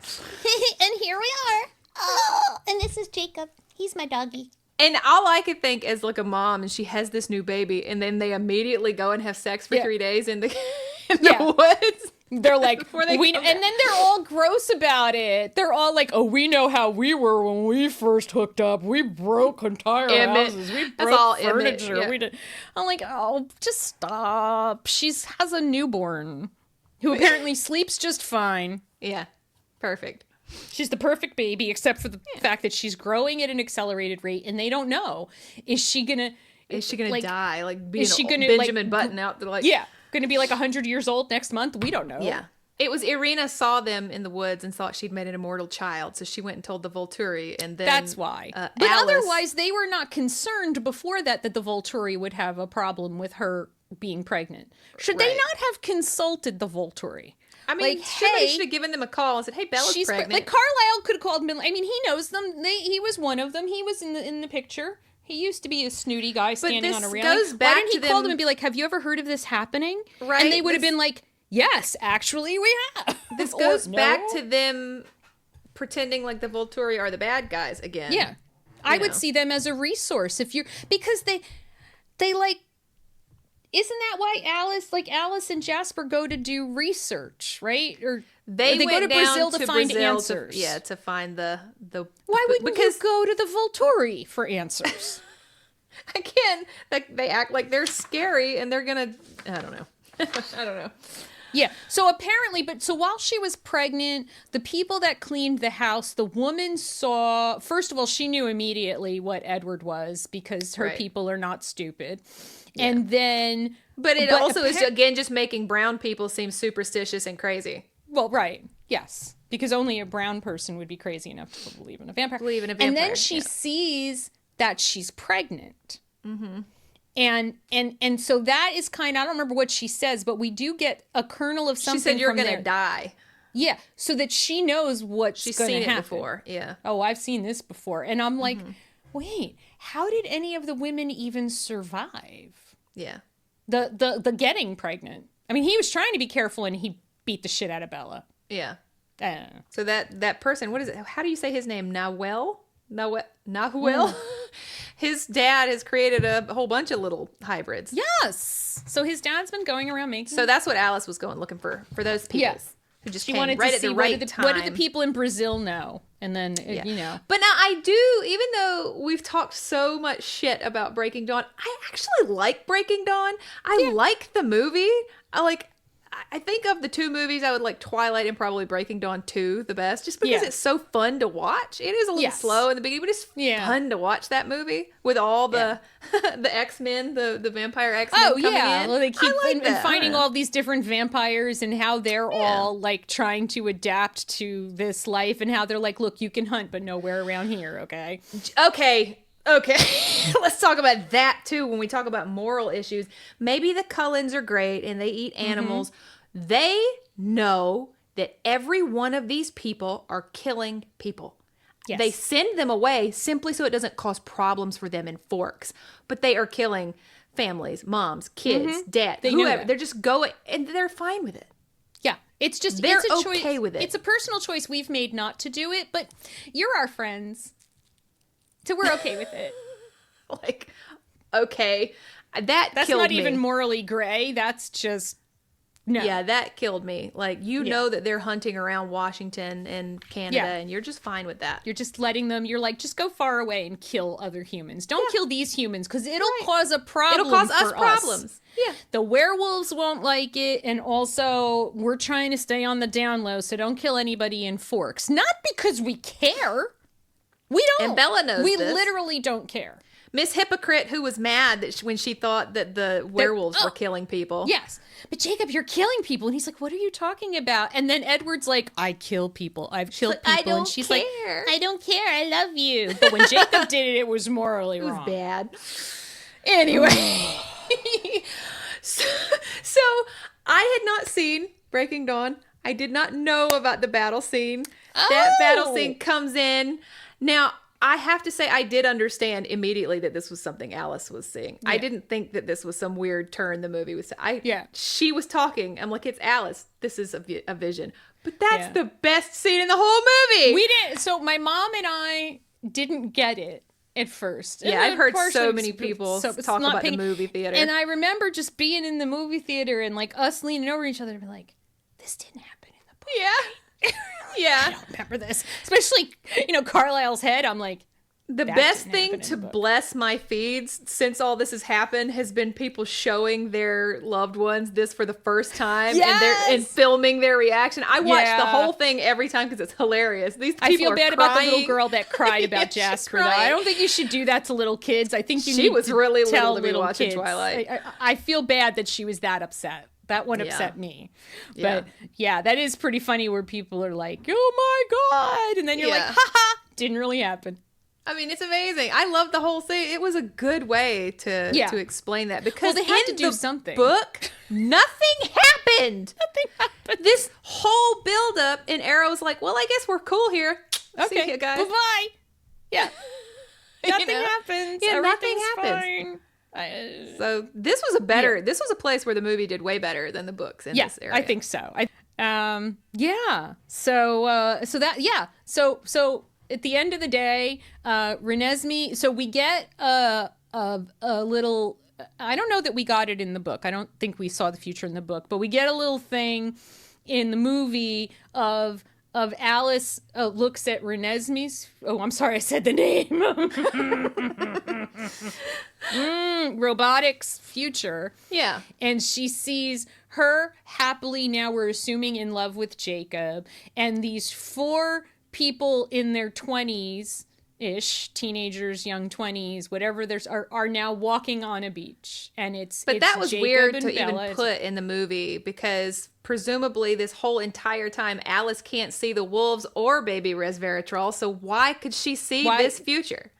And here we are. Oh, and this is Jacob. He's my doggy.
And all I could think is, like, a mom, and she has this new baby, and then they immediately go and have sex for 3 days in the woods.
They're like, and then they're all gross about it. They're all like, oh, we know how we were when we first hooked up. We broke entire houses. We broke furniture. Yeah. I'm like, oh, just stop. She has a newborn who apparently sleeps just fine.
Yeah, perfect.
She's the perfect baby, except for the fact that she's growing at an accelerated rate, and they don't know. Is she gonna
die? Like, being Benjamin Button out there, like,
going to be like 100 years old next month? We don't know.
Yeah. It was Irina saw them in the woods and thought she'd made an immortal child, so she went and told the Volturi, and then
that's why. But
Alice,
otherwise, they were not concerned before that the Volturi would have a problem with her being pregnant. Should they not have consulted the Volturi?
I mean,
like,
somebody should have given them a call and said, "Hey, Bella's pregnant."
Like, Carlisle could have called him. I mean, he knows them. He was one of them. He was in the picture. He used to be a snooty guy standing on a railing. Why didn't he call them and be like, "Have you ever heard of this happening?"
Right.
And they would have been like, "Yes, actually, we have."
This goes back to them pretending like the Volturi are the bad guys again.
Yeah, I would see them as a resource because they like. Isn't that why Alice and Jasper go to do research, right? Or
they
go to Brazil to find answers.
To find the.
Why wouldn't you go to the Volturi for answers?
Again, they act like they're scary, and they're gonna. I don't know. I don't know.
Yeah. So apparently, so while she was pregnant, the people that cleaned the house, the woman saw. First of all, she knew immediately what Edward was because her people are not stupid. Yeah. And then...
But it also is, again, just making brown people seem superstitious and crazy.
Well, right. Yes. Because only a brown person would be crazy enough to believe in a vampire. And then she sees that she's pregnant. Mm-hmm. And so that is I don't remember what she says, but we do get a kernel of something. She said,
"You're going to die."
Yeah. So that she knows what's going to happen. She's seen it
before. Yeah.
Oh, I've seen this before. And I'm like, wait, how did any of the women even survive?
Yeah.
The getting pregnant. I mean, he was trying to be careful and he beat the shit out of Bella.
Yeah. So that person, what is it? How do you say his name? Nahuel? His dad has created a whole bunch of little hybrids.
Yes. So his dad's been going around making.
So that's what Alice was looking for those people. Yes. Who just
she wanted to see what did the people in Brazil know, and then you know.
But now I do, even though we've talked so much shit about Breaking Dawn, I actually like Breaking Dawn. I like the movie. I think of the two movies, I would like Twilight and probably Breaking Dawn 2 the best, just because it's so fun to watch. It is a little slow in the beginning, but it's fun to watch that movie with all the the X-Men, the vampire X-Men coming in.
Well, they keep finding all these different vampires and how they're all like trying to adapt to this life and how they're like, look, you can hunt, but nowhere around here, okay?
Okay, let's talk about that too when we talk about moral issues. Maybe the Cullens are great and they eat animals. Mm-hmm. They know that every one of these people are killing people.
Yes.
They send them away simply so it doesn't cause problems for them in Forks. But they are killing families, moms, kids, dad, whoever. They're just going, and they're fine with it.
Yeah, it's just
they're
it's a
okay
choice.
with it.
It's a personal choice we've made not to do it, but you're our friends, so we're okay with it.
Like, okay, that's killed
not
me.
even morally gray. That's just no.
Yeah, that killed me. Like, you know that they're hunting around Washington and Canada, and you're just fine with that.
You're just letting them. You're like, just go far away and kill other humans. Don't kill these humans because it'll cause a problem.
It'll cause us problems. Yeah.
The werewolves won't like it, and also we're trying to stay on the down low, so don't kill anybody in Forks. Not because we care. We don't.
And Bella knows
we
this.
literally don't care.
Miss Hypocrite, who was mad that when she thought that the werewolves were killing people.
Yes. But Jacob, you're killing people. And he's like, what are you talking about? And then Edward's like, I kill people. I've killed people.
I don't
and she's
care.
like, I don't care. I love you. But when Jacob did it, it was morally wrong.
It was bad.
Anyway.
So I had not seen Breaking Dawn. I did not know about the battle scene. That battle scene comes in. Now, I have to say, I did understand immediately that this was something Alice was seeing. Yeah. I didn't think that this was some weird turn the movie was. She was talking. I'm like, it's Alice. This is a vision. But that's the best scene in the whole movie.
We didn't. So my mom and I didn't get it at first.
Yeah, I've heard so many people talk about the movie theater.
And I remember just being in the movie theater and like us leaning over each other and be like, this didn't happen in the book.
Yeah. Yeah.
I don't remember this. Especially, Carlisle's head. I'm like,
the best thing to bless my feeds since all this has happened has been people showing their loved ones this for the first time and filming their reaction. I watch the whole thing every time because it's hilarious. These people
I feel bad about the little
crying.
girl that cried about Jasper. Though. I don't think you should do that to little kids. I think you
she
need
was
to
really
tell
little to be watching
kids.
Twilight.
I feel bad that she was that upset. That one upset me. But that is pretty funny where people are like, oh my God. And then you're like, haha, didn't really happen.
I mean, it's amazing. I love the whole thing. It was a good way to explain that because
they had to do
the
something.
Book, nothing happened.
Nothing happened.
This whole buildup, and Arrow's like, well, I guess we're cool here.
Okay,
see you guys.
Bye-bye. Yeah. Nothing happens.
Yeah, nothing happens.
Fine.
So this was this was a place where the movie did way better than the books in this area.
I think so. So at the end of the day, Renesmee, so we get a little, I don't know that we got it in the book. I don't think we saw the future in the book, but we get a little thing in the movie of Alice looks at Renesmee's, I'm sorry, I said the name. Robotics future. Yeah. And she sees her happily, now we're assuming, in love with Jacob, and these 4 people in their 20s-ish, teenagers, young 20s, whatever, are now walking on a beach. And
But that was
Jacob
weird
and
to
Bella.
even put in the movie because presumably this whole entire time Alice can't see the wolves or baby resveratrol, so why could she see this future?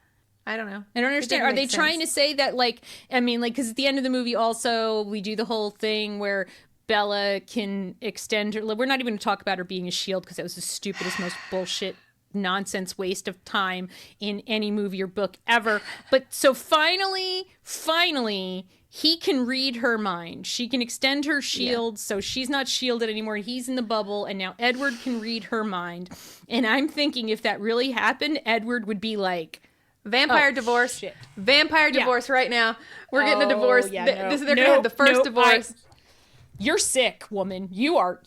I don't know.
I don't understand. Are they trying to say that, because at the end of the movie also, we do the whole thing where Bella can extend her... We're not even going to talk about her being a shield because that was the stupidest, most bullshit, nonsense waste of time in any movie or book ever. But so finally, he can read her mind. She can extend her shield, so she's not shielded anymore. He's in the bubble, and now Edward can read her mind. And I'm thinking if that really happened, Edward would be like...
Vampire divorce. Shit. Vampire divorce right now. We're getting a divorce.
Yeah,
they're going to have the first divorce.
You're sick, woman. You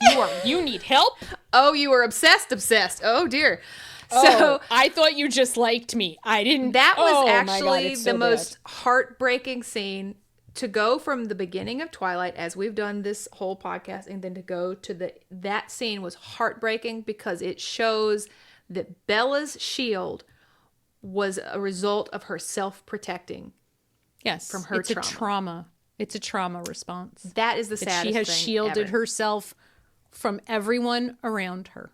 need help?
Oh, you were obsessed. Oh, dear. So
I thought you just liked me. I didn't.
That was actually the most heartbreaking scene to go from the beginning of Twilight, as we've done this whole podcast, and then to go to that scene was heartbreaking because it shows that Bella's shield was a result of her self-protecting.
Yes,
from her trauma.
It's a trauma response.
That is the saddest thing.
She has shielded herself from everyone around her,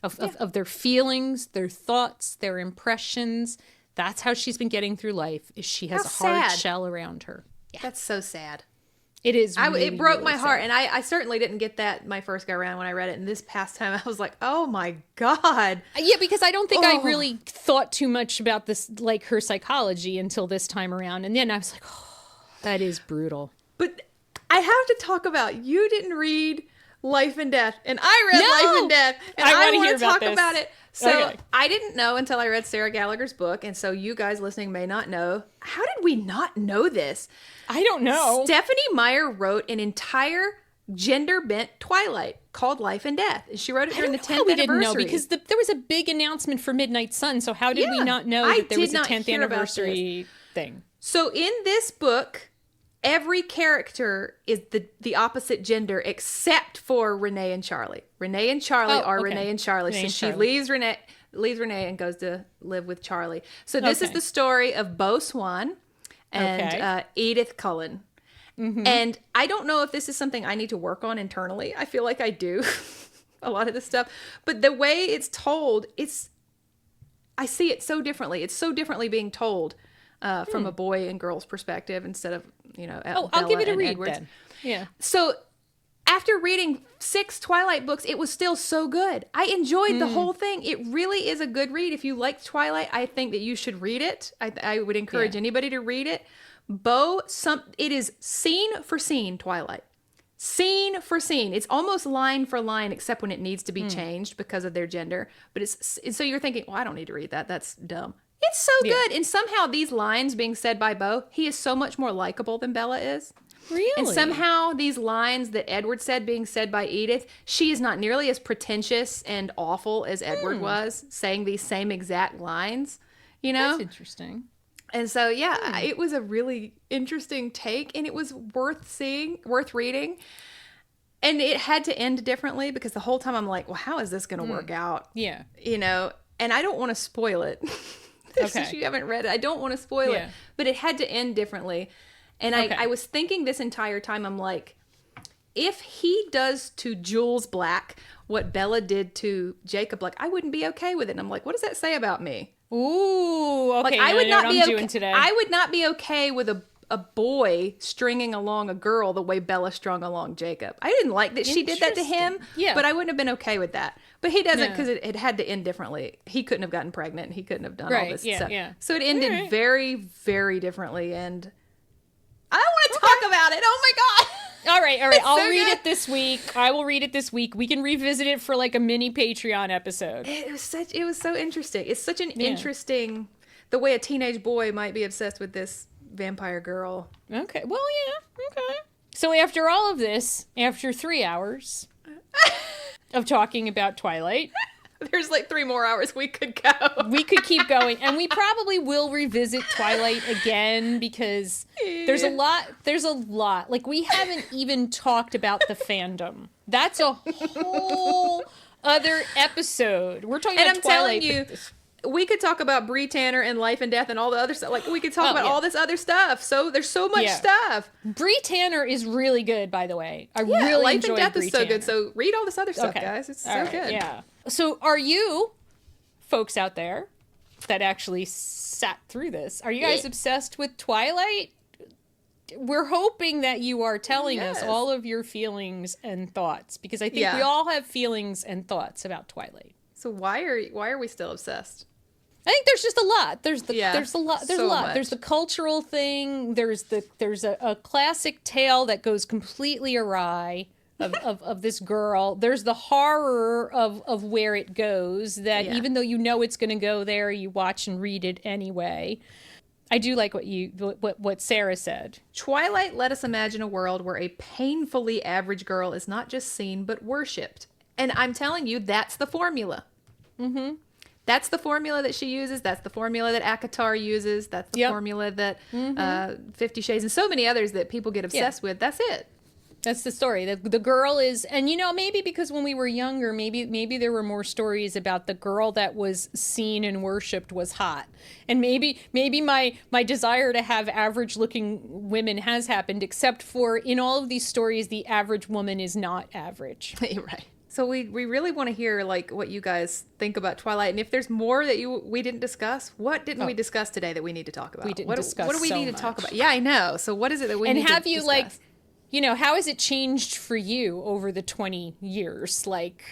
of their feelings, their thoughts, their impressions. That's how she's been getting through life. Is she has a hard shell around her.
Yeah. That's so sad.
It is really,
it broke
really
my heart.
sad.
And I certainly didn't get that my first go around when I read it. And this past time I was like, oh my God.
Yeah, because I don't think I really thought too much about this, like her psychology until this time around. And then I was like, oh, that is brutal.
But I have to talk about, you didn't read Life and Death, and I read Life and Death, and I want to talk about it. So I didn't know until I read Sarah Gallagher's book, and so you guys listening may not know. How did we not know this?
I don't know.
Stephanie Meyer wrote an entire gender-bent Twilight called Life and Death. She wrote it during the 10th anniversary.
We didn't know because there was a big announcement for Midnight Sun, so how did we not know that there was a 10th anniversary thing? So
in this book, every character is the opposite gender except for Renee and Charlie. Renee and Charlie are Renee and Charlie. So she leaves Renee and goes to live with Charlie. So this is the story of Beau Swan and Edith Cullen. Mm-hmm. And I don't know if this is something I need to work on internally. I feel like I do a lot of this stuff. But the way it's told, I see it so differently. It's so differently being told from a boy and girl's perspective instead of,
I'll give it a read
Edwards.
then. Yeah.
So after reading 6 Twilight books, it was still so good. I enjoyed the whole thing. It really is a good read. If you like Twilight, I think that you should read it. I would encourage anybody to read it. It is scene for scene Twilight. Scene for scene. It's almost line for line, except when it needs to be changed because of their gender. But so you're thinking, well, I don't need to read that. That's dumb. It's so good. And somehow these lines being said by Beau, he is so much more likable than Bella is.
Really?
And somehow these lines that Edward said being said by Edith, she is not nearly as pretentious and awful as Edward was, saying these same exact lines,
That's interesting.
And so, it was a really interesting take, and it was worth reading. And it had to end differently because the whole time I'm like, well, how is this going to work out?
Yeah.
And I don't want to spoil it. Since you haven't read it, I don't want to spoil it. But it had to end differently. And I was thinking this entire time, I'm like, if he does to Jules Black what Bella did to Jacob Black, I wouldn't be okay with it. And I'm like, what does that say about me?
Ooh, okay.
Like, I would not be okay. Today. I would not be okay with a boy stringing along a girl the way Bella strung along Jacob. I didn't like that she did that to him, but I wouldn't have been okay with that. But he doesn't because it had to end differently. He couldn't have gotten pregnant. He couldn't have done all this stuff. Yeah. So it ended very, very differently. And I don't want to talk about it. Oh my God.
All right. I'll read it this week. I will read it this week. We can revisit it for like a mini Patreon episode.
It was so interesting. It's such an interesting, the way a teenage boy might be obsessed with this vampire girl.
Okay. Well, yeah. Okay. So after all of this, after 3 hours of talking about Twilight,
there's like 3 more hours we could go.
We could keep going, and we probably will revisit Twilight again because there's a lot. Like, we haven't even talked about the fandom. That's a whole other episode. We're talking about Twilight. And I'm telling you,
we could talk about Bree Tanner and Life and Death and all the other stuff. Like, we could talk about all this other stuff. So there's so much stuff.
Bree Tanner is really good, by the way. I really
Life
enjoyed
and Death
Bree
is so
Tanner.
good. So read all this other stuff, guys. It's so good.
Yeah. So are you, folks out there that actually sat through this, are you guys obsessed with Twilight? We're hoping that you are telling us all of your feelings and thoughts, because I think we all have feelings and thoughts about Twilight.
So why are we still obsessed?
I think there's just a lot. There's a lot.
Much.
There's the cultural thing. There's a classic tale that goes completely awry of this girl. There's the horror of where it goes, that even though you know it's going to go there, you watch and read it anyway. I do like what Sarah said.
Twilight let us imagine a world where a painfully average girl is not just seen but worshipped. And I'm telling you, that's the formula. Mm-hmm. That's the formula that she uses. That's the formula that Akatar uses. That's the formula that 50 Shades and so many others that people get obsessed with. That's it.
That's the story. The girl is, and maybe because when we were younger, maybe there were more stories about the girl that was seen and worshipped was hot. And maybe my desire to have average looking women has happened, except for in all of these stories, the average woman is not average.
Right. So we really want to hear like what you guys think about Twilight, and if there's more that we didn't discuss, what didn't we discuss today that we need to talk about?
We didn't discuss. What do we need to talk about?
Yeah, I know. So what is it that we need to discuss?
And have you like how has it changed for you over the 20 years? Like,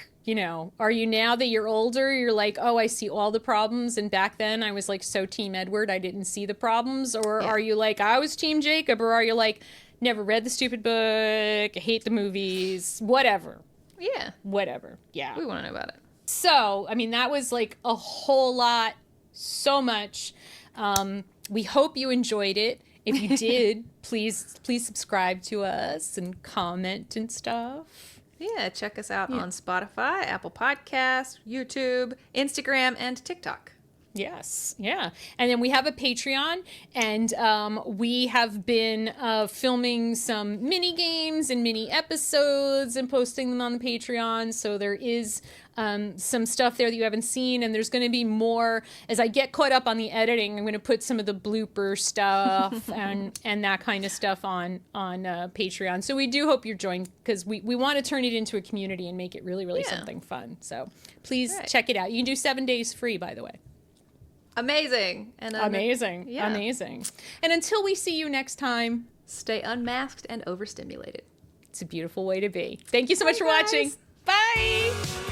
are you, now that you're older, you're like, oh, I see all the problems, and back then I was like so Team Edward, I didn't see the problems? Or are you like, I was Team Jacob? Or are you like, never read the stupid book, I hate the movies, whatever?
Yeah.
Whatever. Yeah.
We want to know about it.
So, I mean, that was like a whole lot, so much. We hope you enjoyed it. If you did, please subscribe to us and comment and stuff.
Yeah, check us out on Spotify, Apple Podcasts, YouTube, Instagram, and TikTok.
Yes, yeah. And then we have a Patreon, and we have been filming some mini games and mini episodes and posting them on the Patreon. So there is some stuff there that you haven't seen, and there's going to be more. As I get caught up on the editing, I'm going to put some of the blooper stuff and that kind of stuff on Patreon. So we do hope you're joined, because we want to turn it into a community and make it really something fun. So please check it out. You can do 7 days free, by the way.
Amazing. And
amazing. And until we see you next time,
stay unmasked and overstimulated.
It's a beautiful way to be. Thank you so much for watching. Bye.